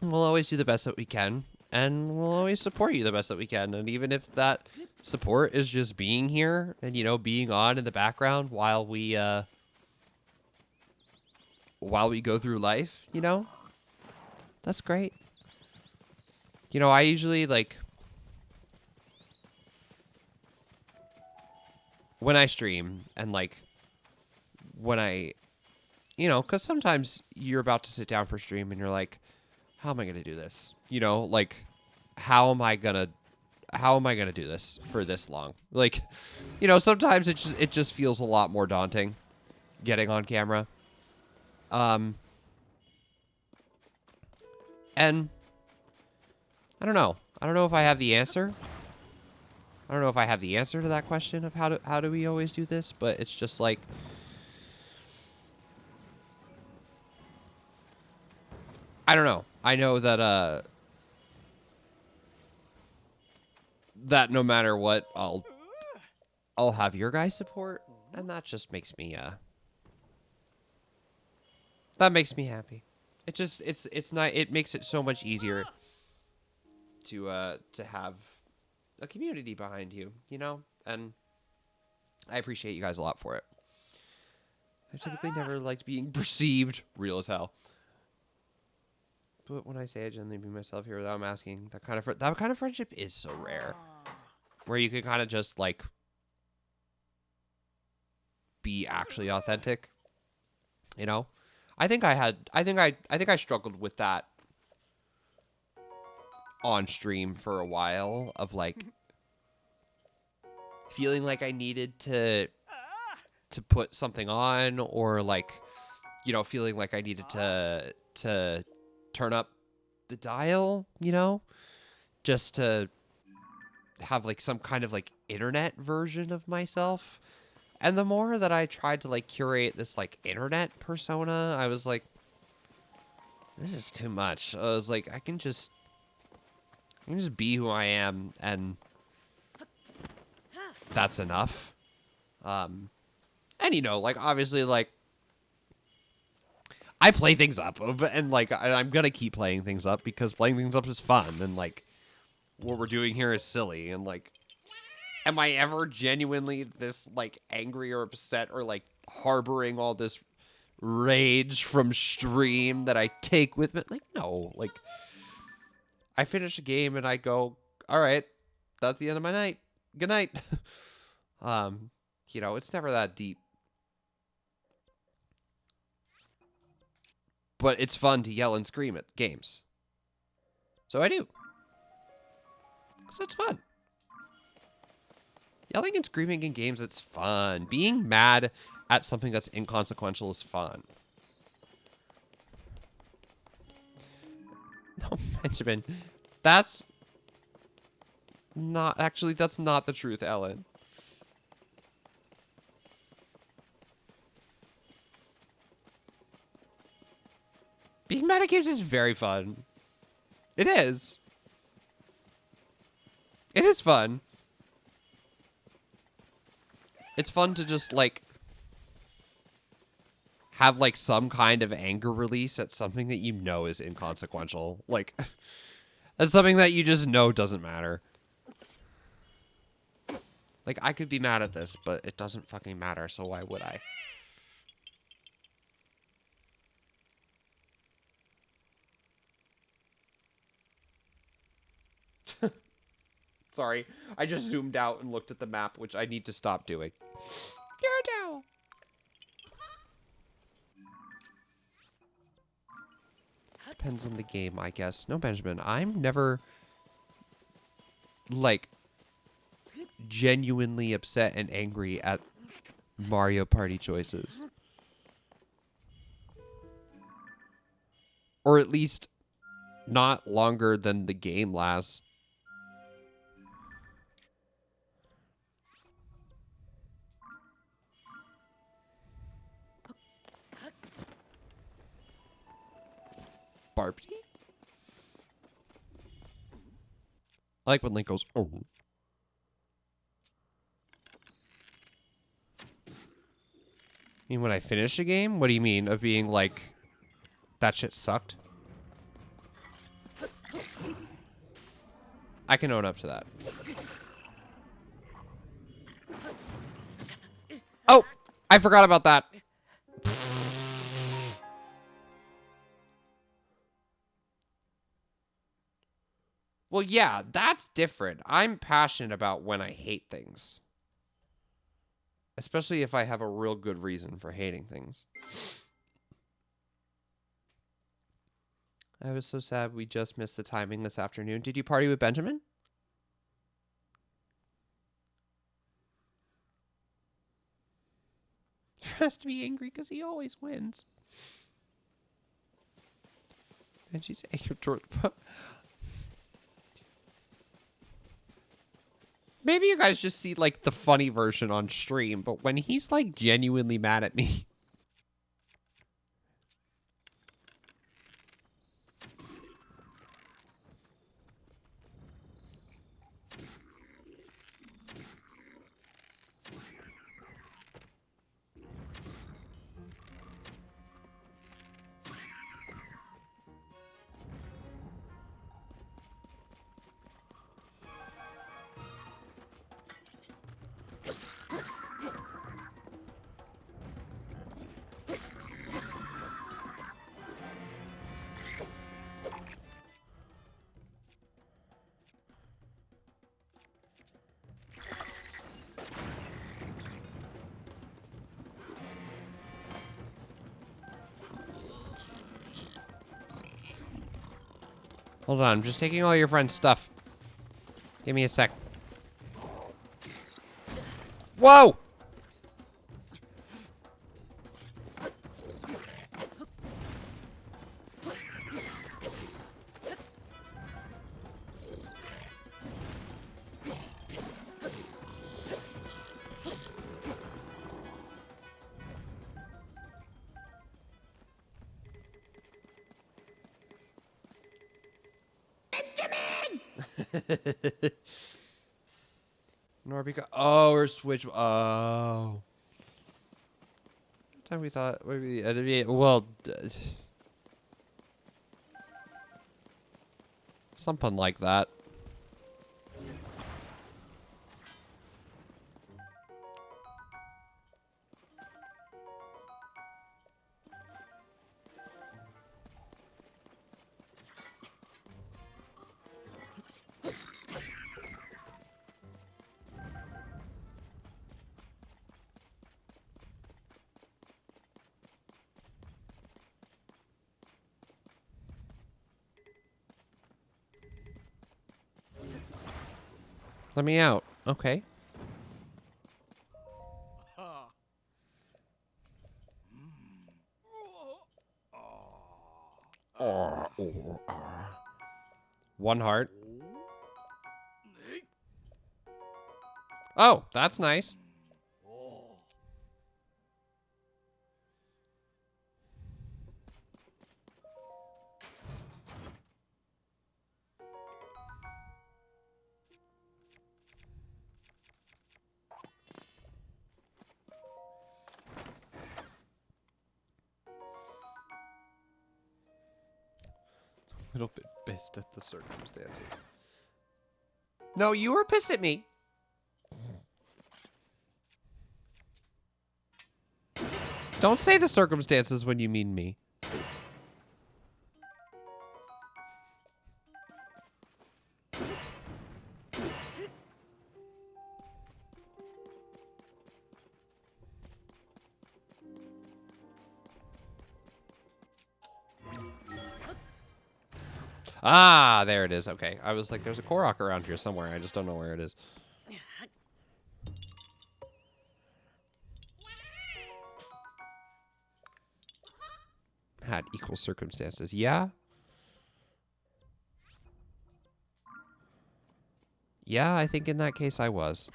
A: we'll always do the best that we can. And we'll always support you the best that we can. And even if that support is just being here and, you know, being on in the background while we go through life, you know, that's great. You know, I usually, like, when I stream and, like, when I, you know, because sometimes you're about to sit down for stream and you're like, how am I going to do this? You know, like, how am I gonna do this for this long? Like, you know, sometimes it just feels a lot more daunting getting on camera. And I don't know. I don't know if I have the answer. I don't know if I have the answer to that question of how do we always do this, but it's just like, I don't know. I know that that no matter what, I'll have your guys' support, and that just makes me that makes me happy. It just it's not, it makes it so much easier to have a community behind you, you know? And I appreciate you guys a lot for it. I typically never liked being perceived real as hell. But when I say I genuinely be myself here without masking, that kind of friendship is so rare. Where you can kind of just like be actually authentic. You know? I think I struggled with that on stream for a while of like feeling like I needed to put something on, or like, you know, feeling like I needed to turn up the dial, you know, just to have like some kind of like internet version of myself. And the more that I tried to like curate this like internet persona, I was like, this is too much. I was like, I can just be who I am, and that's enough. And you know, like, obviously, like, I play things up, and like I'm gonna keep playing things up because playing things up is fun, and like what we're doing here is silly, and like, am I ever genuinely this like angry or upset or like harboring all this rage from stream that I take with me? Like, no. Like, I finish a game and I go, all right, that's the end of my night. Good night. You know, it's never that deep. But it's fun to yell and scream at games. So I do. Because it's fun. Yelling and screaming in games, it's fun. Being mad at something that's inconsequential is fun. No, Benjamin. That's not... Actually, that's not the truth, Ellen. Being mad at games is very fun. It is. It is fun. It's fun to just, like, have, like, some kind of anger release at something that you know is inconsequential. Like, that's something that you just know doesn't matter. Like, I could be mad at this, but it doesn't fucking matter, so why would I? Sorry, I just zoomed out and looked at the map, which I need to stop doing. Gyarados! Depends on the game, I guess. No, Benjamin, I'm never, like, genuinely upset and angry at Mario Party choices. Or at least not longer than the game lasts. Barbie? I like when Link goes, oh. You mean when I finish a game? What do you mean? Of being like, that shit sucked? I can own up to that. Oh! I forgot about that. Well, yeah, that's different. I'm passionate about when I hate things. Especially if I have a real good reason for hating things. I was so sad we just missed the timing this afternoon. Did you party with Benjamin? He has to be angry because he always wins. And she's angry toward... Maybe you guys just see, like, the funny version on stream, but when he's, like, genuinely mad at me... Hold on, I'm just taking all your friend's stuff. Give me a sec. Whoa! Norbika. Oh, or switch. Oh. Time we thought maybe well, something like that. Let me out. Okay. One heart. Oh, that's nice. little bit pissed at the circumstances. No, you were pissed at me. Don't say the circumstances when you mean me. Ah, there it is. Okay. I was like, there's a Korok around here somewhere. I just don't know where it is. Had equal circumstances. Yeah? Yeah, I think in that case I was.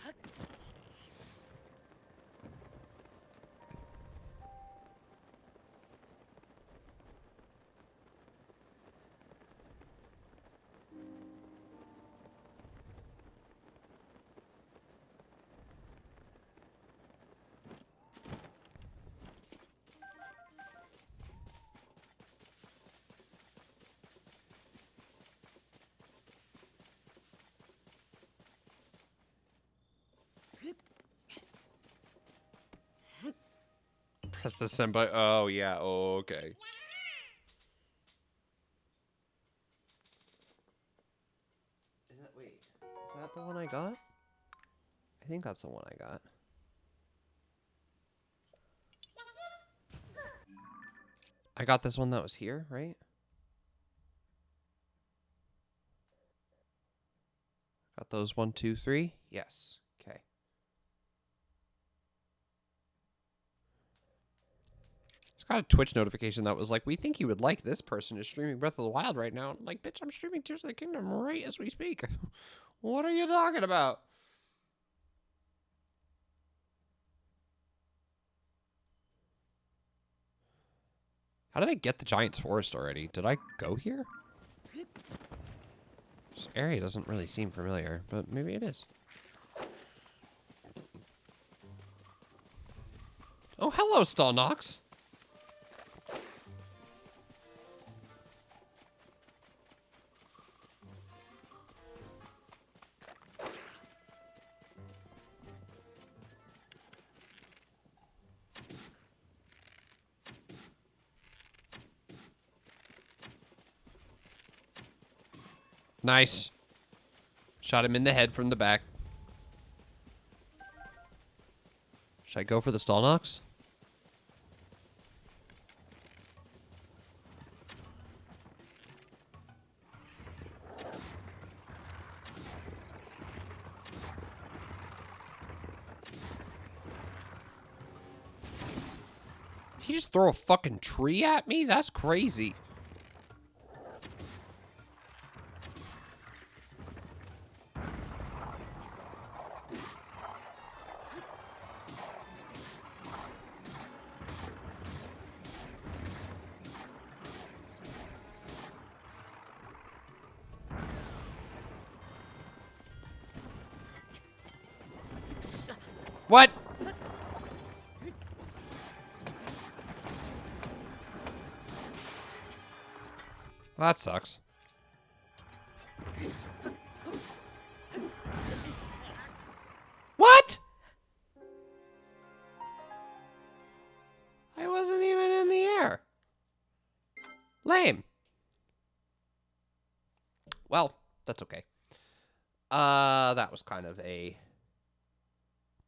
A: Press the send button. Oh, yeah. Oh, okay. Wait, is that the one I got? I think that's the one I got. I got this one that was here, right? Got those 1, 2, 3? Yes. Okay. Just got a Twitch notification that was like, we think you would like this person is streaming Breath of the Wild right now. I'm like, bitch, I'm streaming Tears of the Kingdom right as we speak. What are you talking about? How did I get the Giant's Forest already? Did I go here? This area doesn't really seem familiar, but maybe it is. Oh, hello, Stallnox. Nice. Shot him in the head from the back. Should I go for the Stallnox? He just throw a fucking tree at me? That's crazy. What? Well, that sucks. What? I wasn't even in the air. Lame. Well, that's okay. That was kind of a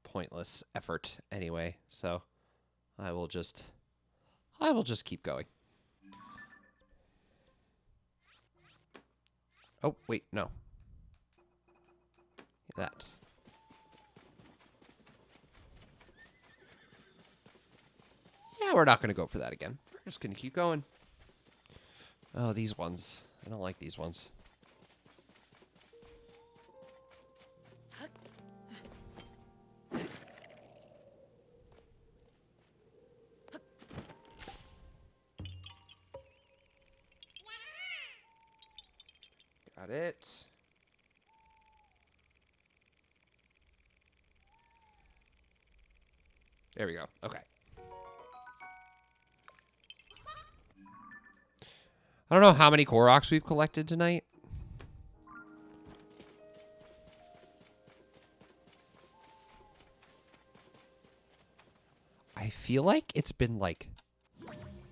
A: pointless effort anyway, so I will just keep going. Oh, wait, no. That. Yeah, we're not going to go for that again. We're just going to keep going. Oh, these ones. I don't like these ones. Got it. There we go. Okay. I don't know how many Koroks we've collected tonight. I feel like it's been like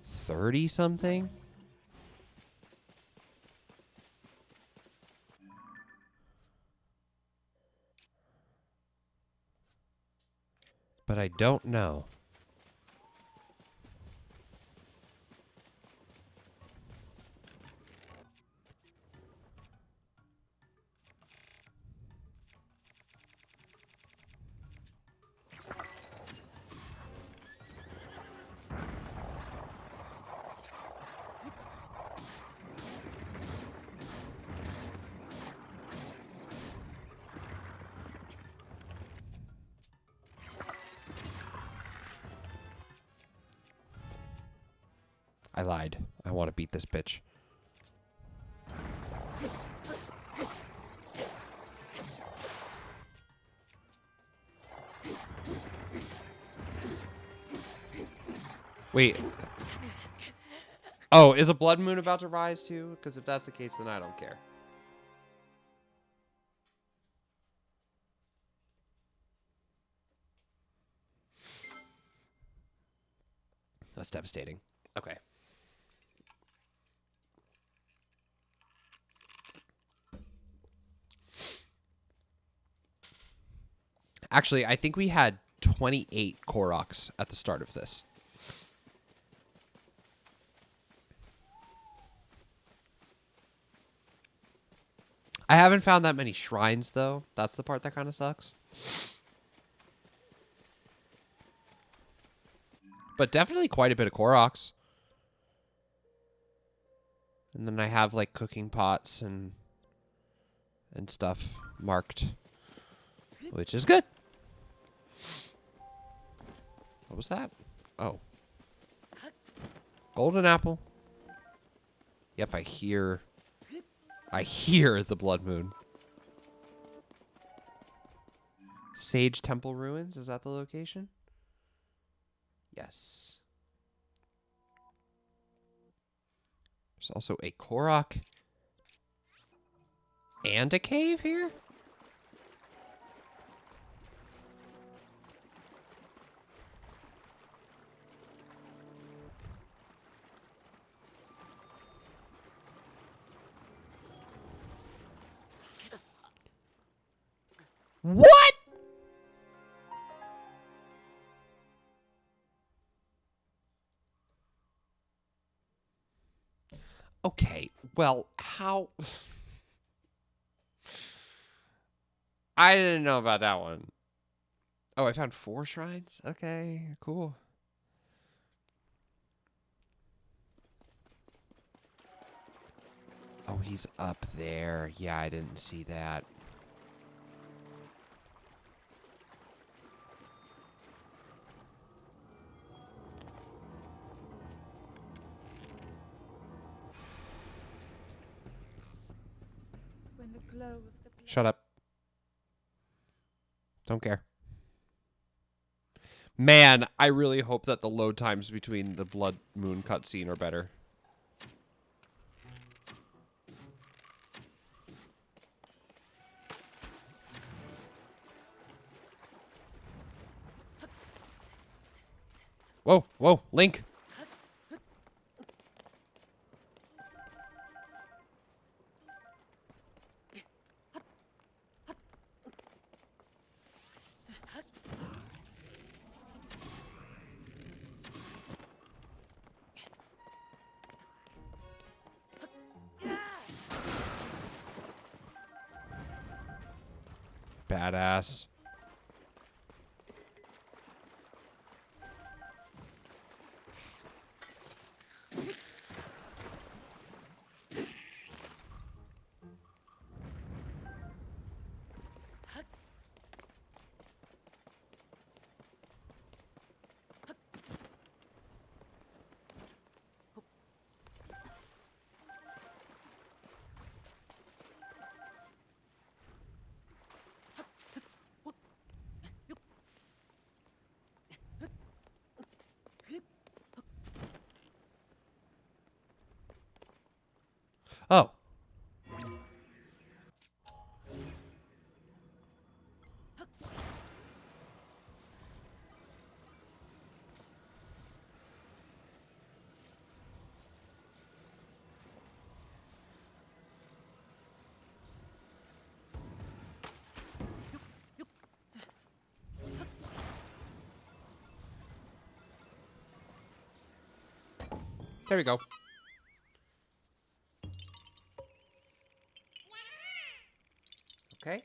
A: 30 something. But I don't know. I lied. I want to beat this bitch. Wait. Oh, is a blood moon about to rise too? Because if that's the case, then I don't care. That's devastating. Okay. Actually, I think we had 28 Koroks at the start of this. I haven't found that many shrines, though. That's the part that kind of sucks. But definitely quite a bit of Koroks. And then I have, like, cooking pots and stuff marked, which is good. What was that? Oh. Golden apple. Yep, I hear the blood moon. Sage Temple Ruins, is that the location? Yes. There's also a Korok and a cave here? What? Okay, well, how... I didn't know about that one. Oh, I found 4 shrines? Okay, cool. Oh, he's up there. Yeah, I didn't see that.
C: When the glow of the
A: Shut up. Don't care. Man, I really hope that the load times between the Blood Moon cutscene are better. Whoa, whoa, Link. Badass. Oh. There we go. Okay.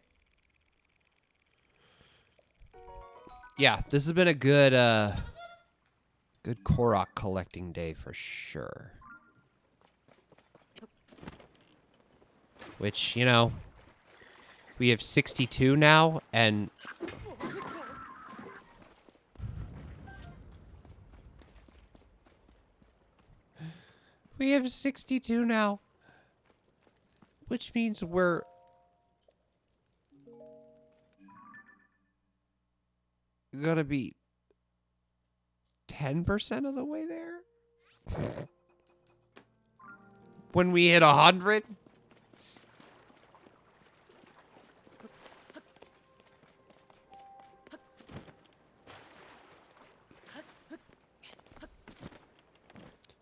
A: Yeah, this has been a good good Korok collecting day for sure. Which, you know, we have 62 now, and we have 62 now, which means we're gonna be 10% of the way there when we hit 100.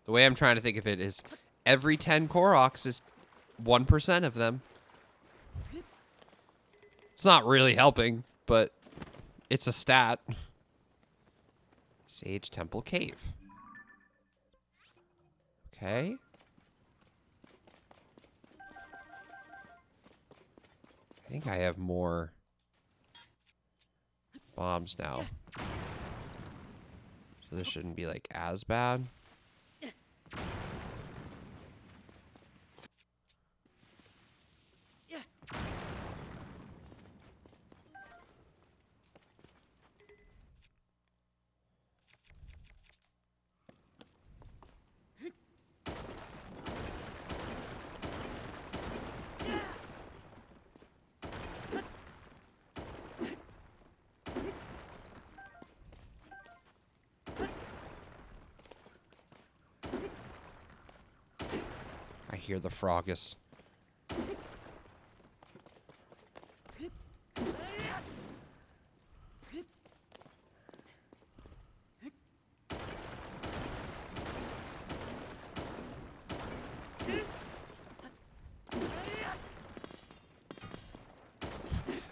A: The way I'm trying to think of it is every 10 Koroks is 1% of them. It's not really helping, but it's a stat. Sage Temple Cave. Okay. I think I have more bombs now. So this shouldn't be like as bad. I hear the Frogus.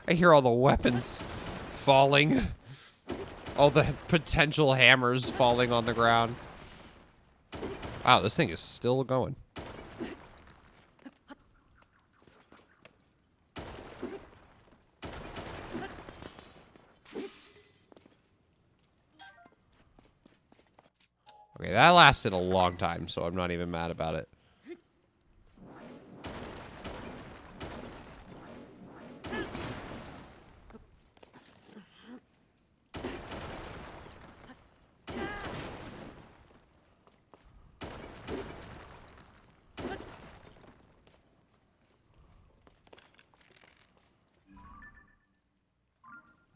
A: I hear all the weapons falling. All the potential hammers falling on the ground. Wow, this thing is still going. Okay, that lasted a long time, so I'm not even mad about it.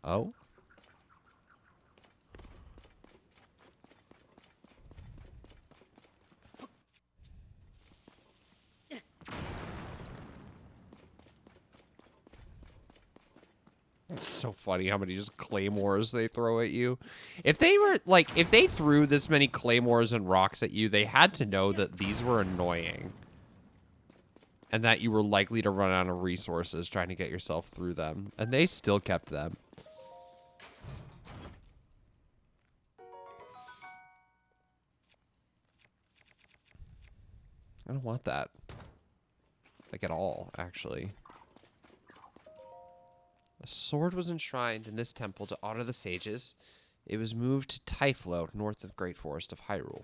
A: Oh? It's so funny how many just claymores they throw at you. If they were, like, if they threw this many claymores and rocks at you, they had to know that these were annoying. And that you were likely to run out of resources trying to get yourself through them. And they still kept them. I don't want that. Like, at all, actually. A sword was enshrined in this temple to honor the sages. It was moved to Typhlo, north of Great Forest of Hyrule.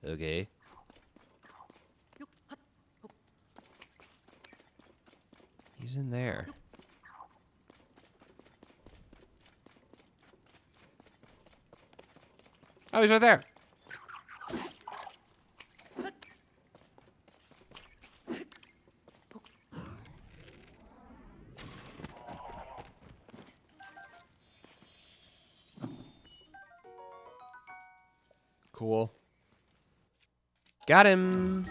A: Okay. He's in there. Oh, he's right there. Cool. Got him.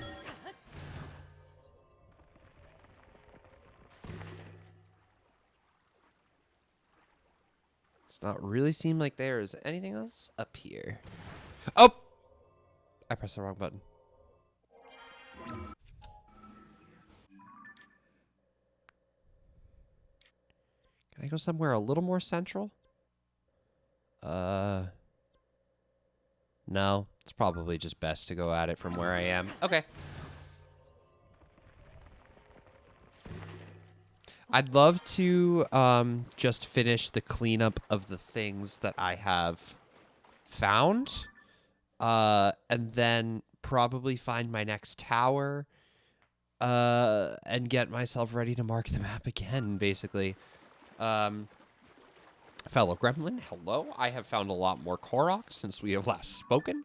A: Does not really seem like there is anything else up here. Oh! I pressed the wrong button. Can I go somewhere a little more central? No. It's probably just best to go at it from where I am. Okay. I'd love to just finish the cleanup of the things that I have found. And then probably find my next tower. And get myself ready to mark the map again, basically. Fellow Gremlin, hello. I have found a lot more Koroks since we have last spoken.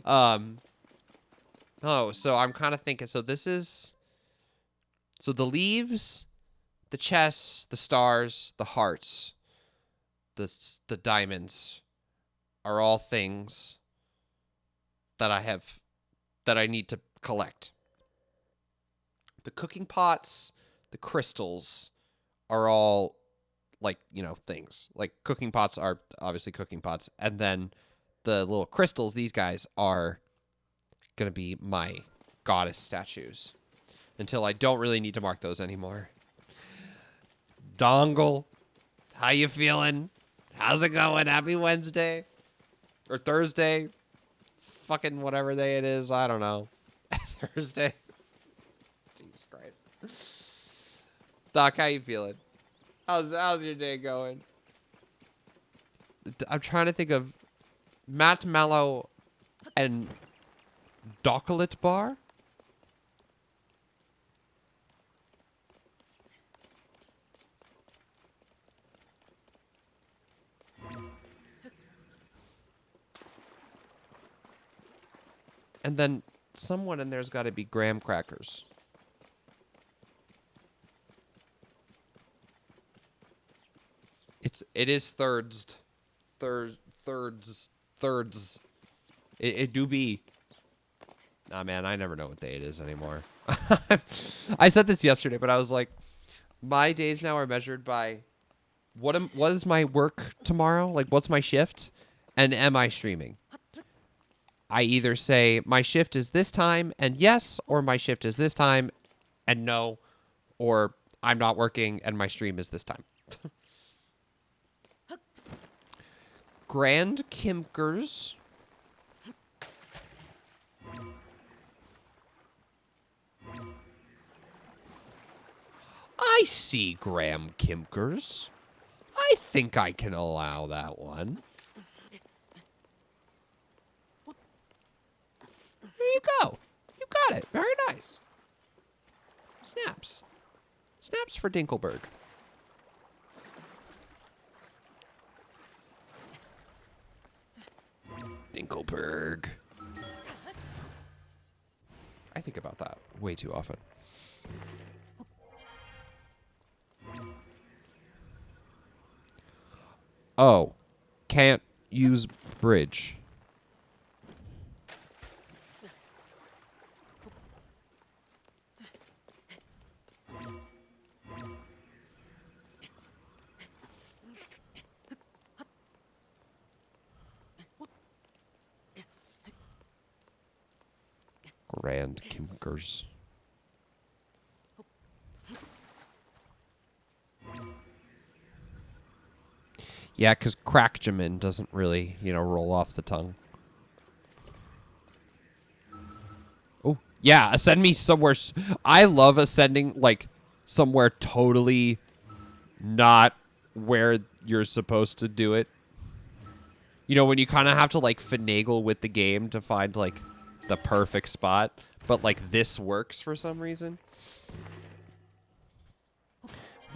A: Oh, so I'm kind of thinking, so this is... So the leaves, the chests, the stars, the hearts, the diamonds are all things that I need to collect. The cooking pots, the crystals are all, like, you know, things. Like, cooking pots are obviously cooking pots. And then the little crystals, these guys are going to be my goddess statues. Until I don't really need to mark those anymore. Dongle, how you feeling? How's it going? Happy Wednesday? Or Thursday? Fucking whatever day it is. I don't know. Thursday. Jesus Christ. Doc, how you feeling? How's your day going? I'm trying to think of Matt Mallow and Docklet Bar. And then someone in there's got to be graham crackers. It is thirds. It do be. Nah, man, I never know what day it is anymore. I said this yesterday, but I was like, my days now are measured by what is my work tomorrow? Like, what's my shift? And am I streaming? I either say my shift is this time and yes, or my shift is this time and no, or I'm not working and my stream is this time. Grand Kimkers. I see Graham Kimkers. I think I can allow that one. There you go. You got it. Very nice. Snaps. Snaps for Dinkelberg. Dinkelberg. I think about that way too often. Oh, can't use bridge. Grand Kimkers. Yeah, because Crackjamin doesn't really, roll off the tongue. Oh, yeah, ascend me somewhere. I love ascending, like, somewhere totally not where you're supposed to do it. You know, when you kind of have to, like, finagle with the game to find, like, the perfect spot. But, like, this works for some reason.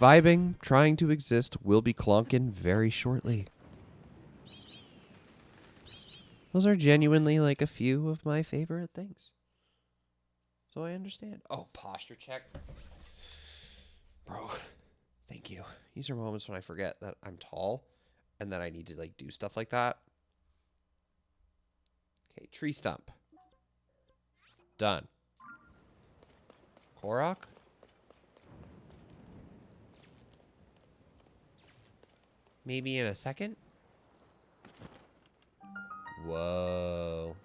A: Vibing, trying to exist, will be clonkin' very shortly. Those are genuinely, like, a few of my favorite things. So I understand. Oh, posture check. Bro, thank you. These are moments when I forget that I'm tall and that I need to, like, do stuff like that. Okay, tree stump. Done. Korok? Maybe in a second? Whoa.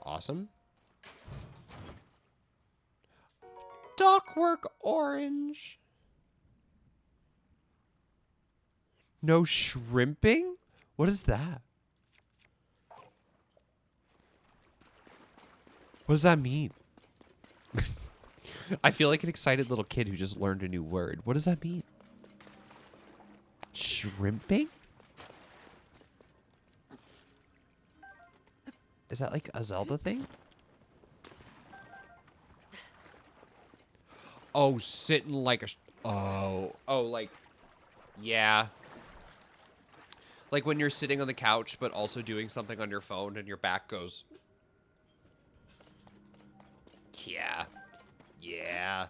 A: Awesome. Dockwork orange. No shrimping? What is that? What does that mean? I feel like an excited little kid who just learned a new word. What does that mean? Shrimping? Is that like a Zelda thing? Oh, sitting like a... Oh, like... Yeah. Like when you're sitting on the couch, but also doing something on your phone and your back goes... Yeah. Yeah.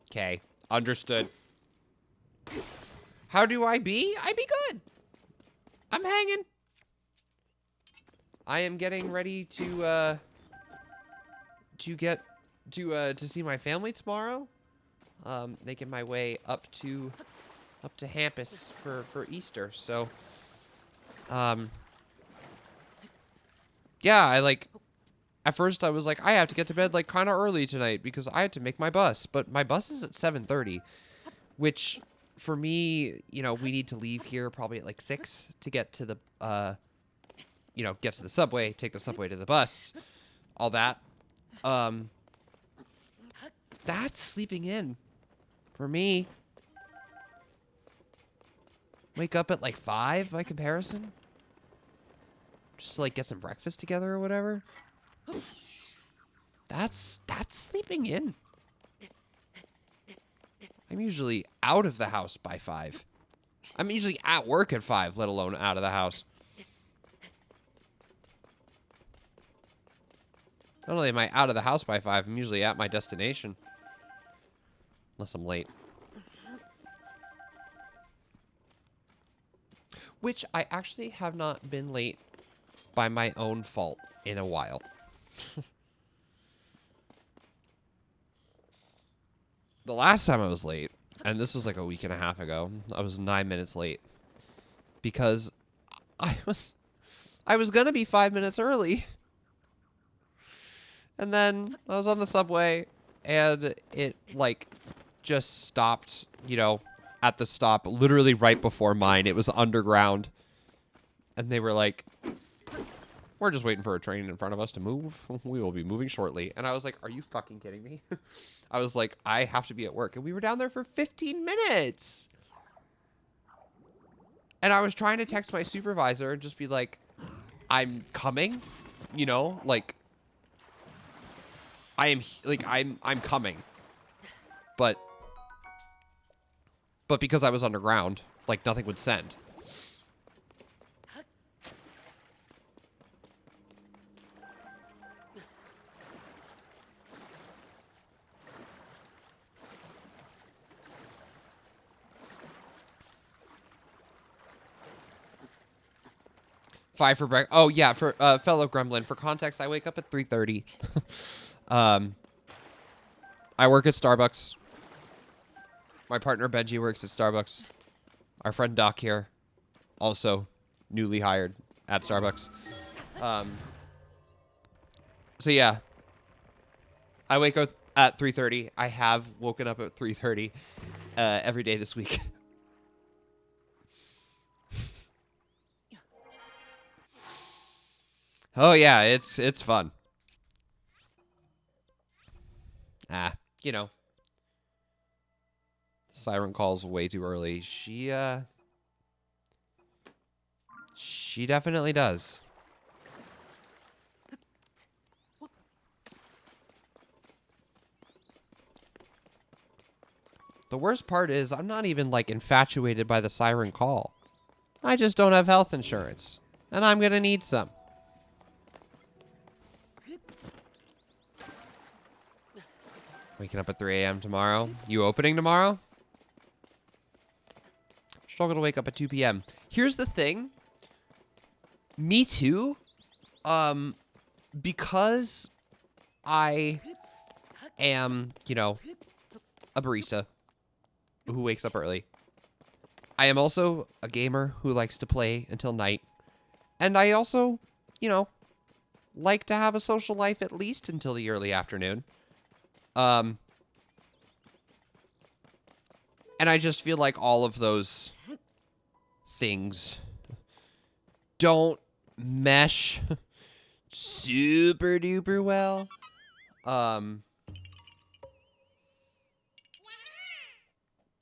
A: Okay. Understood. How do I be? I be good. I'm hanging. I am getting ready to see my family tomorrow. Making my way up to Hampus for Easter. So, yeah, at first I was like, I have to get to bed like kind of early tonight because I had to make my bus, but my bus is at 7:30, which for me, you know, we need to leave here probably at like 6 to get to the get to the subway, take the subway to the bus, all that. That's sleeping in for me. Wake up at like 5 by comparison. Just to like get some breakfast together or whatever. That's sleeping in. I'm usually out of the house by 5. I'm usually at work at 5, let alone out of the house. Not only am I out of the house by 5, I'm usually at my destination. Unless I'm late. Which I actually have not been late by my own fault in a while. The last time I was late, and this was like a week and a half ago, I was 9 minutes late. Because I was gonna be 5 minutes early. And then I was on the subway, and it, like, just stopped, you know, at the stop, literally right before mine. It was underground. And they were like, we're just waiting for a train in front of us to move. We will be moving shortly. And I was like, are you fucking kidding me? I was like, I have to be at work. And we were down there for 15 minutes. And I was trying to text my supervisor and just be like, I'm coming, you know, like, I'm coming. But because I was underground, like, nothing would send. Five for breakfast. Oh, yeah, for fellow gremlin. For context, I wake up at 3:30. I work at Starbucks. My partner Benji works at Starbucks. Our friend Doc here, also newly hired at Starbucks. So yeah, I wake up at 3:30. I have woken up at 3:30 every day this week. Oh yeah, it's fun. You know. Siren calls way too early. She definitely does. The worst part is I'm not even, like, infatuated by the siren call. I just don't have health insurance. And I'm gonna need some. Waking up at 3 a.m. tomorrow. You opening tomorrow? Struggle to wake up at 2 p.m. Here's the thing. Me too. Because I am, you know, a barista who wakes up early. I am also a gamer who likes to play until night. And I also, you know, like to have a social life at least until the early afternoon. And I just feel like all of those things don't mesh super duper well.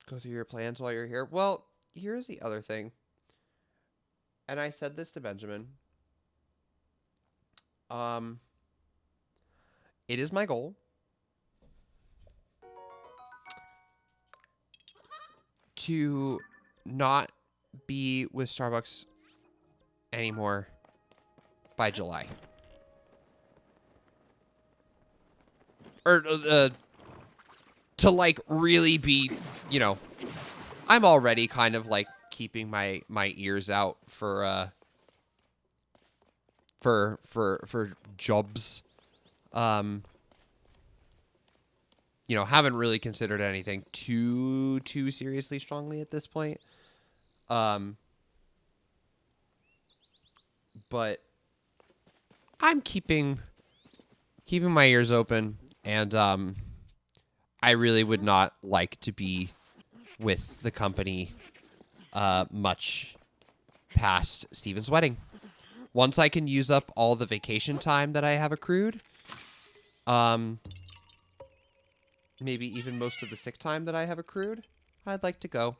A: Go through your plans while you're here. Well, here's the other thing. And I said this to Benjamin. It is my goal to not be with Starbucks anymore by July. Or to like really be, you know, I'm already kind of like keeping my ears out for jobs. You know, haven't really considered anything too seriously strongly at this point. But I'm keeping my ears open, and I really would not like to be with the company much past Steven's wedding. Once I can use up all the vacation time that I have accrued, maybe even most of the sick time that I have accrued, I'd like to go.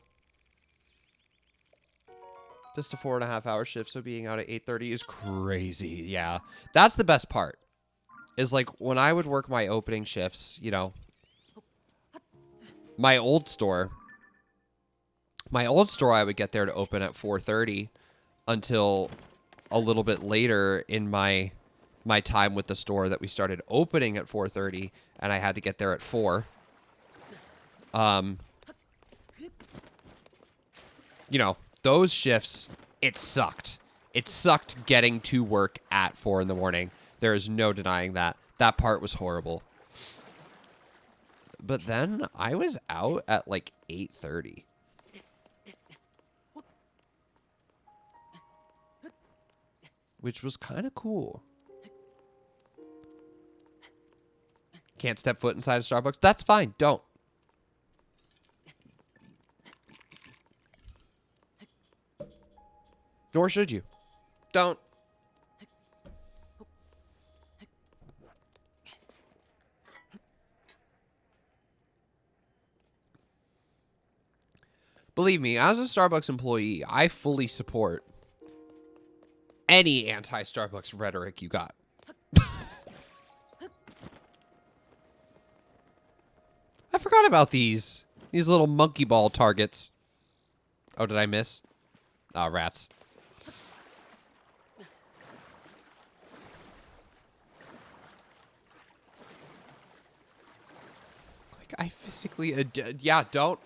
A: Just a 4.5-hour shift, so being out at 8:30 is crazy. Yeah, that's the best part. Is like when I would work my opening shifts, you know, my old store, I would get there to open at 4:30 until a little bit later in my time with the store that we started opening at 4:30, and I had to get there at 4. You know, those shifts, it sucked. It sucked getting to work at 4 in the morning. There is no denying that. That part was horrible. But then I was out at like 8:30. Which was kind of cool. Can't step foot inside a Starbucks? That's fine. Don't. Nor should you. Don't. Believe me, as a Starbucks employee, I fully support any anti-Starbucks rhetoric you got. I forgot about these little monkey ball targets. Oh, did I miss? Ah, rats. Like, I physically... yeah, don't...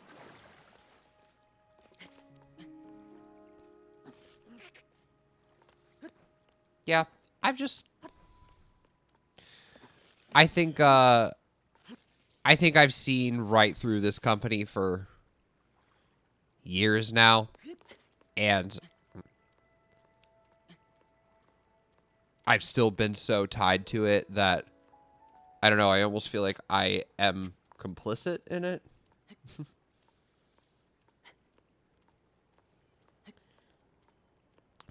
A: Yeah, I've just... I think I've seen right through this company for years now, and I've still been so tied to it that, I don't know, I almost feel like I am complicit in it.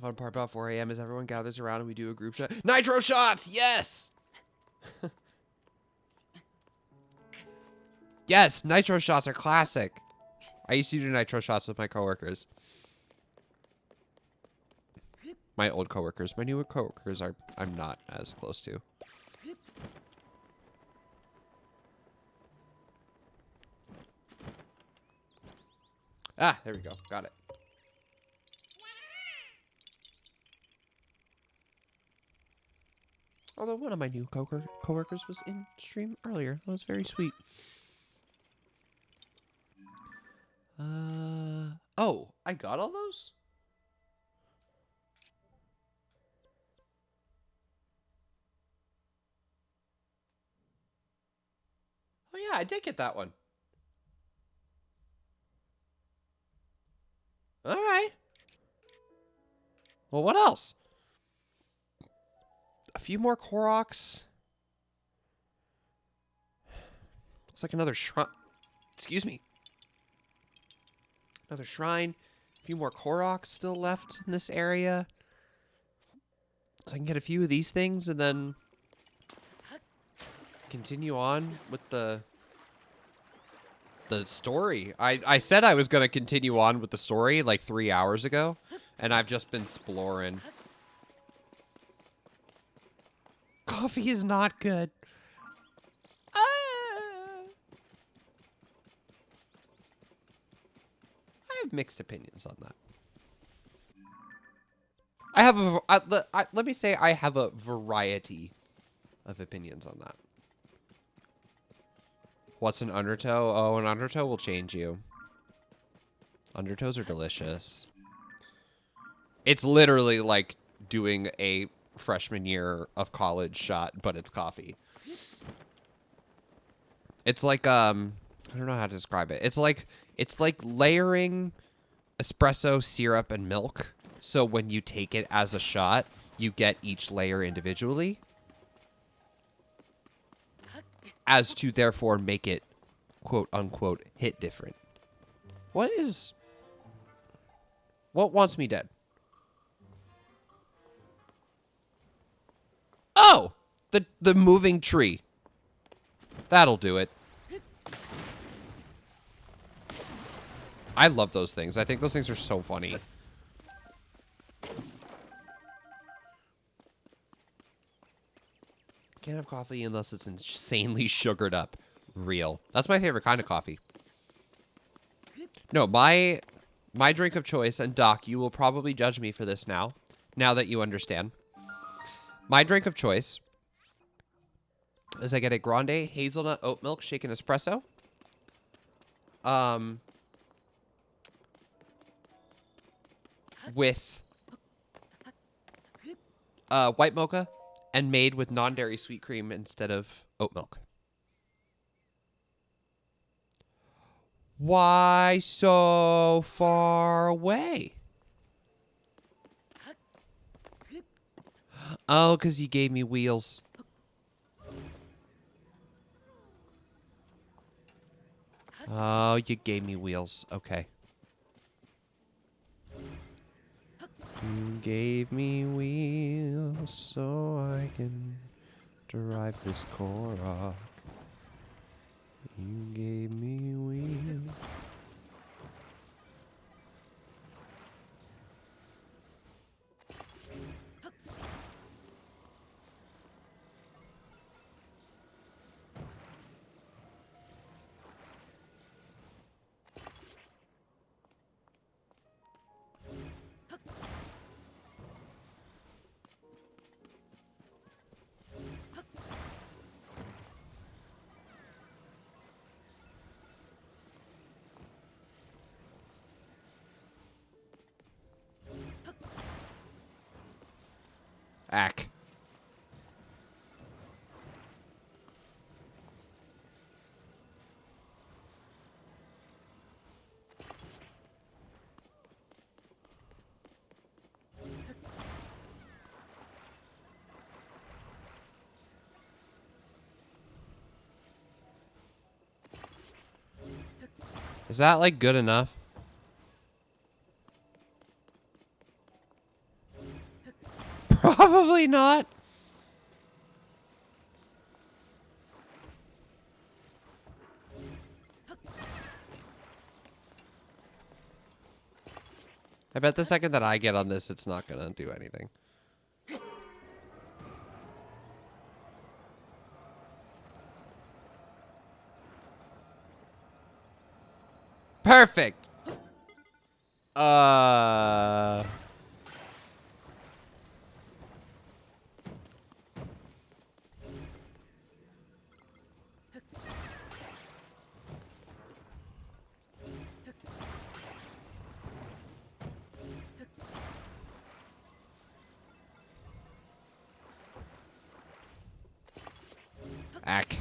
A: Fun part about 4 a.m. is everyone gathers around and we do a group shot. Nitro shots! Yes! Yes, nitro shots are classic. I used to do nitro shots with my coworkers. My old coworkers. My newer coworkers I'm not as close to. Ah, there we go. Got it. Although one of my new coworkers was in stream earlier. That was very sweet. Oh, I got all those? Oh yeah, I did get that one. All right. Well, what else? A few more Koroks. Looks like another shrine. Excuse me. Another shrine. A few more Koroks still left in this area. So I can get a few of these things and then continue on with the story. I said I was going to continue on with the story like 3 hours ago, and I've just been splorin. Coffee is not good. I have mixed opinions on that. I have let me say I have a variety of opinions on that. What's an undertow? Oh, an undertow will change you. Undertows are delicious. It's literally like doing a freshman year of college shot, but it's coffee. It's like I don't know how to describe it. It's like layering espresso, syrup, and milk. So when you take it as a shot, you get each layer individually. As to therefore make it, quote unquote, hit different. What wants me dead? Oh! The moving tree. That'll do it. I love those things. I think those things are so funny. Can't have coffee unless it's insanely sugared up. Real. That's my favorite kind of coffee. No, my drink of choice, and Doc, you will probably judge me for this now that you understand. My drink of choice is I get a grande hazelnut oat milk shaken espresso. With white mocha and made with non-dairy sweet cream instead of oat milk. Why so far away? Oh, because you gave me wheels. Oh, you gave me wheels. Okay. You gave me wheels so I can drive this Korok. You gave me wheels. Ack. Is that, like, good enough? Probably not. I bet the second that I get on this, it's not gonna do anything. Perfect. Uh... Ack.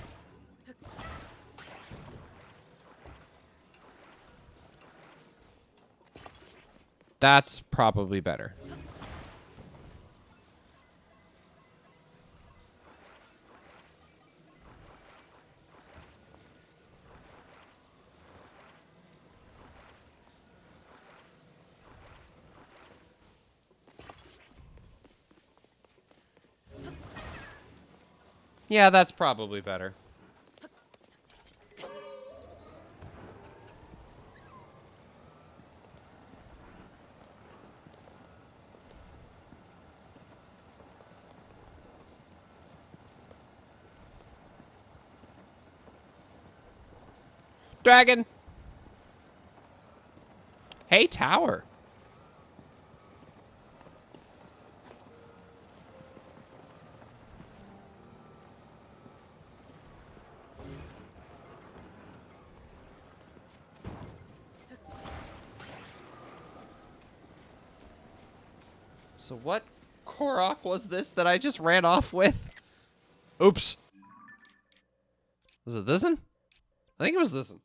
A: That's probably better. Yeah, that's probably better. Dragon! Hey, tower. So what Korok was this that I just ran off with? Oops. Was it this'n? I think it was this'n.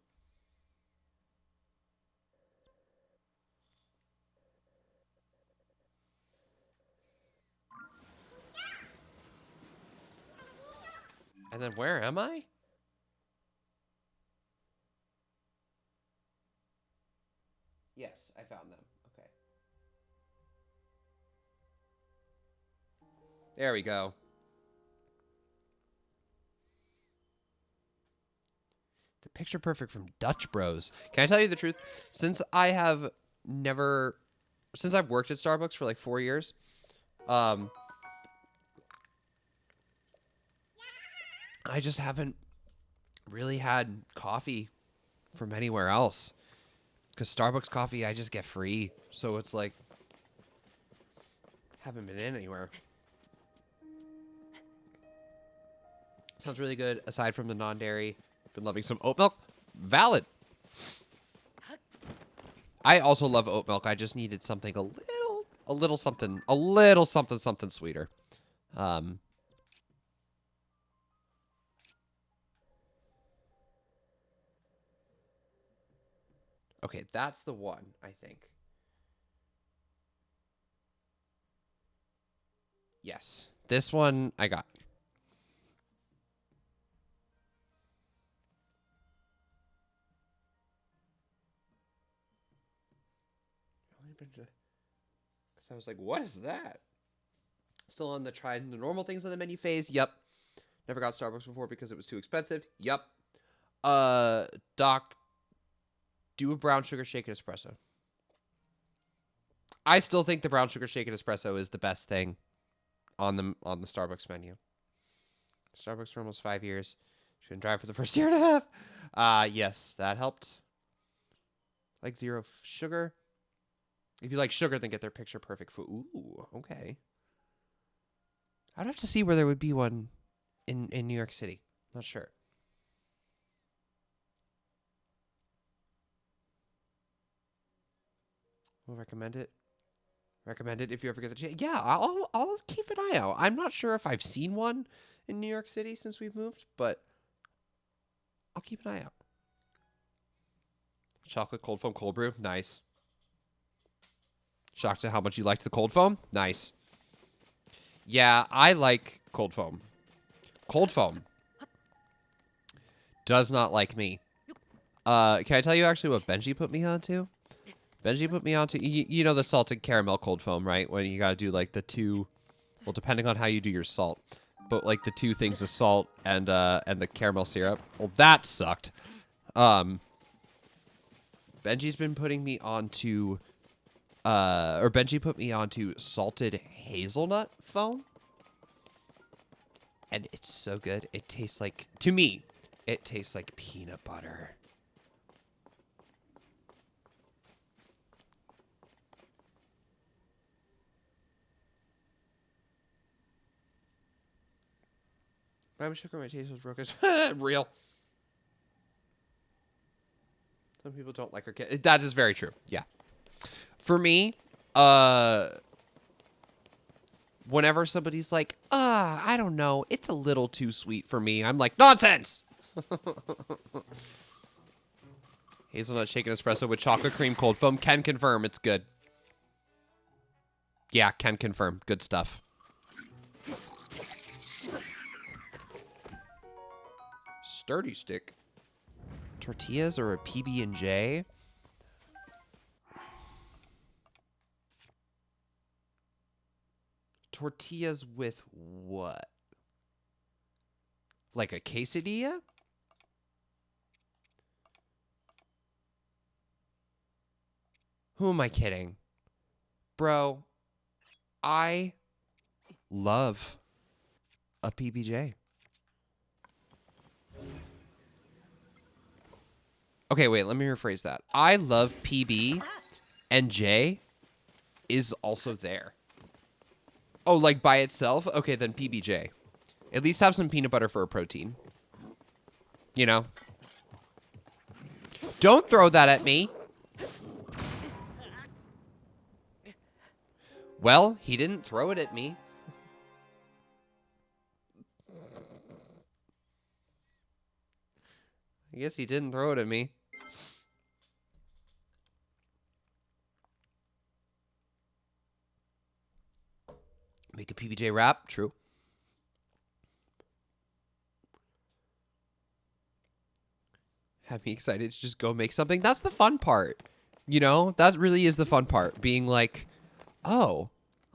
A: And then where am I? Yes, I found them. Okay. There we go. The picture perfect from Dutch Bros. Can I tell you the truth? Since I've worked at Starbucks for like 4 years, I just haven't really had coffee from anywhere else. Because Starbucks coffee, I just get free. So it's like, haven't been in anywhere. Sounds really good. Aside from the non-dairy, been loving some oat milk. Valid. I also love oat milk. I just needed something a little something sweeter. Okay, that's the one, I think. Yes. This one I got. Because I was like, what is that? Still on the try the normal things on the menu phase? Yep. Never got Starbucks before because it was too expensive? Yep. Doc, do a brown sugar shaken espresso. I still think the brown sugar shaken espresso is the best thing on the Starbucks menu. Starbucks for almost 5 years. She didn't drive for the first year and a half. Yes, that helped. Like zero sugar. If you like sugar, then get their picture perfect food. Ooh, okay. I'd have to see where there would be one in New York City. Not sure. We'll recommend it. Recommend it if you ever get the chance. Yeah, I'll keep an eye out. I'm not sure if I've seen one in New York City since we've moved, but I'll keep an eye out. Chocolate cold foam cold brew, nice. Shocked at how much you liked the cold foam, nice. Yeah, I like cold foam. Cold foam does not like me. Can I tell you actually what Benji put me onto? Benji put me onto, you know the salted caramel cold foam, right? When you gotta do like the two, well, depending on how you do your salt, but like the two things of salt and the caramel syrup. Well, that sucked. Benji's been putting me onto, or Benji put me onto salted hazelnut foam. And it's so good. It tastes like, to me, it tastes like peanut butter. My sugar, my taste was broken. Real. Some people don't like her kid. That is very true. Yeah. For me, whenever somebody's like, I don't know, it's a little too sweet for me, I'm like, nonsense! Hazelnut shaken espresso with chocolate cream cold foam. Can confirm it's good. Yeah, can confirm. Good stuff. Sturdy stick. Tortillas or a PB&J? Tortillas with what? Like a quesadilla? Who am I kidding? Bro, I love a PBJ. Okay, wait, let me rephrase that. I love PB and J is also there. Oh, like by itself? Okay, then PBJ. At least have some peanut butter for a protein. You know? Don't throw that at me. Well, he didn't throw it at me. I guess he didn't throw it at me. Make a PBJ wrap? True. Have me excited to just go make something. That's the fun part. You know, that really is the fun part. Being like, oh,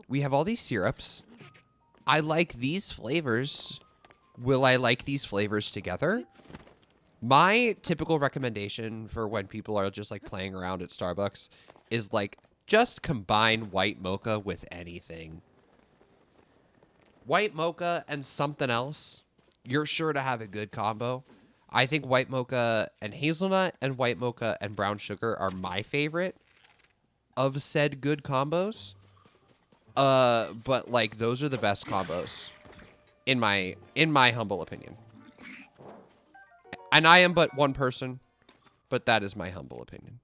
A: we have all these syrups. I like these flavors. Will I like these flavors together? My typical recommendation for when people are just like playing around at Starbucks is like, just combine white mocha with anything. White mocha and something else, you're sure to have a good combo. I think white mocha and hazelnut and white mocha and brown sugar are my favorite of said good combos. But like those are the best combos in my humble opinion. And I am but one person, but that is my humble opinion.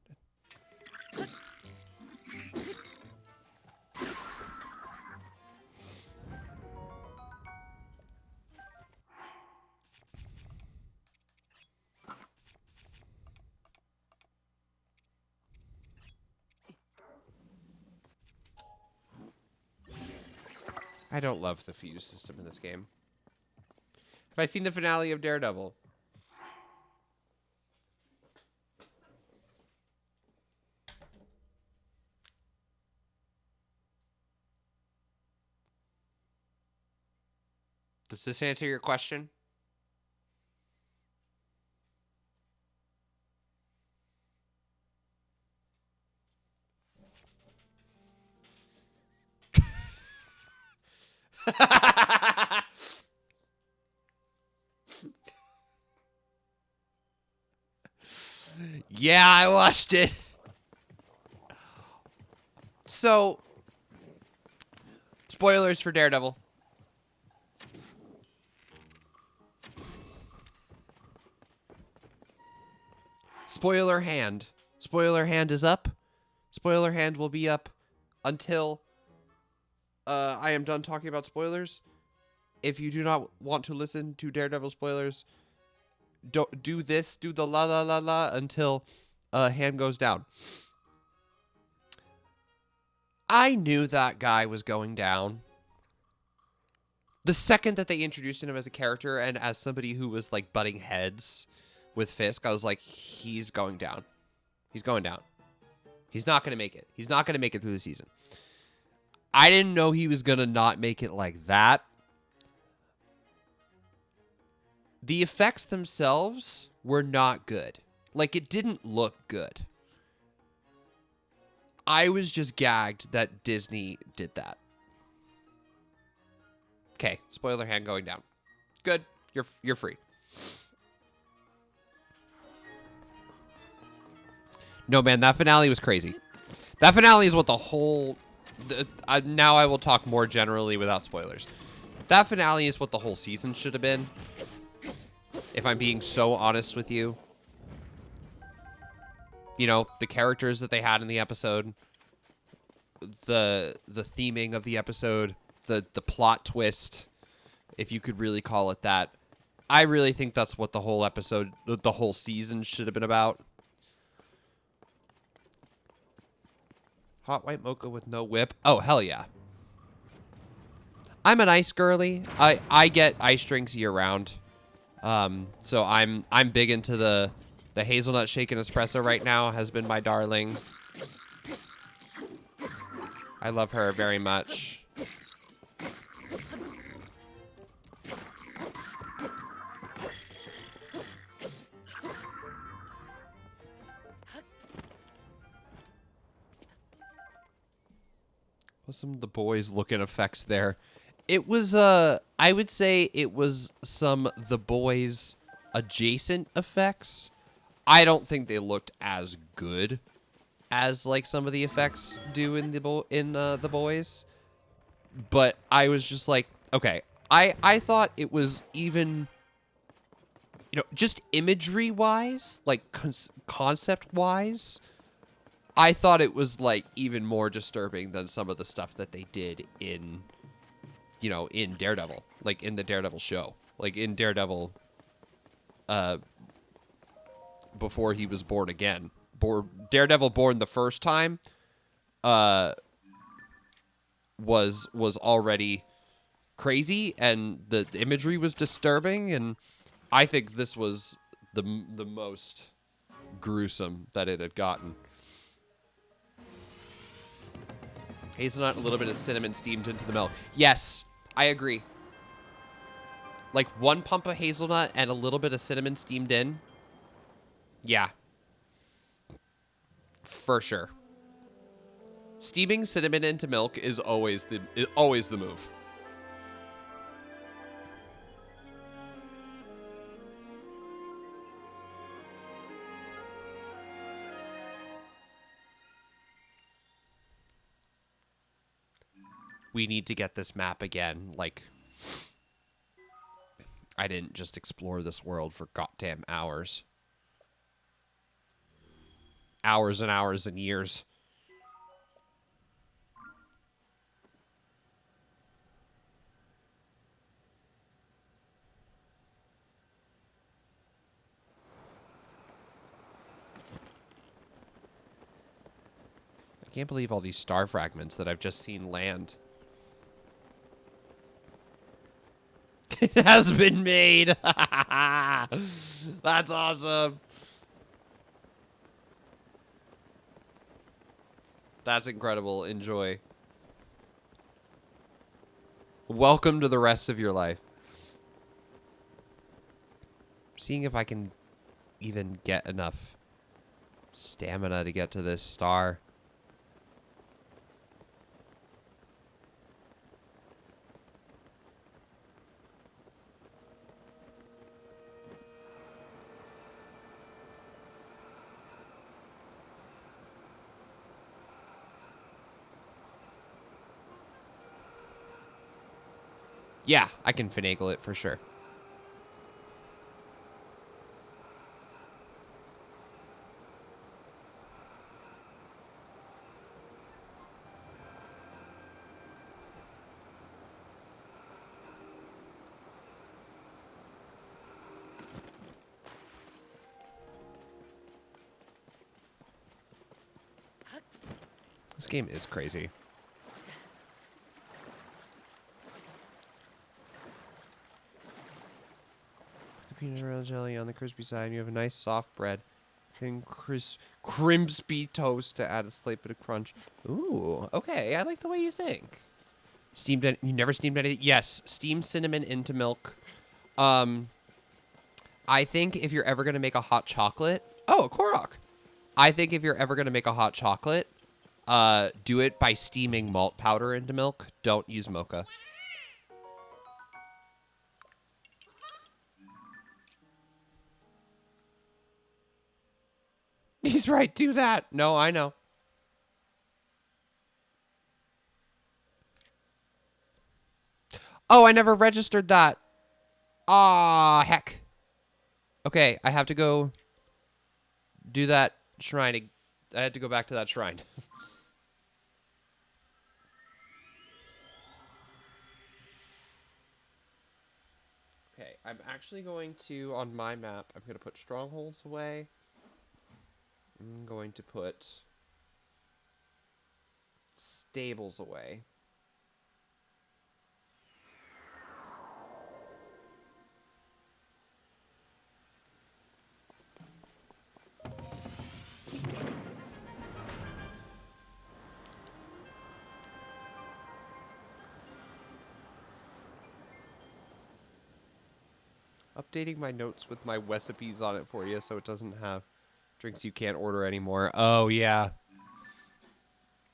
A: I don't love the fuse system in this game. Have I seen the finale of Daredevil? Does this answer your question? Yeah, I watched it. So, spoilers for Daredevil. Spoiler hand. Spoiler hand is up. Spoiler hand will be up until I am done talking about spoilers. If you do not want to listen to Daredevil spoilers, don't do this. Do the la la la la until hand goes down. I knew that guy was going down. The second that they introduced him as a character and as somebody who was like butting heads with Fisk, I was like, he's going down. He's going down. He's not going to make it. He's not going to make it through the season. I didn't know he was going to not make it like that. The effects themselves were not good. Like, it didn't look good. I was just gagged that Disney did that. Okay, spoiler hand going down. Good. You're free. No, man, that finale was crazy. That finale is what the whole... now I will talk more generally without spoilers. That finale is what the whole season should have been. If I'm being so honest with you. You know, the characters that they had in the episode, the theming of the episode, the plot twist, if you could really call it that. I really think that's what the whole episode, the whole season should have been about. Hot white mocha with no whip. Oh, hell yeah. I'm an ice girly. I get ice drinks year round. So I'm big into the hazelnut shaken espresso right now. Has been my darling. I love her very much. What's some of the boys looking effects there? It was I would say it was some The Boys adjacent effects. I don't think they looked as good as like some of the effects do in The Boys. But I was just like, okay, I thought it was even, you know, just imagery wise, like concept wise, I thought it was like even more disturbing than some of the stuff that they did in, you know, in Daredevil, like in the Daredevil show, like in Daredevil, before he was born again. Daredevil born the first time, was already crazy, and the imagery was disturbing, and I think this was the most gruesome that it had gotten. Hazelnut, a little bit of cinnamon steamed into the milk. Yes, I agree. Like 1 pump of hazelnut and a little bit of cinnamon steamed in. Yeah. For sure. Steaming cinnamon into milk is always the move. We need to get this map again. Like, I didn't just explore this world for goddamn hours. Hours and hours and years. I can't believe all these star fragments that I've just seen land. It has been made. That's awesome. That's incredible. Enjoy. Welcome to the rest of your life. Seeing if I can even get enough stamina to get to this star. Yeah, I can finagle it for sure. This game is crazy. Peanut butter jelly on the crispy side, and you have a nice soft bread. Thin, crispy toast to add a slight bit of crunch. Ooh, okay. I like the way you think. Steamed, you never steamed anything? Yes, steamed cinnamon into milk. I think if you're ever going to make a hot chocolate... Oh, a Korok. I think if you're ever going to make a hot chocolate, do it by steaming malt powder into milk. Don't use mocha. He's right, do that. No, I know. Oh, I never registered that. Ah, heck. Okay, I have to go do that shrine. I had to go back to that shrine. Okay, I'm actually going to, on my map, I'm going to put strongholds away. I'm going to put stables away. Updating my notes with my recipes on it for you so it doesn't have drinks you can't order anymore. Oh, yeah.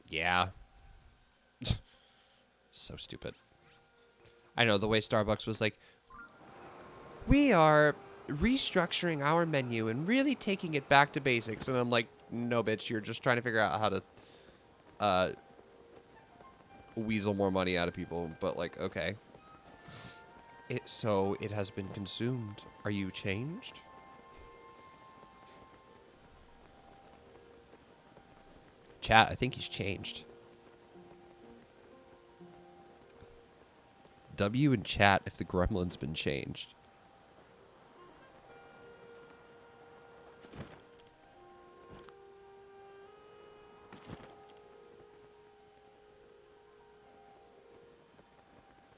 A: Yeah. So stupid. I know, the way Starbucks was like, we are restructuring our menu and really taking it back to basics. And I'm like, no, bitch, you're just trying to figure out how to weasel more money out of people. But, like, okay. So it has been consumed. Are you changed? Chat, I think he's changed. W in chat if the gremlin's been changed.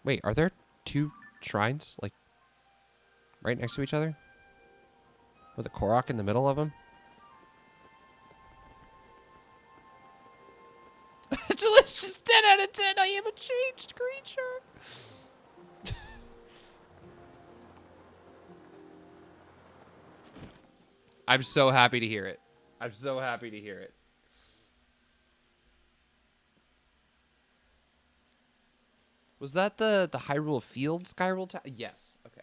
A: Wait, are there two shrines, like, right next to each other? With a Korok in the middle of them? Delicious 10 out of 10. I am a changed creature. I'm so happy to hear it. I'm so happy to hear it. Was that the Hyrule Field Skyrule Tower? Yes. Okay.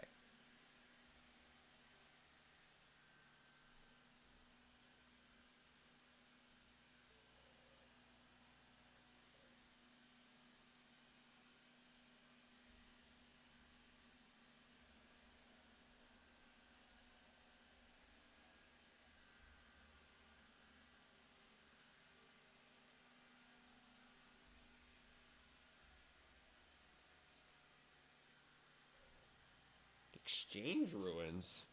A: Exchange ruins.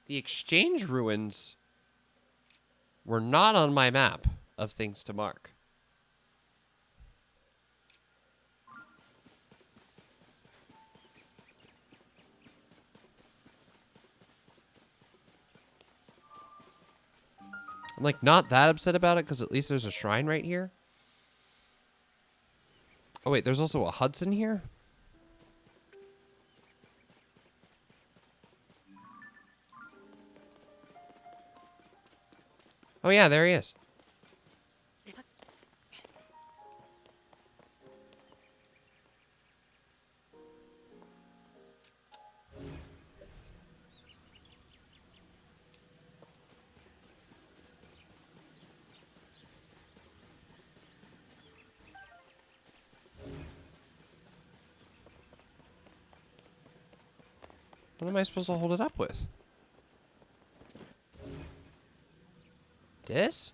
A: The exchange ruins were not on my map of things to mark. I'm like not that upset about it because at least there's a shrine right here. Oh wait, there's also a Hudson here? Oh yeah, there he is. What am I supposed to hold it up with? This?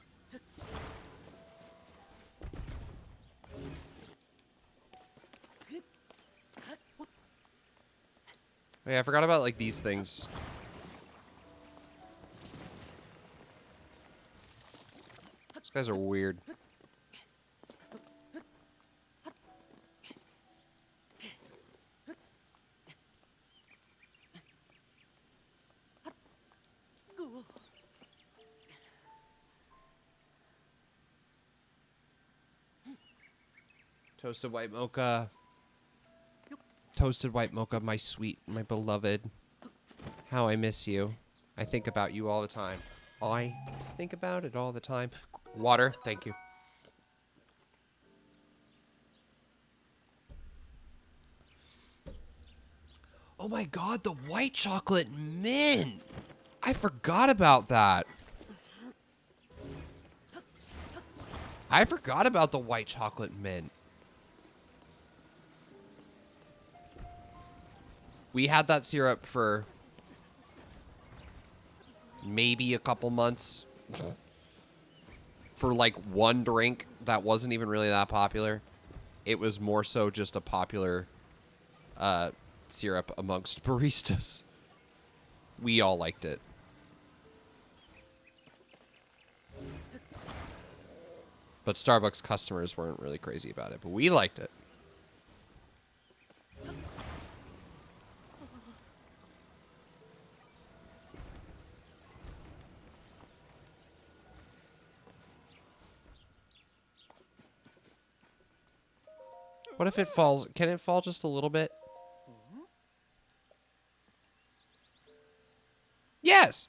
A: Oh, yeah, I forgot about like these things. These guys are weird. Toasted white mocha. Toasted white mocha, my sweet, my beloved. How I miss you. I think about you all the time. I think about it all the time. Water, thank you. Oh my god, the white chocolate mint! I forgot about that. I forgot about the white chocolate mint. We had that syrup for maybe a couple months. For like one drink that wasn't even really that popular. It was more so just a popular syrup amongst baristas. We all liked it. But Starbucks customers weren't really crazy about it, but we liked it. What if it falls? Can it fall just a little bit? Yes!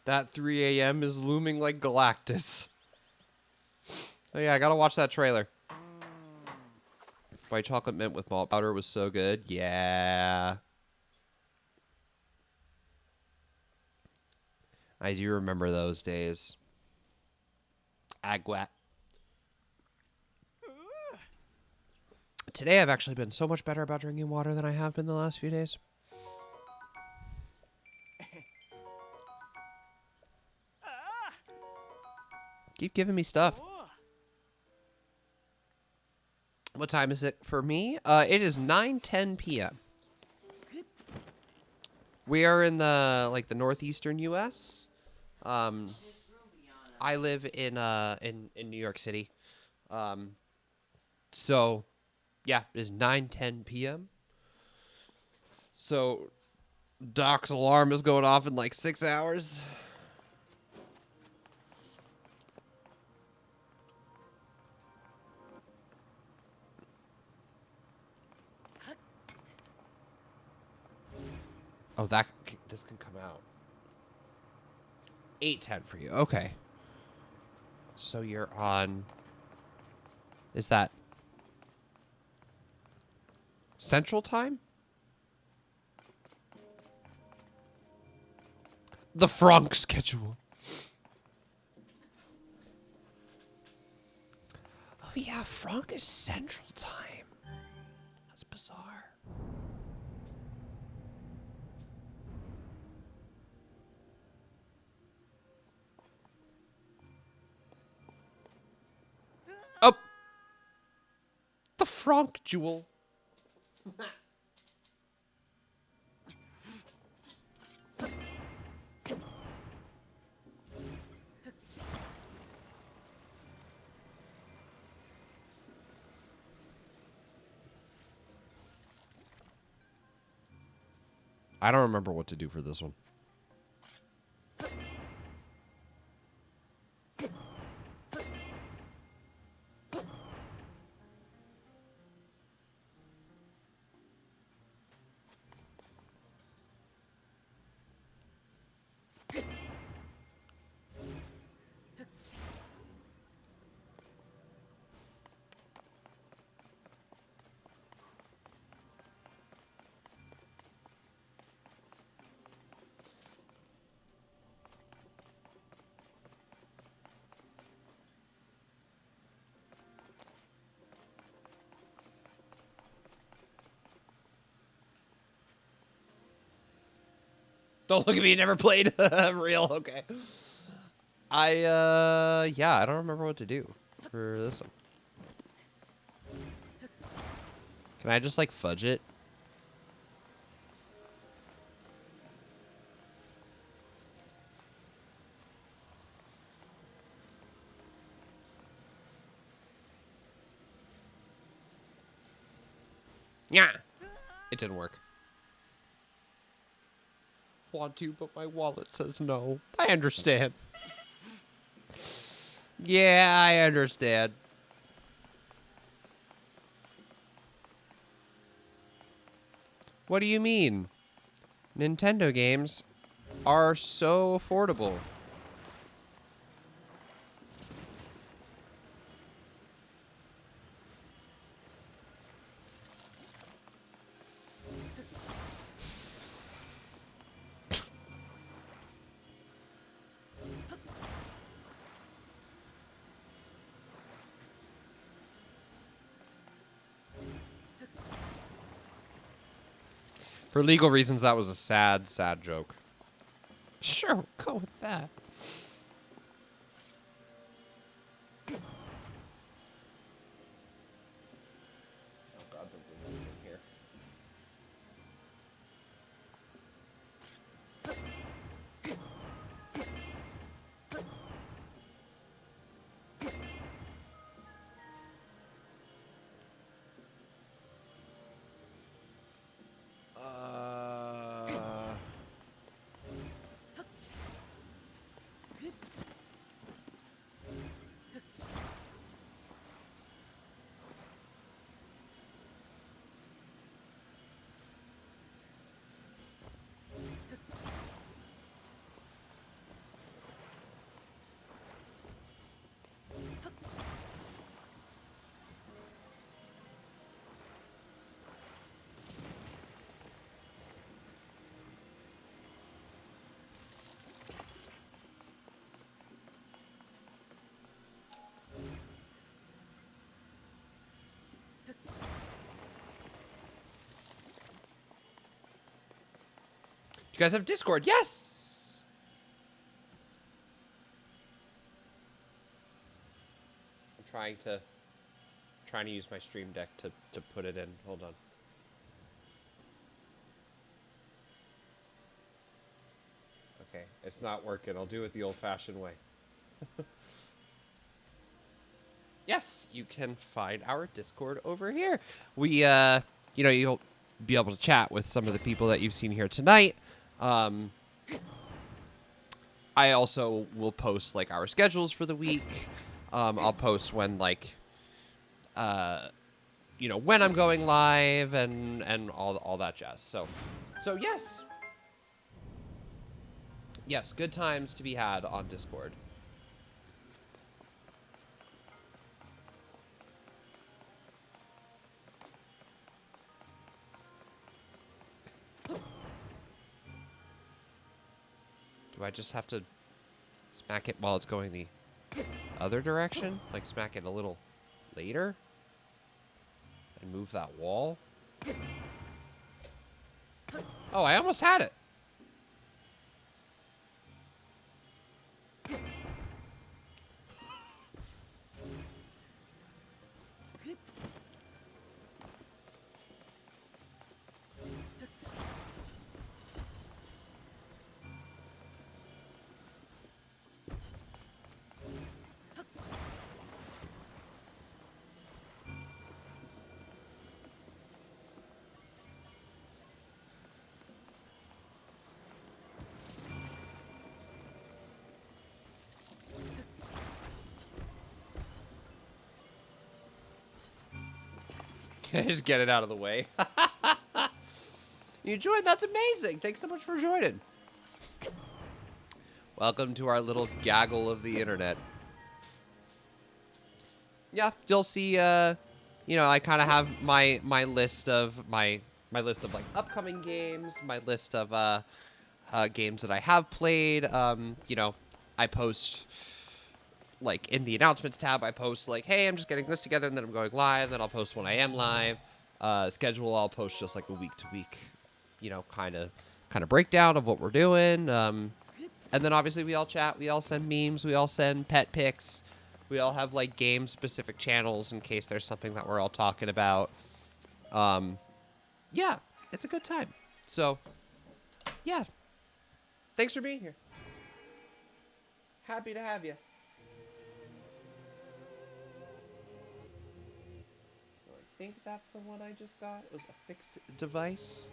A: That 3 a.m. is looming like Galactus. Oh yeah, I gotta watch that trailer. White chocolate mint with malt powder was so good. Yeah. I do remember those days. Agua. Today I've actually been so much better about drinking water than I have been the last few days. Keep giving me stuff. What time is it for me? It is 9:10 p.m. We are in the northeastern U.S. I live in New York City. So yeah, it is 9:10 p.m. So Doc's alarm is going off in like 6 hours. Oh, this can come out. 8:10 for you. Okay. So you're on. Is that Central Time? The Frank schedule. Oh yeah, Frank is Central Time. That's bizarre. Oh, the Frank jewel. I don't remember what to do for this one. Don't look at me, never played. Real, okay. Yeah, I don't remember what to do for this one. Can I just, like, fudge it? Yeah. It didn't work. Want to, but my wallet says no. I understand. Yeah, I understand. What do you mean? Nintendo games are so affordable. For legal reasons, that was a sad, sad joke. Sure, we'll go with that. Oh god, the wind is in here. You guys have Discord? Yes! I'm trying to use my stream deck to put it in. Hold on. Okay, it's not working. I'll do it the old-fashioned way. Yes, you can find our Discord over here. We, you know, you'll be able to chat with some of the people that you've seen here tonight. I also will post, like, our schedules for the week. I'll post when, like, you know, when I'm going live and all that jazz. So yes. Yes, good times to be had on Discord. Do I just have to smack it while it's going the other direction? Like, smack it a little later? And move that wall? Oh, I almost had it. Just get it out of the way. You joined? That's amazing. Thanks so much for joining. Welcome to our little gaggle of the internet. Yeah, you'll see, you know, I kind of have my list of my list of, like, upcoming games, my list of games that I have played. You know, I post, like, in the announcements tab, I post, like, hey, I'm just getting this together, and then I'm going live. Then I'll post when I am live. Schedule, I'll post just, like, a week-to-week, you know, kind of breakdown of what we're doing. And then, obviously, we all chat. We all send memes. We all send pet pics. We all have, like, game-specific channels in case there's something that we're all talking about. Yeah, it's a good time. So, yeah. Thanks for being here. Happy to have you. So I think that's the one I just got. It was a fixed device.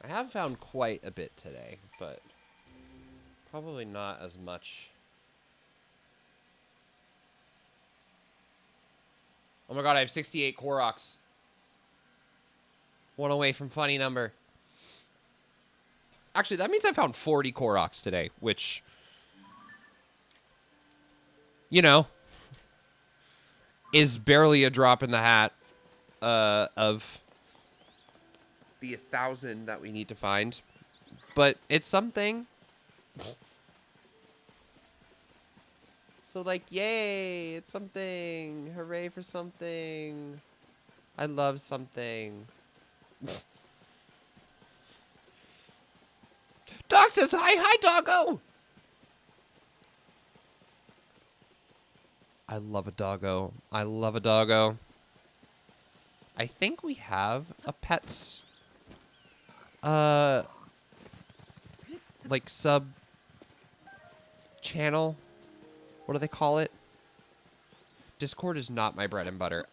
A: I have found quite a bit today, but probably not as much. Oh my god, I have 68 Koroks. One away from funny number. Actually, that means I found 40 Koroks today, which, you know, is barely a drop in the hat of the 1,000 that we need to find. But it's something. So, like, yay, it's something. Hooray for something. I love something. Dog says hi. Hi, doggo. I love a doggo. I love a doggo. I think we have a pets, like sub channel. What do they call it? Discord is not my bread and butter.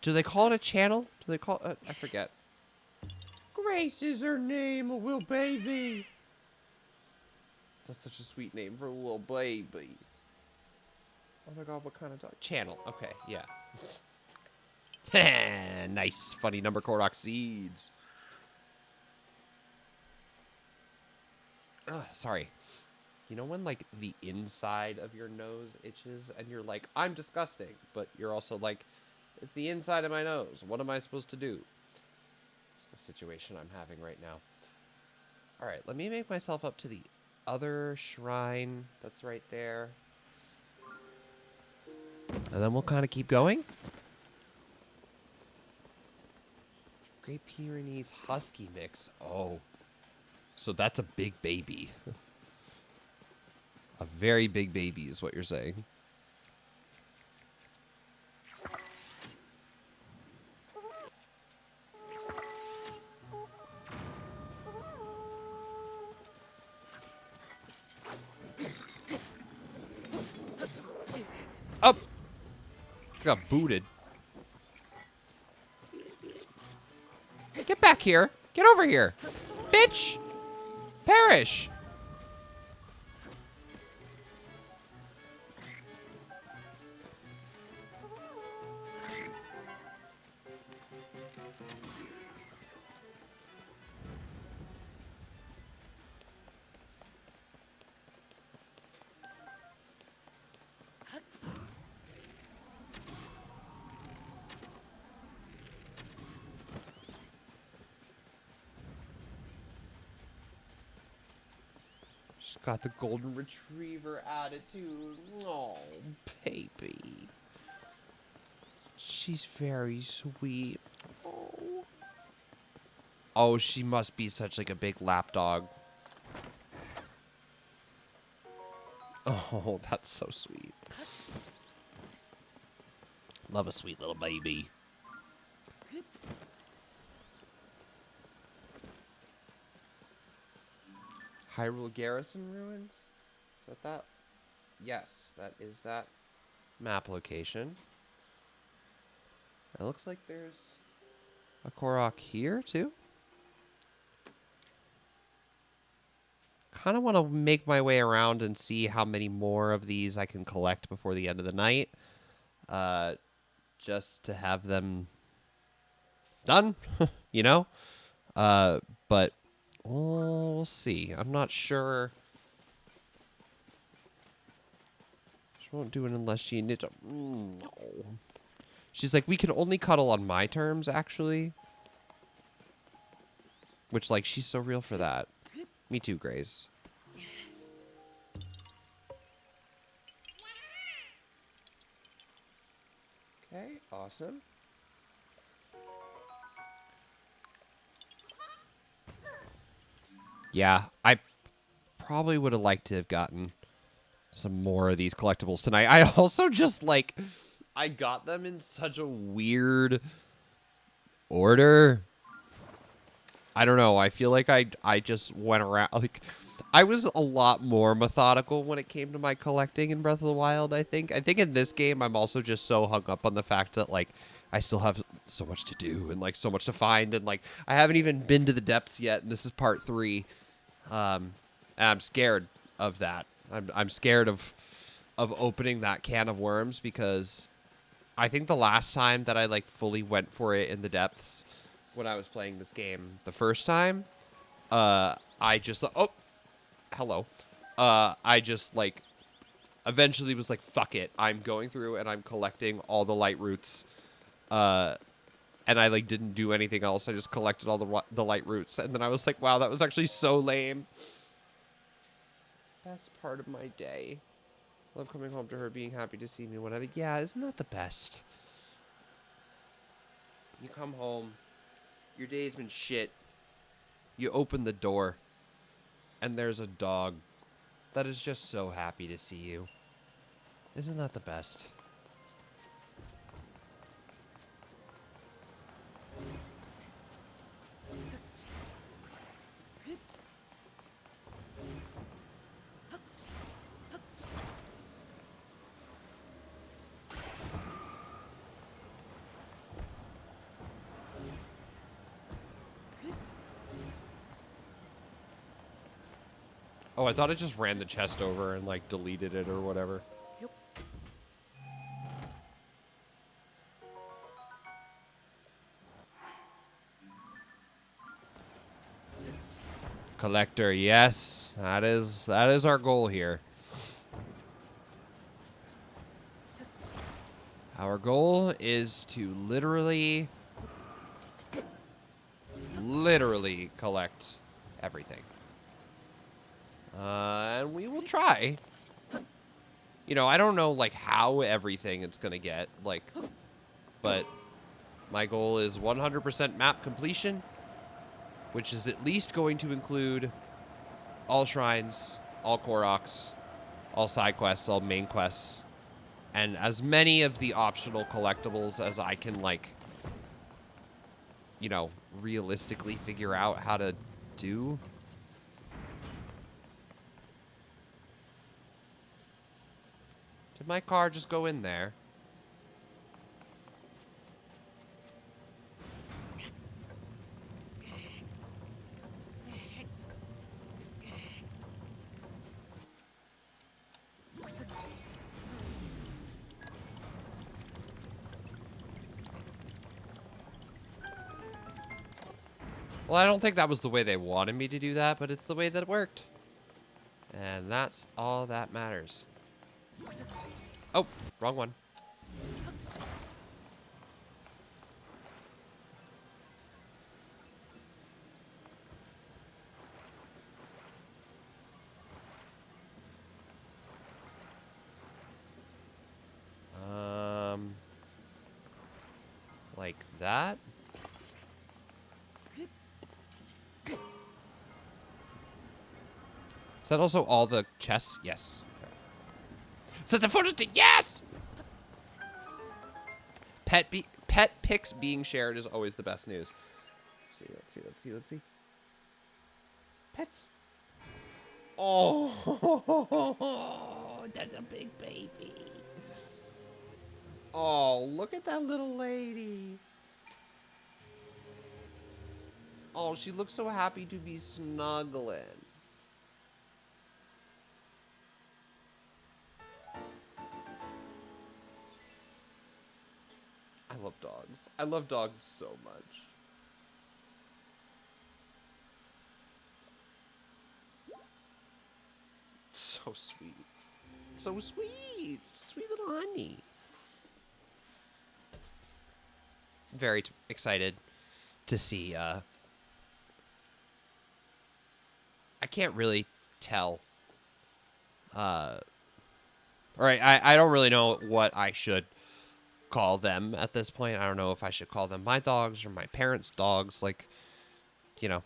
A: Do they call it a channel? Do they call I forget. Grace is her name, a little baby. That's such a sweet name for a little baby. Oh my god, what kind of dog? Channel. Okay, yeah. Nice, funny number Korok seeds. Ugh, sorry. You know when, like, the inside of your nose itches and you're like, I'm disgusting, but you're also like, it's the inside of my nose. What am I supposed to do? It's the situation I'm having right now. All right, let me make myself up to the other shrine that's right there. And then we'll kind of keep going. Great Pyrenees Husky mix. Oh. So that's a big baby. A very big baby is what you're saying. Up! Got booted. Get back here. Get over here. Bitch! Perish! She's got the golden retriever attitude. Oh, baby. She's very sweet. Oh. Oh, she must be such like a big lap dog. Oh, that's so sweet. Love a sweet little baby. Hyrule Garrison Ruins? Is that that? Yes, that is that map location. It looks like there's a Korok here, too. Kind of want to make my way around and see how many more of these I can collect before the end of the night. Just to have them done, you know? But we'll see. I'm not sure. She won't do it unless she needs to. No. She's like, we can only cuddle on my terms, actually. Which, like, she's so real for that. Me too, Grace. Okay, awesome. Yeah, I probably would have liked to have gotten some more of these collectibles tonight. I also just, like, I got them in such a weird order. I don't know. I feel like I just went around, like, I was a lot more methodical when it came to my collecting in Breath of the Wild, I think. I think in this game, I'm also just so hung up on the fact that, like, I still have so much to do and, like, so much to find. And, like, I haven't even been to the depths yet, and this is part 3. And I'm scared of that. I'm scared of opening that can of worms because I think the last time that I, like, fully went for it in the depths when I was playing this game the first time, I just, oh, hello. I just, like, eventually was like, fuck it. I'm going through and I'm collecting all the light roots, and I like didn't do anything else. I just collected all the light roots, and then I was like, wow, that was actually so lame. Best part of my day. Love coming home to her, being happy to see me, whatever. Yeah, isn't that the best? You come home, your day's been shit. You open the door, and there's a dog that is just so happy to see you. Isn't that the best? Oh, I thought it just ran the chest over and, like, deleted it or whatever.
C: Yep.
A: Collector, yes. That is our goal here. Our goal is to literally collect everything. And we will try. You know, I don't know, like, how everything it's gonna get, like, but my goal is 100% map completion, which is at least going to include all shrines, all Koroks, all side quests, all main quests, and as many of the optional collectibles as I can, like, you know, realistically figure out how to do. Did my car just go in there? Well, I don't think that was the way they wanted me to do that, but it's the way that it worked. And that's all that matters. Oh, wrong one. Like that? Is that also all the chests? Yes. Sense of fortitude, yes! Pet pics being shared is always the best news. Let's see. Pets. Oh, that's a big baby. Oh, look at that little lady. Oh, she looks so happy to be snuggling. I love dogs. I love dogs so much. So sweet. So sweet. Sweet little honey. Very excited to see, I can't really tell. All right, I don't really know what I should call them at this point. I don't know if I should call them my dogs or my parents' dogs. Like, you know,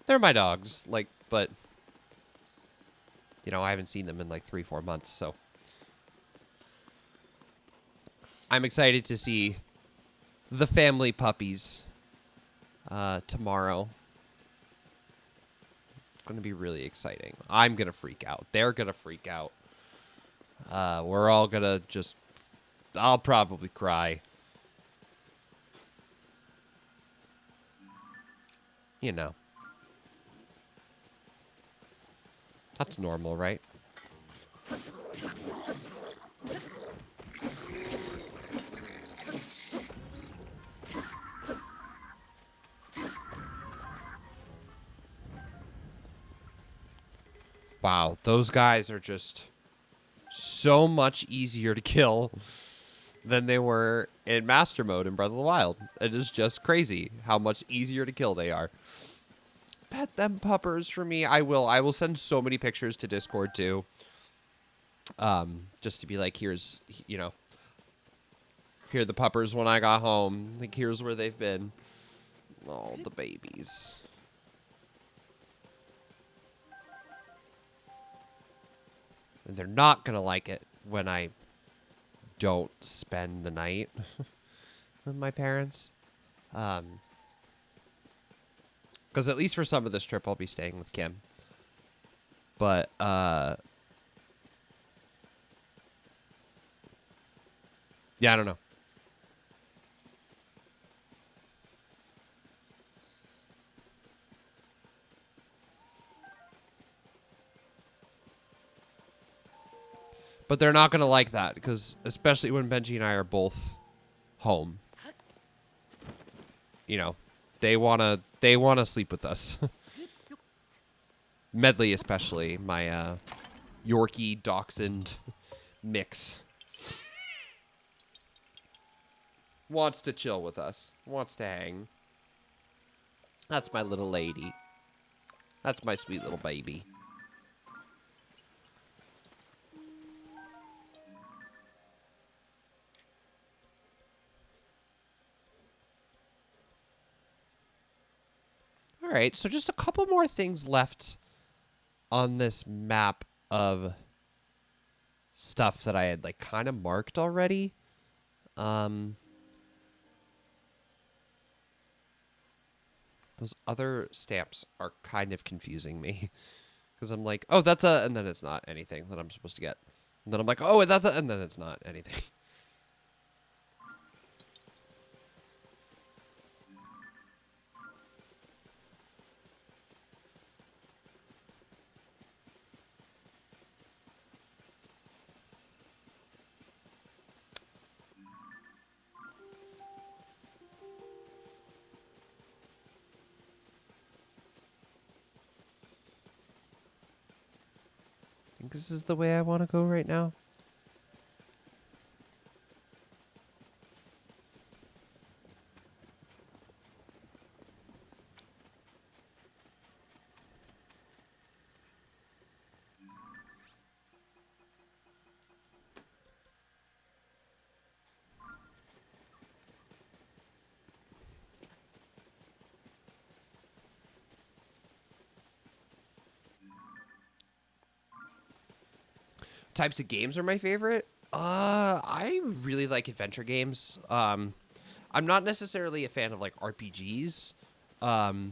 A: they're my dogs. Like, but, you know, I haven't seen them in like 3-4 months, so I'm excited to see the family puppies tomorrow. It's going to be really exciting. I'm going to freak out. They're going to freak out. We're all going to just... I'll probably cry. You know. That's normal, right? Wow, those guys are just so much easier to kill than they were in Master Mode in Breath of the Wild. It is just crazy how much easier to kill they are. Pet them puppers for me. I will. I will send so many pictures to Discord too. Just to be like, here's, you know, here are the puppers when I got home. Like, here's where they've been. Oh, the babies. And they're not gonna like it when I don't spend the night with my parents. Because at least for some of this trip, I'll be staying with Kim. But, yeah, I don't know. But they're not going to like that, because especially when Benji and I are both home. You know, they want to sleep with us. Medley especially, my Yorkie Dachshund mix. Wants to chill with us. Wants to hang. That's my little lady. That's my sweet little baby. All right, so just a couple more things left on this map of stuff that I had like kind of marked already. Those other stamps are kind of confusing me because I'm like, oh, that's a, and then it's not anything that I'm supposed to get. And then I'm like, oh, that's a, and then it's not anything. I think this is the way I want to go right now. Types of games are my favorite. I really like adventure games. I'm not necessarily a fan of like RPGs, but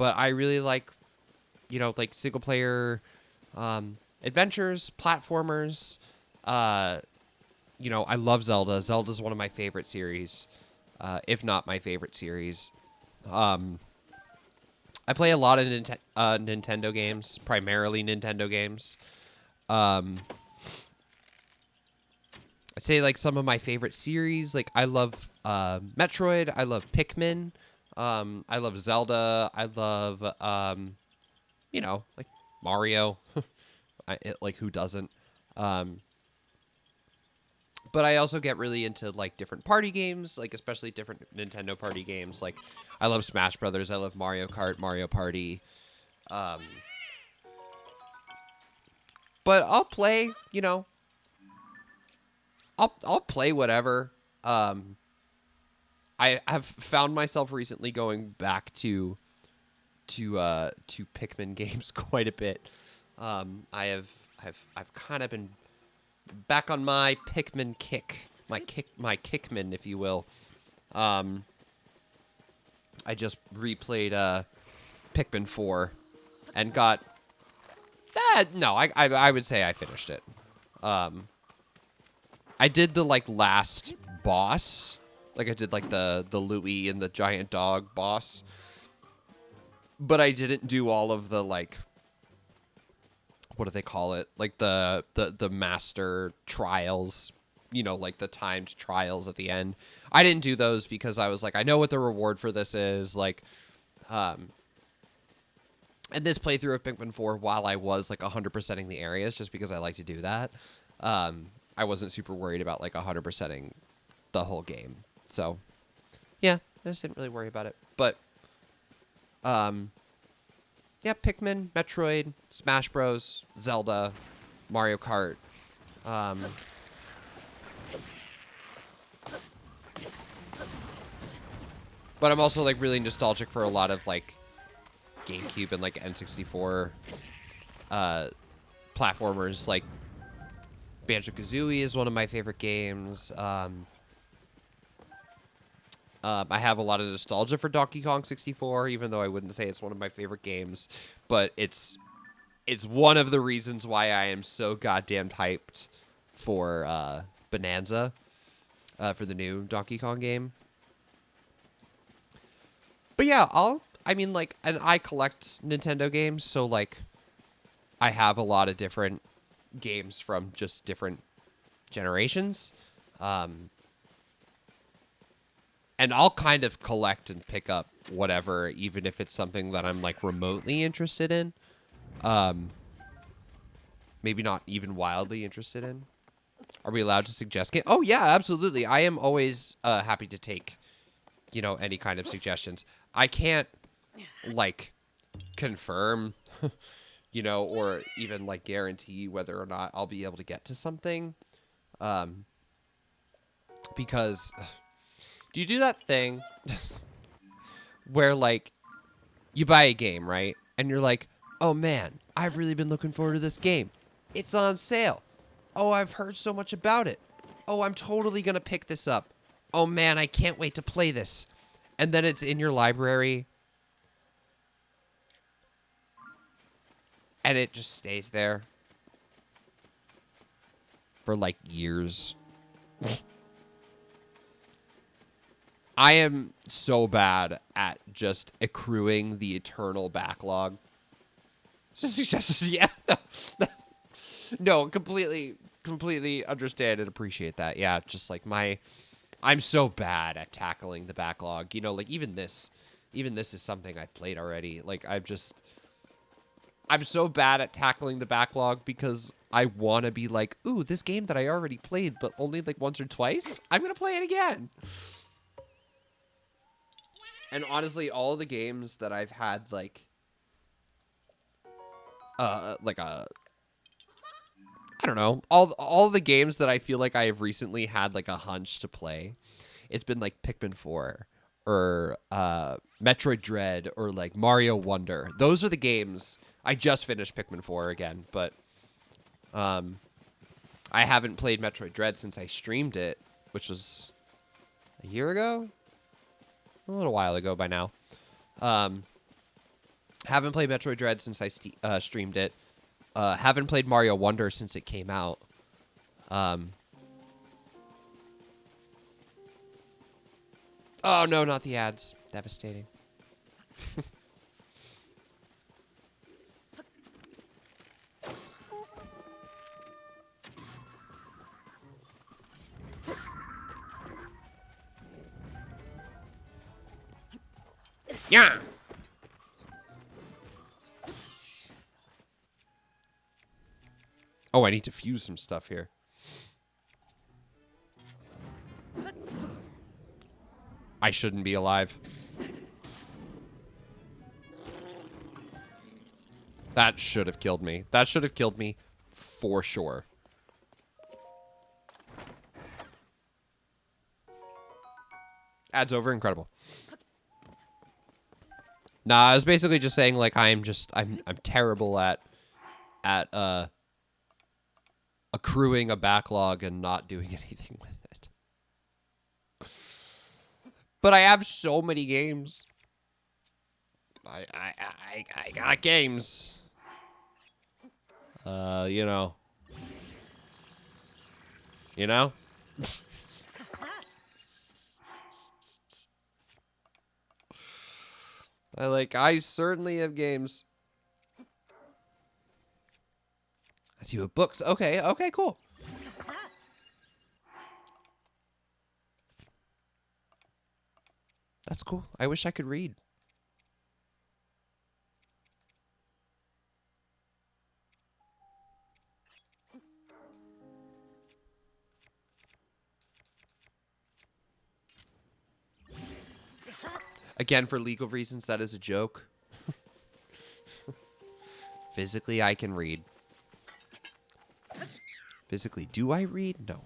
A: I really like, you know, like single player, adventures, platformers. You know, I love Zelda. Zelda's one of my favorite series, if not my favorite series. I play a lot of Nintendo games, primarily Nintendo games. I'd say like some of my favorite series, like I love Metroid, I love Pikmin, I love Zelda, I love you know, like Mario. Like who doesn't? But I also get really into like different party games, like especially different Nintendo party games. Like I love Smash Brothers, I love Mario Kart, Mario Party. But I'll play, you know, I'll play whatever. I have found myself recently going back to Pikmin games quite a bit. I've kind of been back on my Pikmin kick, my Kickmin, if you will. I just replayed Pikmin 4 and got no, I would say I finished it. I did the like last boss, like I did like the Louie and the giant dog boss, but I didn't do all of the like, what do they call it? Like the master trials, you know, like the timed trials at the end. I didn't do those because I was like, I know what the reward for this is, like, and this playthrough of Pikmin 4, while I was like 100%ing the areas, just because I like to do that, I wasn't super worried about like 100%ing the whole game. So yeah, I just didn't really worry about it. But yeah, Pikmin, Metroid, Smash Bros, Zelda, Mario Kart. But I'm also like really nostalgic for a lot of like GameCube and like N64 platformers. Like Banjo-Kazooie is one of my favorite games. I have a lot of nostalgia for Donkey Kong 64, even though I wouldn't say it's one of my favorite games. But it's one of the reasons why I am so goddamn hyped for Bonanza, for the new Donkey Kong game. But yeah, and I collect Nintendo games, so like I have a lot of different games from just different generations. And I'll kind of collect and pick up whatever, even if it's something that I'm like remotely interested in. Maybe not even wildly interested in. Are we allowed to suggest game? Oh yeah, absolutely. I am always happy to take, any kind of suggestions. I can't like confirm, or even like guarantee whether or not I'll be able to get to something. Because do you do that thing where like you buy a game, right? And you're like, oh man, I've really been looking forward to this game. It's on sale. Oh, I've heard so much about it. Oh, I'm totally going to pick this up. Oh man, I can't wait to play this. And then it's in your library. And it just stays there for like years. I am so bad at just accruing the eternal backlog. Yeah. No, completely understand and appreciate that. Yeah, just like I'm so bad at tackling the backlog. Like even this is something I've played already. Like I'm so bad at tackling the backlog because I want to be like, ooh, this game that I already played, but only like once or twice, I'm going to play it again. And honestly, all the games that I've had like I don't know, all the games that I feel like I have recently had like a hunch to play, it's been like Pikmin 4 or Metroid Dread or like Mario Wonder. Those are the games. I just finished Pikmin 4 again, but I haven't played Metroid Dread since I streamed it, which was a year ago? A little while ago by now. Haven't played Metroid Dread since I streamed it. Haven't played Mario Wonder since it came out. Oh, no, not the ads. Devastating. Yeah. Oh, I need to fuse some stuff here. I shouldn't be alive. That should have killed me. That should have killed me for sure. Ads over. Incredible. Nah, I was basically just saying like I'm terrible at accruing a backlog and not doing anything with it. But I have so many games. I got games. You know. You know? I certainly have games. That's you have books. Okay, okay, cool. That's cool. I wish I could read. Again, for legal reasons, that is a joke. Physically, I can read. Physically, do I read? No.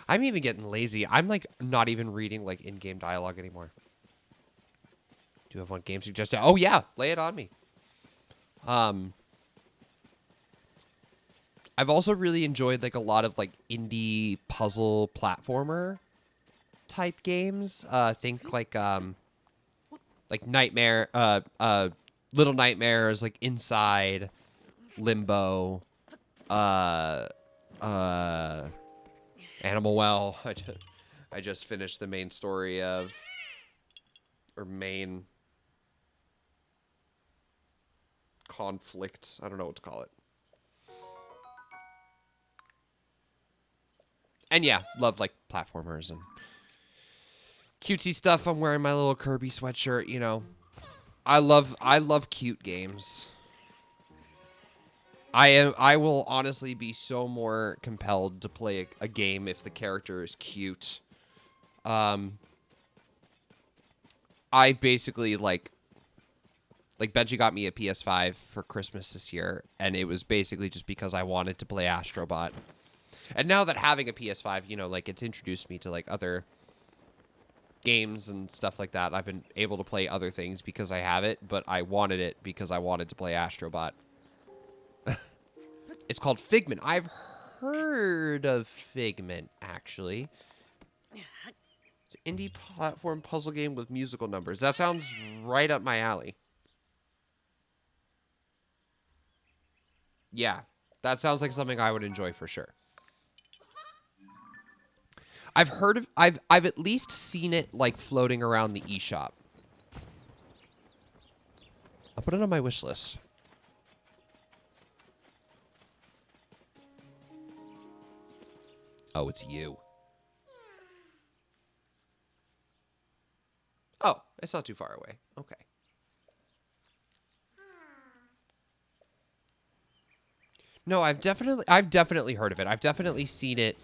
A: I'm even getting lazy. I'm like not even reading like in-game dialogue anymore. Do you have one game suggestion? Oh yeah, lay it on me. I've also really enjoyed like a lot of like indie puzzle platformer type games. Think like Nightmare, Little Nightmares, like Inside, Limbo, uh, Animal Well. I just finished the main story of, or main conflict. I don't know what to call it. And yeah, love like platformers and cutesy stuff. I'm wearing my little Kirby sweatshirt, you know. I love cute games. I will honestly be so more compelled to play a game if the character is cute. I basically like Benji got me a PS5 for Christmas this year, and it was basically just because I wanted to play Astrobot. And now that having a PS5, you know, like it's introduced me to like other games and stuff like that. I've been able to play other things because I have it, but I wanted it because I wanted to play Astrobot. It's called Figment. I've heard of Figment, actually. It's an indie platform puzzle game with musical numbers. That sounds right up my alley. Yeah, that sounds like something I would enjoy for sure. I've at least seen it like floating around the eShop. I'll put it on my wish list. Oh, it's you. Oh, it's not too far away. Okay. No, I've definitely heard of it. I've definitely seen it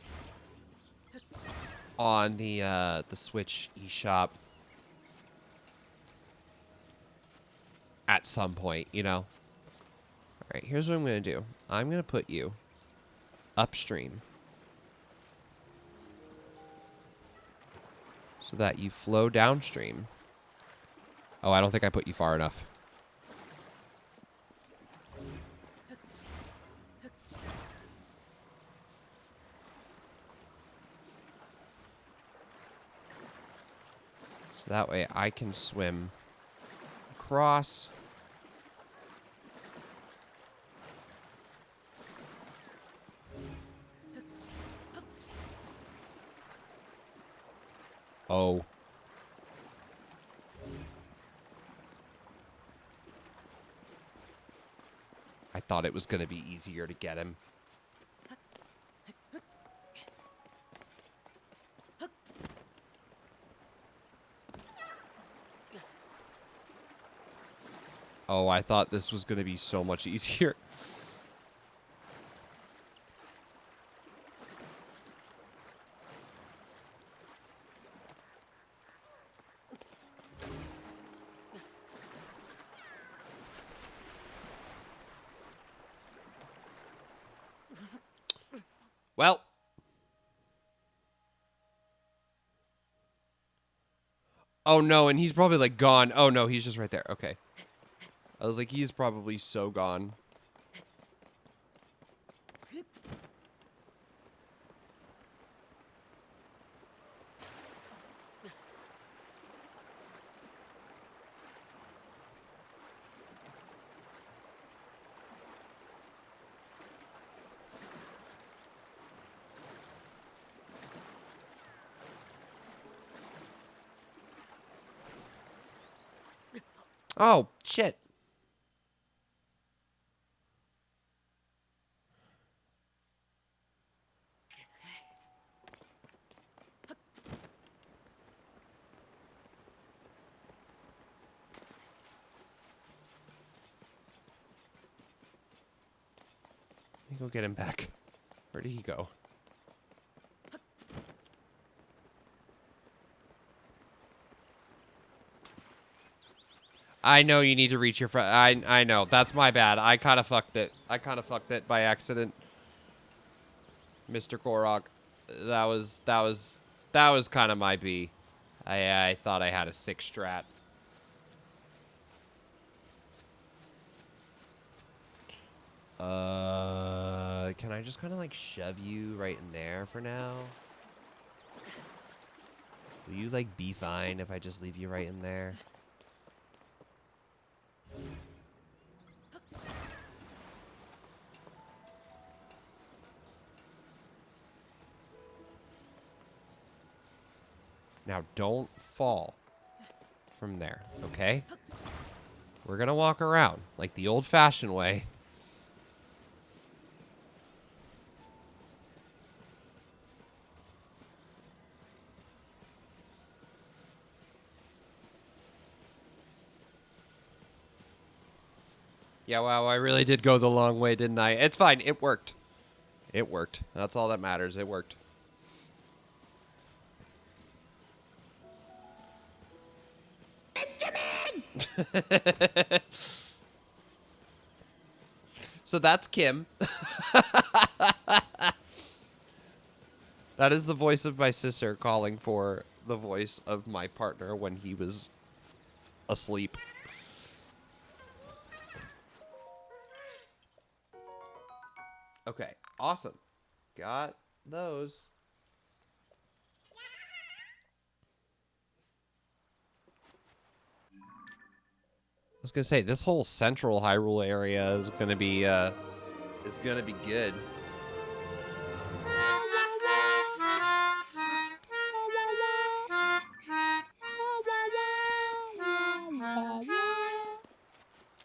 A: on the Switch eShop at some point, you know. All right, here's what I'm going to do. I'm going to put you upstream so that you flow downstream. Oh, I don't think I put you far enough. So that way I can swim across. Oh. I thought it was going to be easier to get him. Oh, I thought this was going to be so much easier. Well. Oh, no, and he's probably, like, gone. Oh, no, he's just right there. Okay. I was like, he's probably so gone. Oh, shit. Let me go get him back. Where did he go? I know you need to reach your friend. I know. That's my bad. I kind of fucked it. I kind of fucked it by accident. Mr. Korok. That was kind of my B. I thought I had a 6 strat. Can I just kind of like shove you right in there for now? Will you like be fine if I just leave you right in there? Now don't fall from there, okay? We're gonna walk around like the old-fashioned way. Yeah, wow, I really did go the long way, didn't I? It's fine. It worked. It worked. That's all that matters. It worked. So that's Kim. That is the voice of my sister calling for the voice of my partner when he was asleep. Okay, awesome. Got those. I was gonna say this whole central Hyrule area is gonna be good.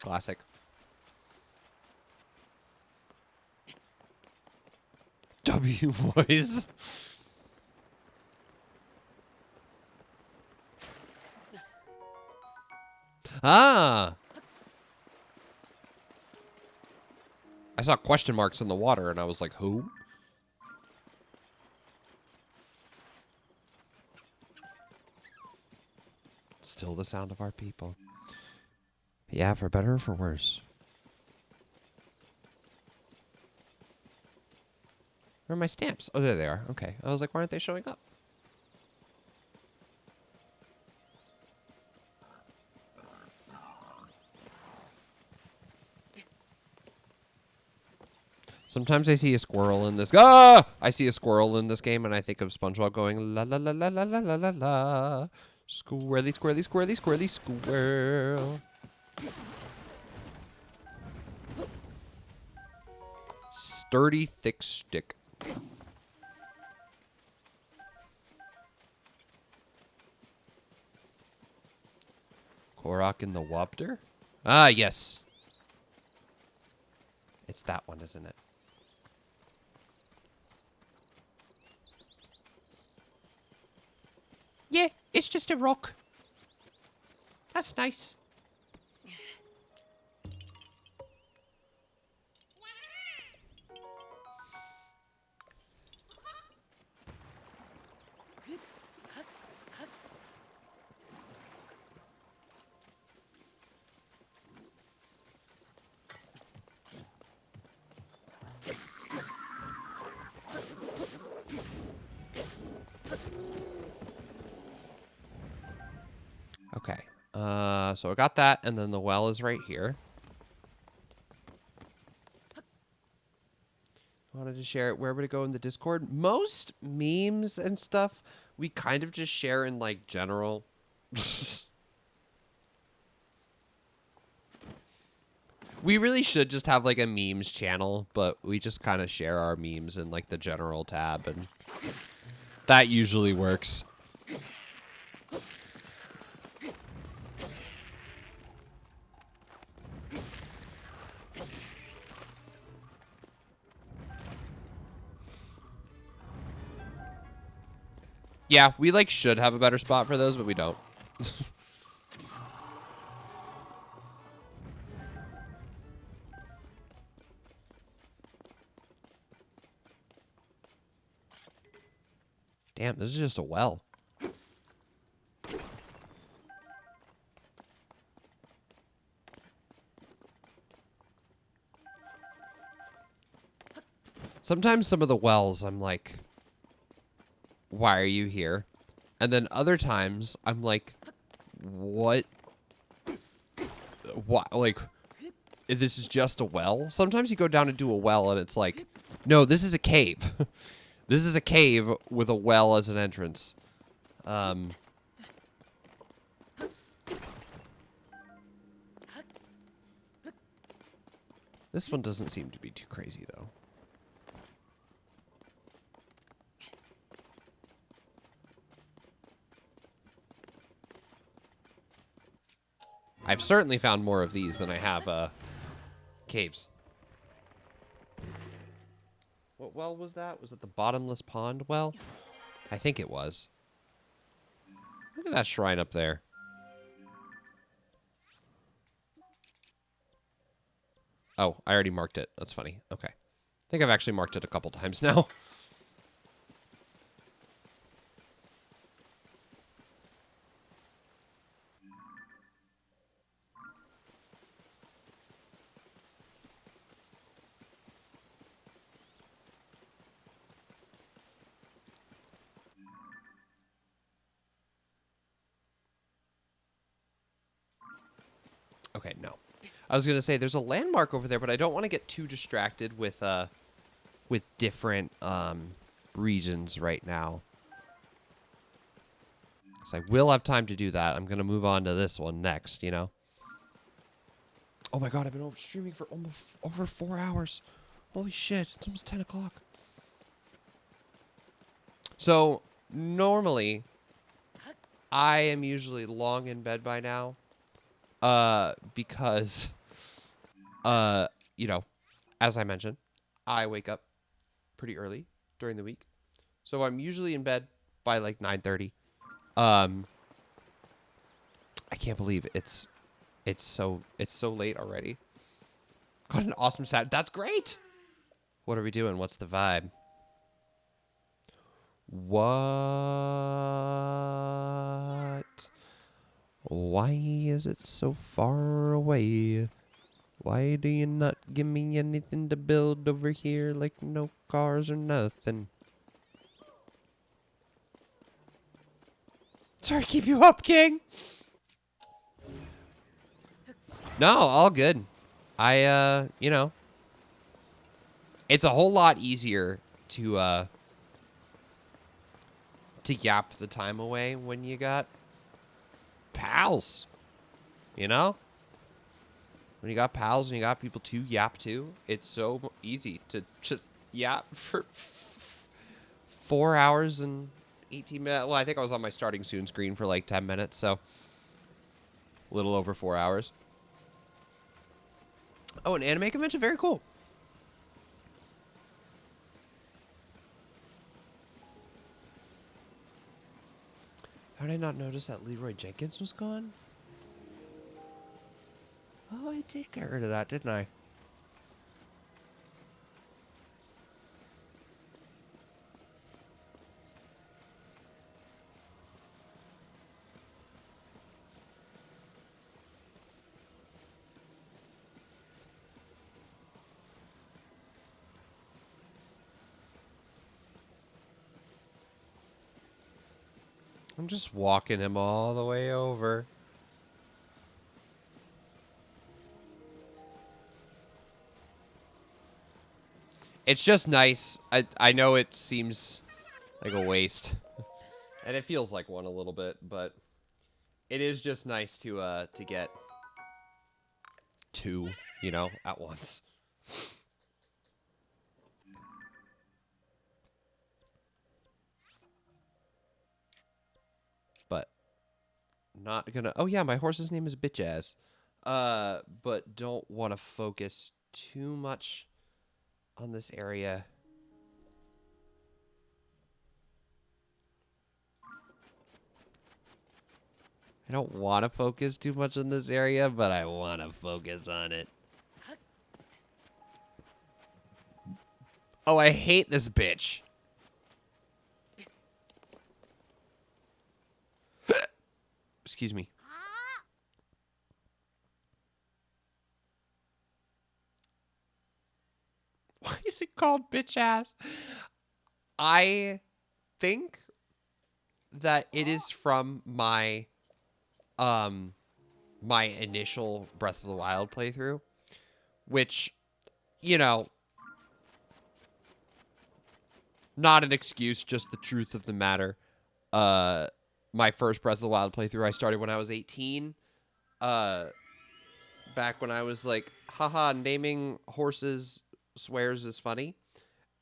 A: Classic. W voice. Ah! I saw question marks in the water and I was like, who? Still the sound of our people. Yeah, for better or for worse. Where are my stamps? Oh, there they are. Okay. I was like, why aren't they showing up? Sometimes I see a squirrel in this. Ah! I see a squirrel in this game, and I think of SpongeBob going la la la la la la la la la. Squirrely, squirrely, squirrely, squirrely, squirrel. Sturdy, thick stick. Korok in the Wobder? Ah, yes. It's that one, isn't it? Yeah, it's just a rock. That's nice. Okay. So I got that, and then the well is right here. Wanted to share it. Where would it go in the Discord? Most memes and stuff, we kind of just share in, like, general. We really should just have, like, a memes channel, but we just kind of share our memes in, like, the general tab, and that usually works. Yeah, we, like, should have a better spot for those, but we don't. Damn, this is just a well. Sometimes some of the wells, I'm like, why are you here? And then other times, I'm like, what? What? Like, is this is just a well? Sometimes you go down into a well and it's like, no, this is a cave. This is a cave with a well as an entrance. This one doesn't seem to be too crazy, though. I've certainly found more of these than I have, caves. What well was that? Was it the bottomless pond well? I think it was. Look at that shrine up there. Oh, I already marked it. That's funny. Okay. I think I've actually marked it a couple times now. Okay, no. I was going to say there's a landmark over there, but I don't want to get too distracted with different regions right now. So I will have time to do that. I'm going to move on to this one next, you know. Oh my god, I've been streaming for almost over 4 hours. Holy shit, it's almost 10 o'clock. So, normally, I am usually long in bed by now. Because, you know, as I mentioned, I wake up pretty early during the week. So I'm usually in bed by like 9:30. I can't believe it's so late already. Got an awesome Saturday. That's great. What are we doing? What's the vibe? What? Why is it so far away? Why do you not give me anything to build over here, like no cars or nothing? Sorry to keep you up, King. No, all good. You know, it's a whole lot easier to yap the time away when you got pals, you know? When you got pals and you got people to yap to, it's so easy to just yap for 4 hours and 18 minutes. Well, I think I was on my starting soon screen for like 10 minutes, so a little over 4 hours. Oh, an anime convention? Very cool. How did I not notice that Leroy Jenkins was gone? Oh, I did get rid of that, didn't I? I'm just walking him all the way over. It's just nice. I know it seems like a waste. And it feels like one a little bit, but it is just nice to get two, you know, at once. But not gonna. Oh yeah, my horse's name is Bitchazz. But don't want to focus too much on this area. I don't want to focus too much on this area, but I want to focus on it. Oh, I hate this bitch. Excuse me. Why is it called bitch ass? I think that it is from my my initial Breath of the Wild playthrough, which, you know, not an excuse, just the truth of the matter. My first Breath of the Wild playthrough I started when I was 18. Back when I was like, haha, naming horses swears is funny.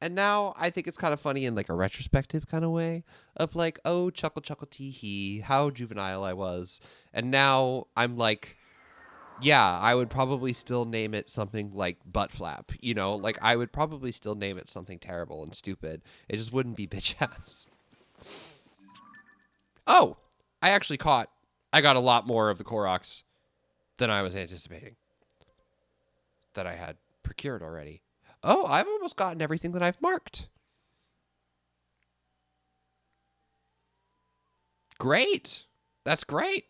A: And now I think it's kind of funny in like a retrospective kind of way of like, oh, chuckle, chuckle, tee hee, how juvenile I was. And now I'm like, yeah, I would probably still name it something like butt flap. You know, like I would probably still name it something terrible and stupid. It just wouldn't be bitch ass. Oh, I actually I got a lot more of the Koroks than I was anticipating that I had procured already. Oh, I've almost gotten everything that I've marked. Great. That's great.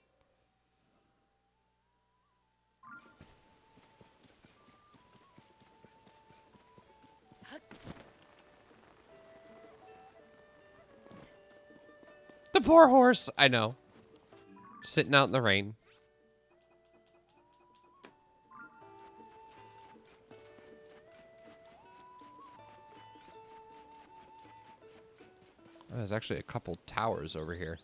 A: The poor horse. I know. Sitting out in the rain. Oh, there's actually a couple towers over here.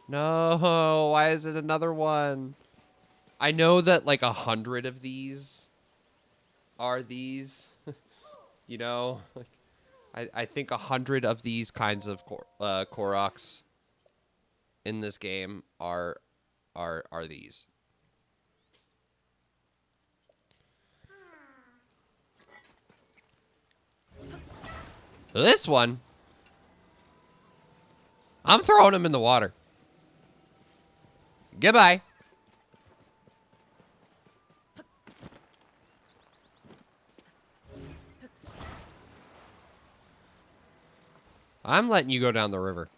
A: No, why is it another one? I know that like 100 of these are these. You know, I think 100 of these kinds of Koroks in this game are these. This one, I'm throwing him in the water. Goodbye. I'm letting you go down the river.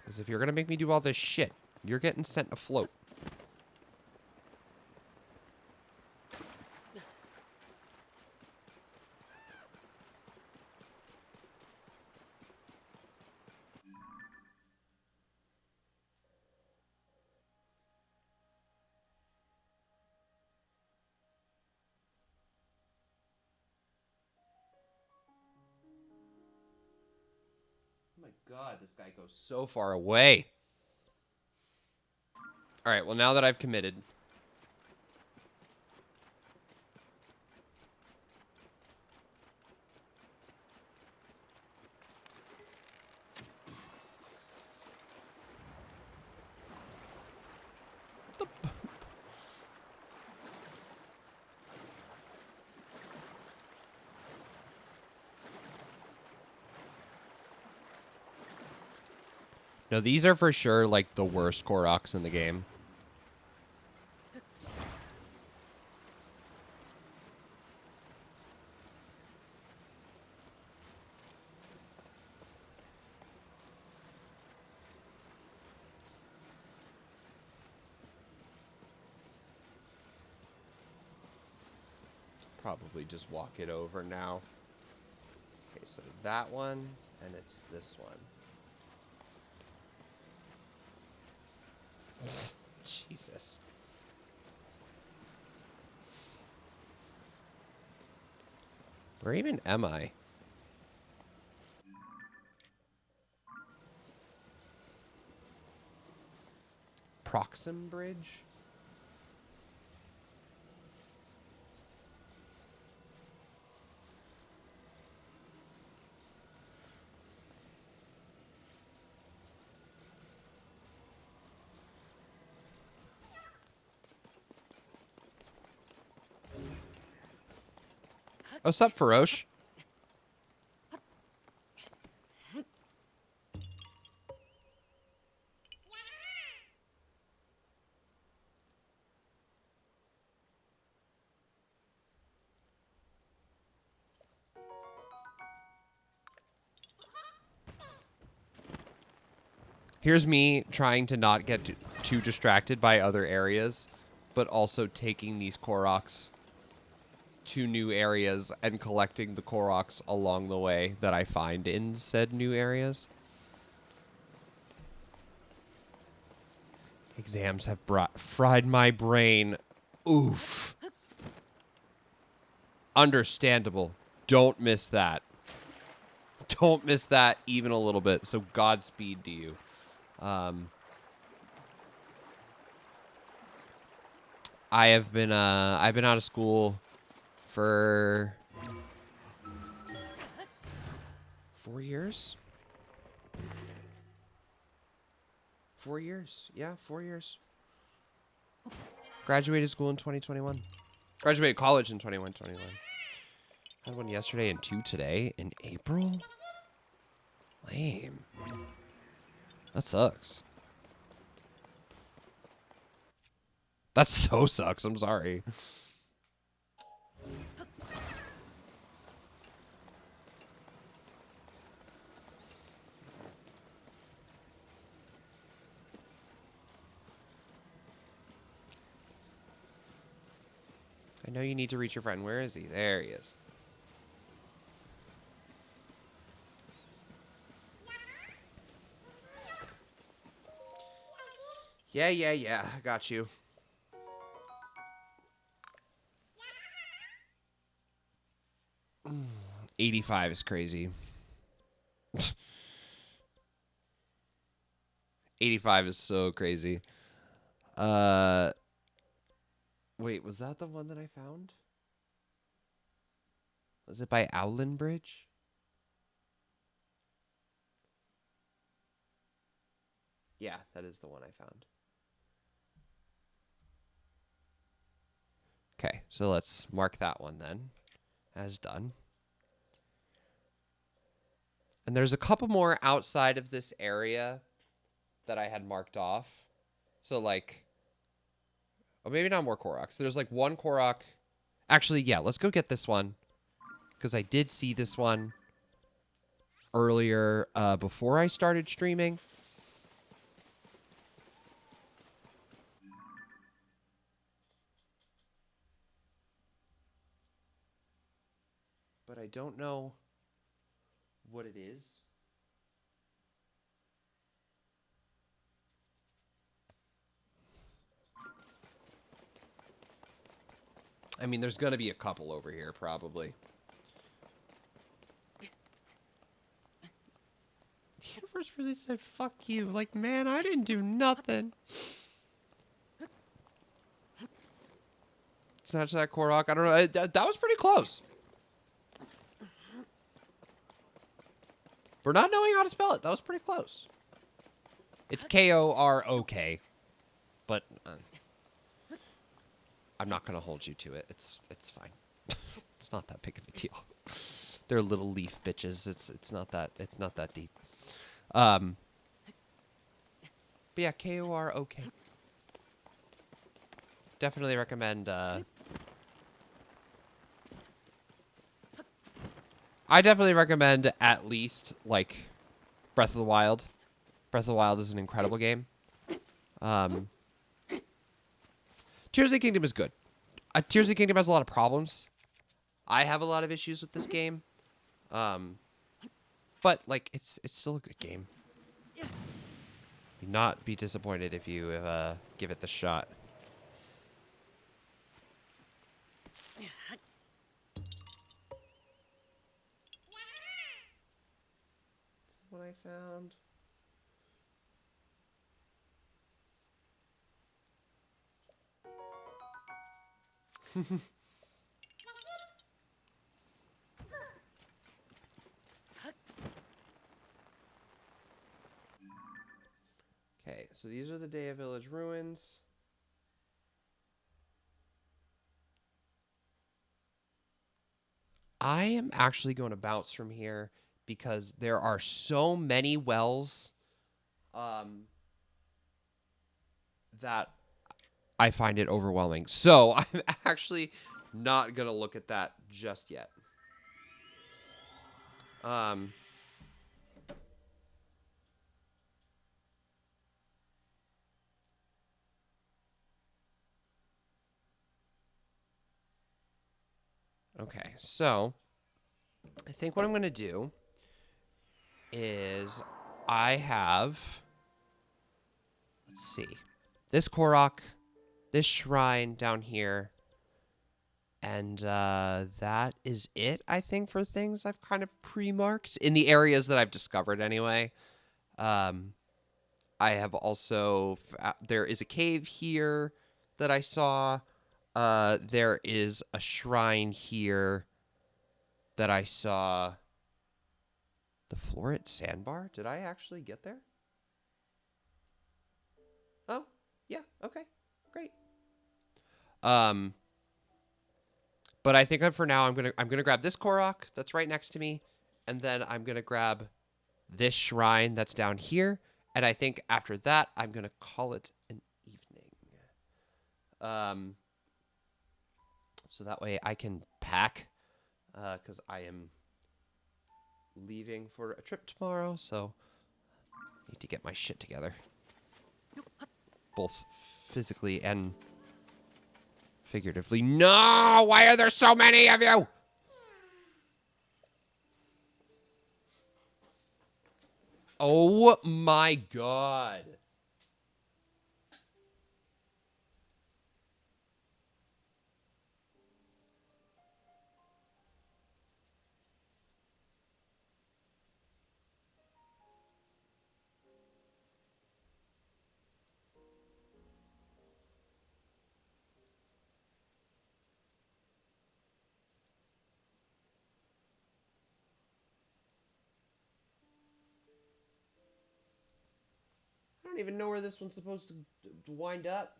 A: Because if you're going to make me do all this shit, you're getting sent afloat. Oh my god, this guy goes so far away. Alright, well now that I've committed. No, these are for sure like the worst Koroks in the game. Probably just walk it over now. Okay, so that one, and it's this one. Jesus. Where even am I? Proxim Bridge? Oh, sup, Faroche? Here's me trying to not get too distracted by other areas, but also taking these Koroks to new areas and collecting the Koroks along the way that I find in said new areas. Exams have fried my brain. Oof. Understandable. Don't miss that. Don't miss that even a little bit. So Godspeed to you. I've been out of school for 4 years. 4 years. Yeah, 4 years. Graduated school in 2021. Graduated college in 2021. Had one yesterday and 2 today in April. Lame. That sucks. That so sucks. I'm sorry. I know you need to reach your friend. Where is he? There he is. Yeah. I got you. Mm, 85 is crazy. 85 is so crazy. Wait, was that the one that I found? Was it by Owlin Bridge? Yeah, that is the one I found. Okay, so let's mark that one then as done. And there's a couple more outside of this area that I had marked off. So like, oh, maybe not more Koroks. There's like one Korok. Actually, yeah, let's go get this one. Because I did see this one earlier before I started streaming. But I don't know what it is. I mean, there's going to be a couple over here, probably. The universe really said, fuck you. Like, man, I didn't do nothing. Snatch that Korok. I don't know. That was pretty close. For not knowing how to spell it, that was pretty close. It's K-O-R-O-K. But I'm not going to hold you to it. It's fine. It's not that big of a deal. They're little leaf bitches. It's not that deep. But yeah, K-O-R-O-K. Definitely recommend I definitely recommend at least like Breath of the Wild. Breath of the Wild is an incredible game. Tears of the Kingdom is good. Tears of the Kingdom has a lot of problems. I have a lot of issues with this game. But like it's still a good game. Not be disappointed if you give it the shot. What I found. Okay, so these are the Day of Village ruins. I am actually going to bounce from here because there are so many wells that I find it overwhelming. So I'm actually not going to look at that just yet. Okay, so I think what I'm going to do is I have, let's see, this Korok, this shrine down here, and that is it, I think, for things I've kind of pre-marked in the areas that I've discovered anyway. I have also, there is a cave here that I saw. There is a shrine here that I saw. The Floret Sandbar? Did I actually get there? Oh, yeah, okay, great. But I think for now I'm gonna grab this Korok that's right next to me, and then I'm gonna grab this shrine that's down here, and I think after that I'm gonna call it an evening. So that way I can pack, because I am leaving for a trip tomorrow, so I need to get my shit together, both physically and figuratively. No! Why are there so many of you? Oh my god. I don't even know where this one's supposed to wind up.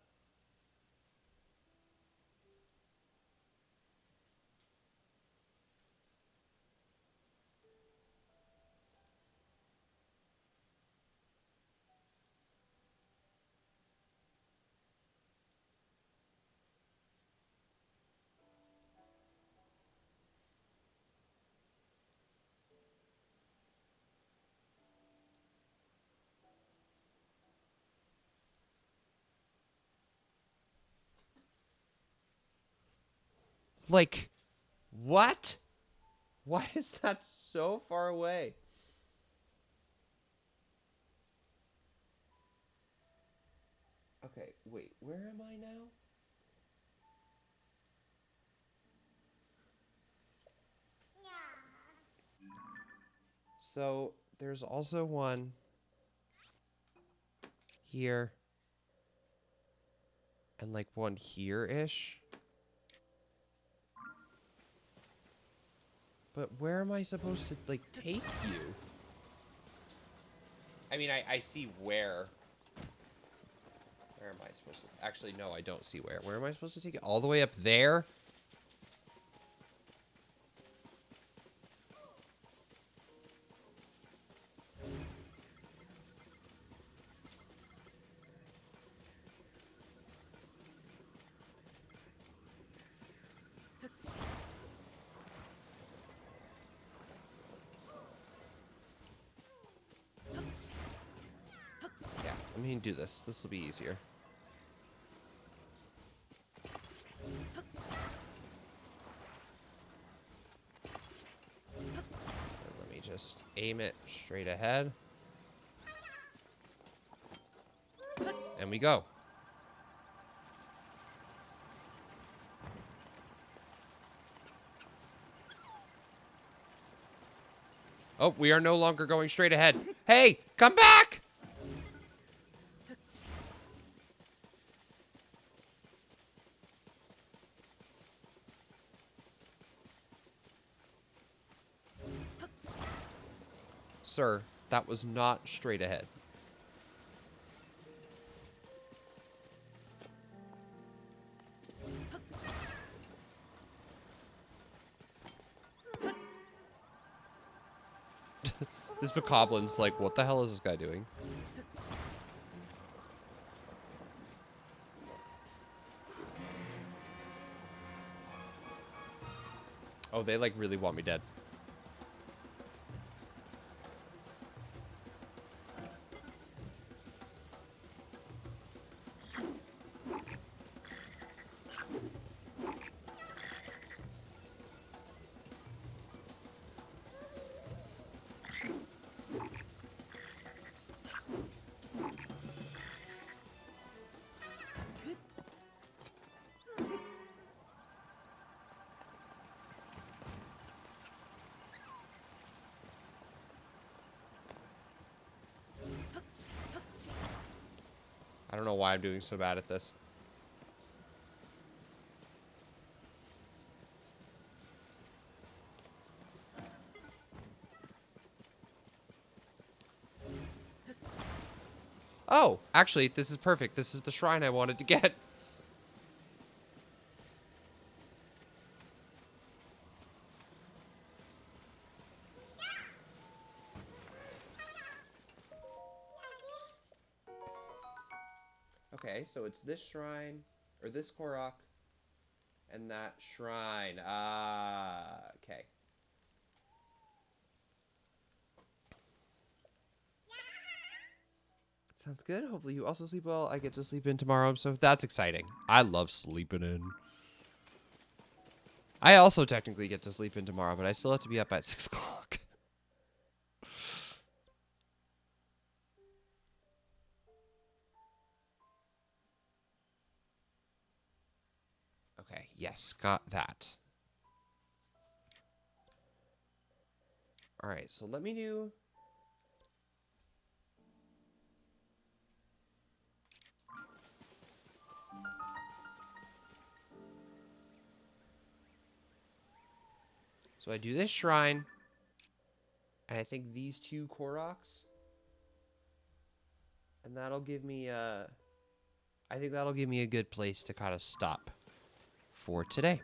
A: Like, what? Why is that so far away? Okay, wait, where am I now? So, there's also one here and like one here-ish. But where am I supposed to, like, take you? I mean, I see where. Where am I supposed to? Actually, no, I don't see where. Where am I supposed to take it? All the way up there? Yeah, let me do this. This will be easier. Let me just aim it straight ahead. And we go. Oh, we are no longer going straight ahead. Hey, come back! Sir, that was not straight ahead. This Bokoblins like, what the hell is this guy doing? Oh, they like really want me dead. don't know why I'm doing so bad at this. Oh, actually, this is perfect. This is the shrine I wanted to get. Okay, so it's this shrine, or this Korok, and that shrine. Ah, okay. Sounds good. Hopefully you also sleep well. I get to sleep in tomorrow, so that's exciting. I love sleeping in. I also technically get to sleep in tomorrow, but I still have to be up at 6 o'clock. Okay, yes, got that. All right, so let me do... So I do this shrine, and I think these 2 Koroks, and that'll give me I think that'll give me a good place to kind of stop for today.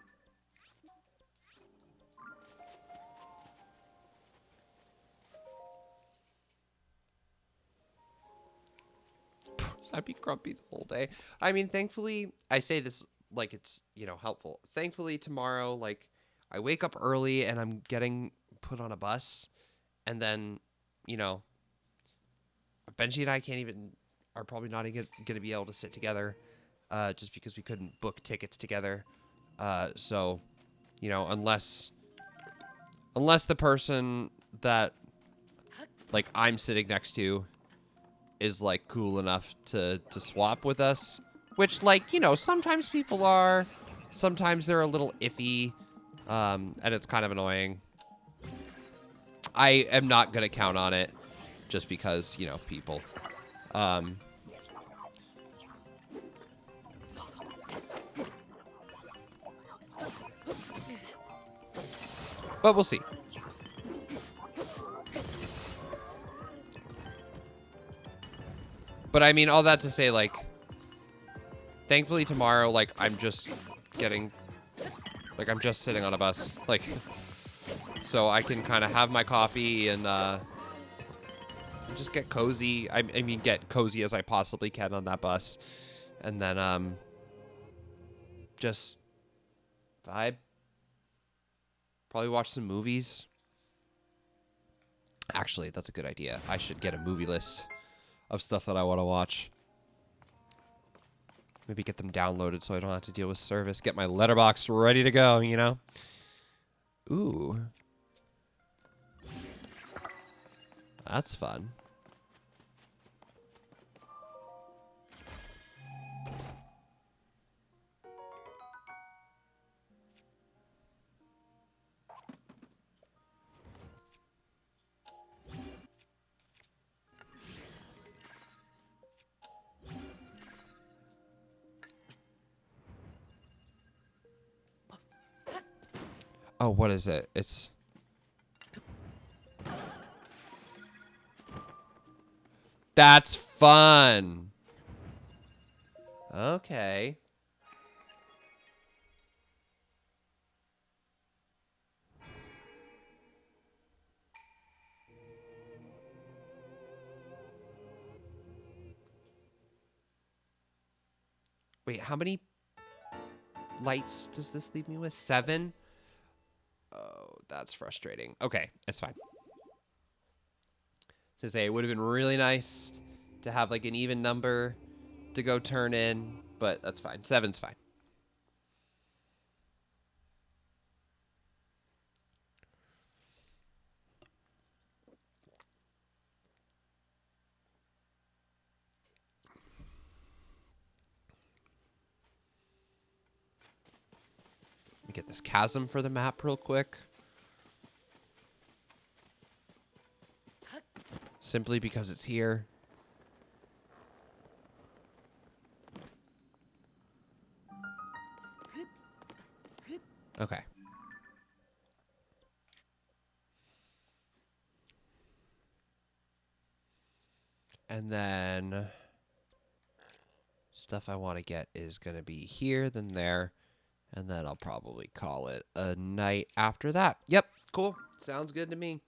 A: I'd be grumpy the whole day. I mean, thankfully, I say this like it's, you know, helpful. Thankfully, tomorrow, like, I wake up early and I'm getting put on a bus, and then, you know, Benji and I are probably not even going to be able to sit together, just because we couldn't book tickets together. So, you know, unless the person that, like, I'm sitting next to is, like, cool enough to swap with us, which, like, you know, sometimes people are, sometimes they're a little iffy, and it's kind of annoying. I am not gonna count on it just because, you know, people. But we'll see. But I mean, all that to say, like, thankfully tomorrow, like, I'm just getting, like, I'm just sitting on a bus, like, so I can kind of have my coffee and just get cozy. I mean, get cozy as I possibly can on that bus, and then just vibe. Probably watch some movies. Actually, that's a good idea. I should get a movie list of stuff that I want to watch. Maybe get them downloaded so I don't have to deal with service. Get my letterbox ready to go, you know? Ooh. That's fun. Oh, what is it? It's... That's fun. Okay. Wait, how many lights does this leave me with? 7? Oh, that's frustrating. Okay, it's fine. To say, it would have been really nice to have, like, an even number to go turn in, but that's fine. 7's fine. Let me get this chasm for the map real quick. Simply because it's here. Okay. And then stuff I want to get is going to be here, then there, and then I'll probably call it a night after that. Yep, cool. Sounds good to me.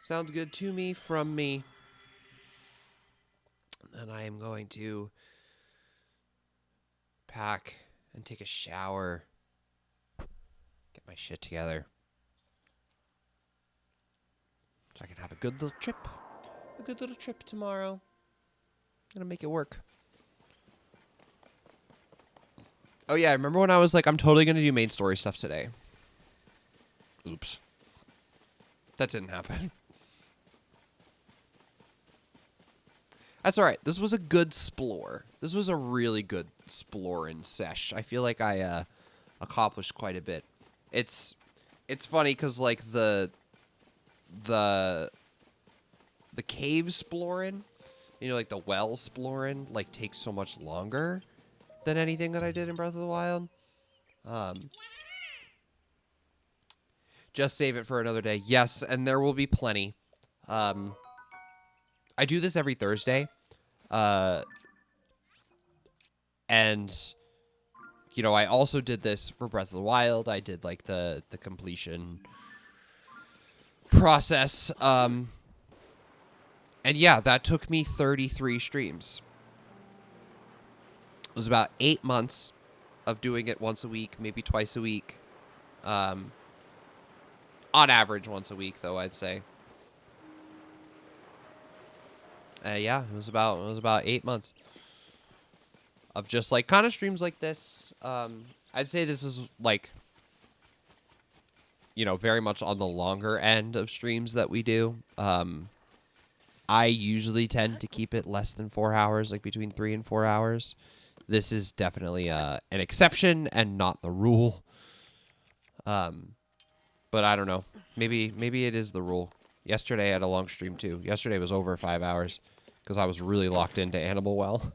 A: Sounds good to me from me. And I am going to pack and take a shower. Get my shit together. So I can have a good little trip. A good little trip tomorrow. Gonna make it work. Oh yeah, I remember when I was like, I'm totally gonna do main story stuff today. Oops. That didn't happen. That's alright. This was a good splore. This was a really good splorin sesh. I feel like I accomplished quite a bit. It's funny because like the cave splorin, you know, like the well splorin, like takes so much longer than anything that I did in Breath of the Wild. Just save it for another day. Yes, and there will be plenty. I do this every Thursday. And you know, I also did this for Breath of the Wild. I did like the completion process. And yeah, that took me 33 streams. It was about 8 months of doing it once a week, maybe twice a week. On average, once a week, though, I'd say. Yeah, it was about 8 months of just like kind of streams like this. I'd say this is like, you know, very much on the longer end of streams that we do. I usually tend to keep it less than 4 hours, like between 3 and 4 hours. This is definitely an exception and not the rule. But I don't know. Maybe it is the rule. Yesterday I had a long stream too. Yesterday was over 5 hours because I was really locked into Animal Well.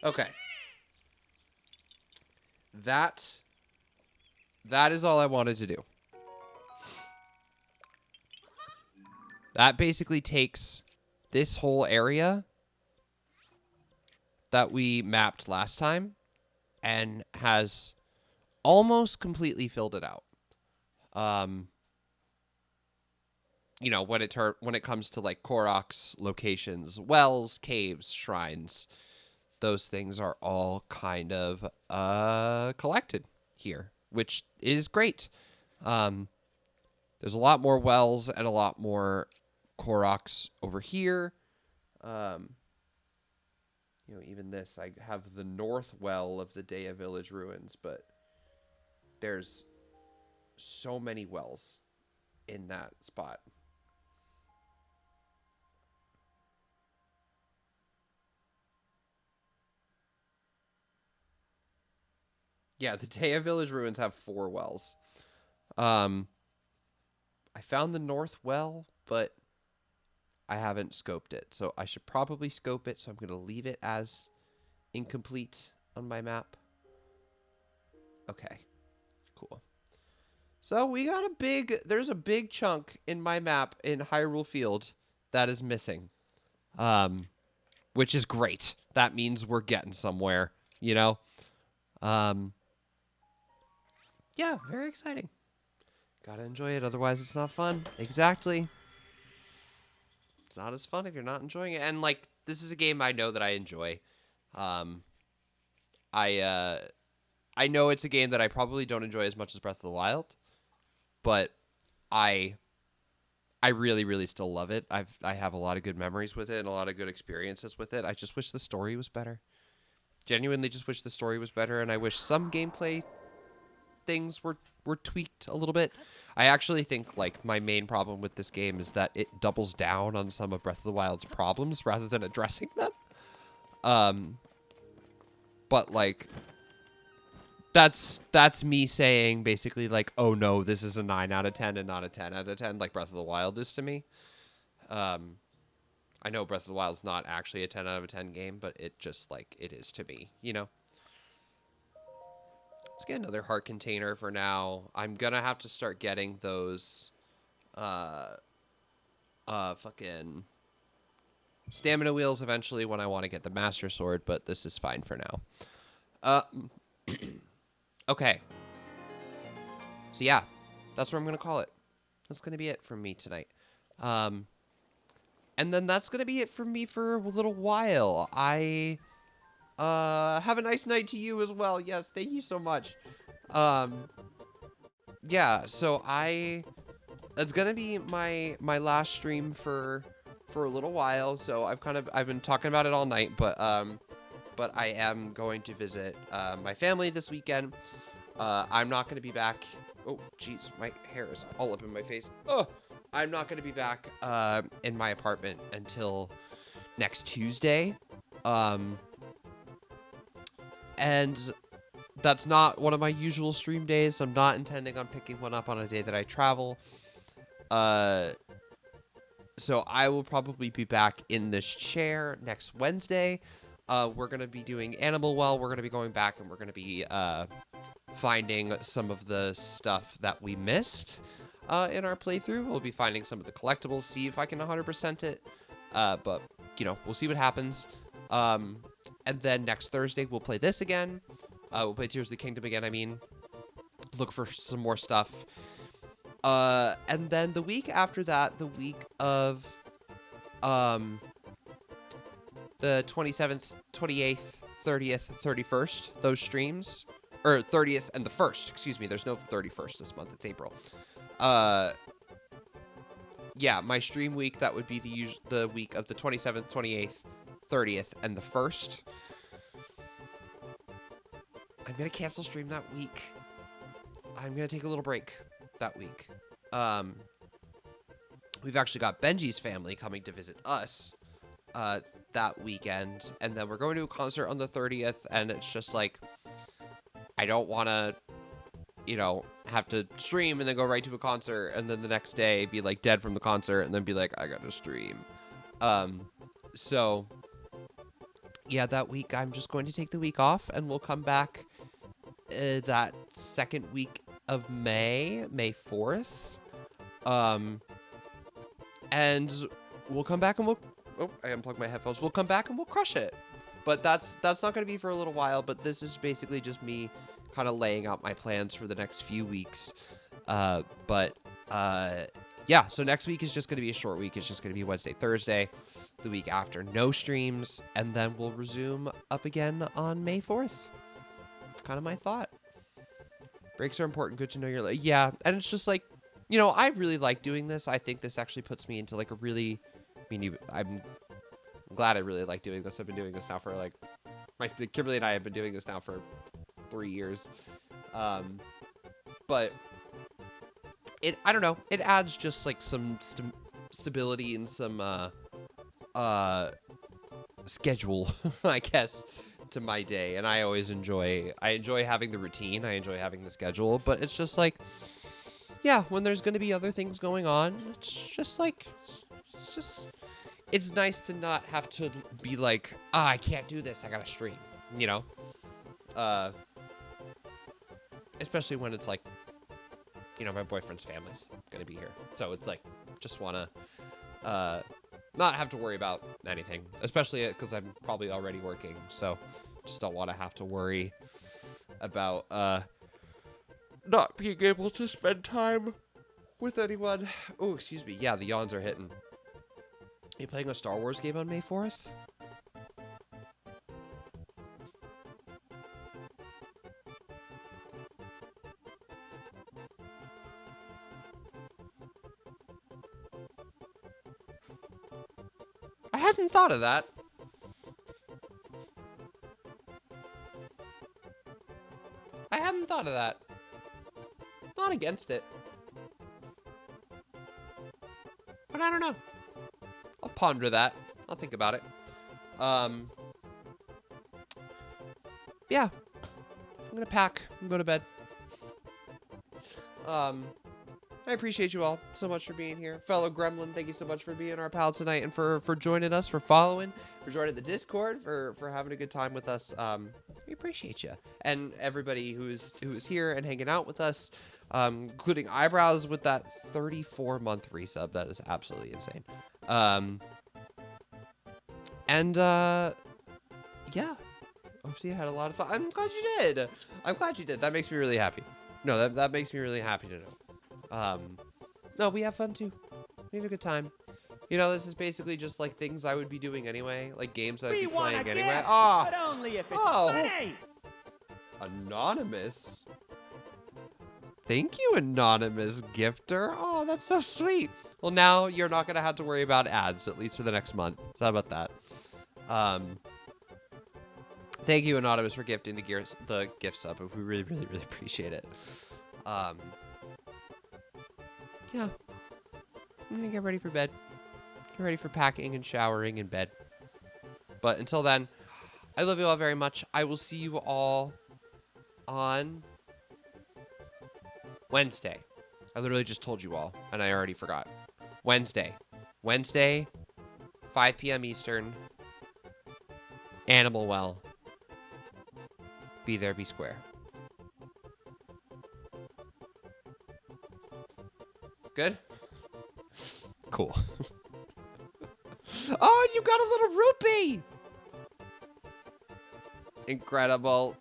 A: Okay. That is all I wanted to do. That basically takes this whole area that we mapped last time and has almost completely filled it out. You know, when it comes to like Korok's locations, wells, caves, shrines, those things are all kind of collected here, which is great. There's a lot more wells and a lot more Koroks over here. You know, even this, I have the north well of the Daya Village ruins, but there's so many wells in that spot. Yeah, the Daya Village ruins have 4 wells. I found the north well, but I haven't scoped it. So I should probably scope it, so I'm going to leave it as incomplete on my map. Okay, cool. So we got there's a big chunk in my map in Hyrule Field that is missing. Which is great. That means we're getting somewhere, you know? Yeah, very exciting. Gotta enjoy it, otherwise it's not fun. Exactly. It's not as fun if you're not enjoying it. And, like, this is a game I know that I enjoy. I know it's a game that I probably don't enjoy as much as Breath of the Wild, but I really, really still love it. I have a lot of good memories with it and a lot of good experiences with it. I just wish the story was better. Genuinely just wish the story was better, and I wish some gameplay things were tweaked a little bit. I actually think, like, my main problem with this game is that it doubles down on some of Breath of the Wild's problems rather than addressing them. But, like, that's me saying basically, like, oh no, this is a 9 out of 10 and not a 10 out of 10 like Breath of the Wild is to me. I I know Breath of the Wild's not actually a 10 out of a 10 game, but it just, like, it is to me, you know? Let's get another heart container for now. I'm gonna have to start getting those, fucking stamina wheels eventually when I want to get the Master Sword, but this is fine for now. Okay. So yeah, that's what I'm gonna call it. That's gonna be it from me tonight. And then that's gonna be it from me for a little while. I have a nice night to you as well. Yes, thank you so much. Yeah, so it's gonna be my last stream for a little while. So I've been talking about it all night, but I am going to visit my family this weekend. I'm not gonna be back. Oh, jeez, my hair is all up in my face. Ugh. I'm not going to be back in my apartment until next Tuesday. And that's not one of my usual stream days. I'm not intending on picking one up on a day that I travel. So I will probably be back in this chair next Wednesday. We're going to be doing Animal Well. We're going to be going back and we're going to be finding some of the stuff that we missed. In our playthrough, we'll be finding some of the collectibles, see if I can 100% it. But, you know, we'll see what happens. And then next Thursday, we'll play this again. We'll play Tears of the Kingdom again, I mean. Look for some more stuff. And then the week after that, the week of the 27th, 28th, 30th, 31st, those streams. Or 30th and the 1st, excuse me. There's no 31st this month. It's April. Yeah, my stream week, that would be the week of the 27th, 28th, 30th, and the 1st. I'm gonna cancel stream that week. I'm gonna take a little break that week. We've actually got Benji's family coming to visit us, that weekend, and then we're going to a concert on the 30th, and it's just like, I don't want to, you know, have to stream and then go right to a concert and then the next day be like dead from the concert and then be like, I gotta stream. So yeah, that week I'm just going to take the week off and we'll come back that second week of May 4th. And we'll come back and I unplugged my headphones. We'll come back and we'll crush it. But that's not going to be for a little while, but this is basically just me kind of laying out my plans for the next few weeks. Yeah, so next week is just going to be a short week. It's just going to be Wednesday, Thursday. The week after, no streams, and then we'll resume up again on May 4th. Kind of my thought. Breaks are important. Good to know you're yeah, and it's just like, you know, I really like doing this. I think this actually puts me into like a really, I'm glad I really like doing this. I've been doing this now for like, Kimberly and I have been doing this now for 3 years. But I don't know, it adds just like some stability and some schedule, I guess, to my day. And I always enjoy having the routine. I enjoy having the schedule, but it's just like, yeah, when there's going to be other things going on, it's just like, it's nice to not have to be like, I can't do this, I gotta stream, you know? Especially when it's like, you know, my boyfriend's family's gonna be here. So it's like, just wanna not have to worry about anything. Especially because I'm probably already working. So just don't want to have to worry about not being able to spend time with anyone. Oh, excuse me. Yeah, the yawns are hitting. Are you playing a Star Wars game on May 4th? I hadn't thought of that. I hadn't thought of that. Not against it. But I don't know. I'll ponder that. I'll think about it. Yeah. I'm gonna pack and go to bed. I appreciate you all so much for being here. Fellow Gremlin, thank you so much for being our pal tonight and for joining us, for following, for joining the Discord, for having a good time with us. We appreciate you. And everybody who is here and hanging out with us, including Eyebrows with that 34-month resub. That is absolutely insane. Yeah. Oopsie, I had a lot of fun. I'm glad you did. That makes me really happy. No, that makes me really happy to know. No, we have fun too. We have a good time. You know, this is basically just like things I would be doing anyway, like games I'd be playing anyway.
D: But only if it's funny.
A: Anonymous. Thank you, anonymous gifter. Oh, that's so sweet. Well, now you're not gonna have to worry about ads, at least for the next month. So how about that? Thank you, anonymous, for gifting the gift sub. We really, really, really appreciate it. Yeah. I'm gonna get ready for bed. Get ready for packing and showering in bed. But until then, I love you all very much. I will see you all on Wednesday. I literally just told you all, and I already forgot. Wednesday, 5 p.m. Eastern. Animal Well. Be there, be square. Good? Cool. Oh, and you got a little rupee! Incredible.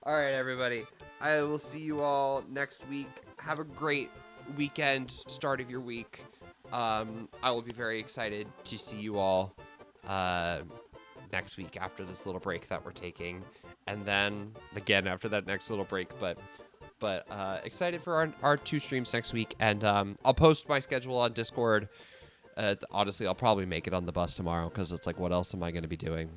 A: All right, everybody. I will see you all next week. Have a great weekend, start of your week. I will be very excited to see you all next week after this little break that we're taking. And then again after that next little break. But excited for our 2 streams next week. And I'll post my schedule on Discord. Honestly, I'll probably make it on the bus tomorrow because it's like, what else am I going to be doing?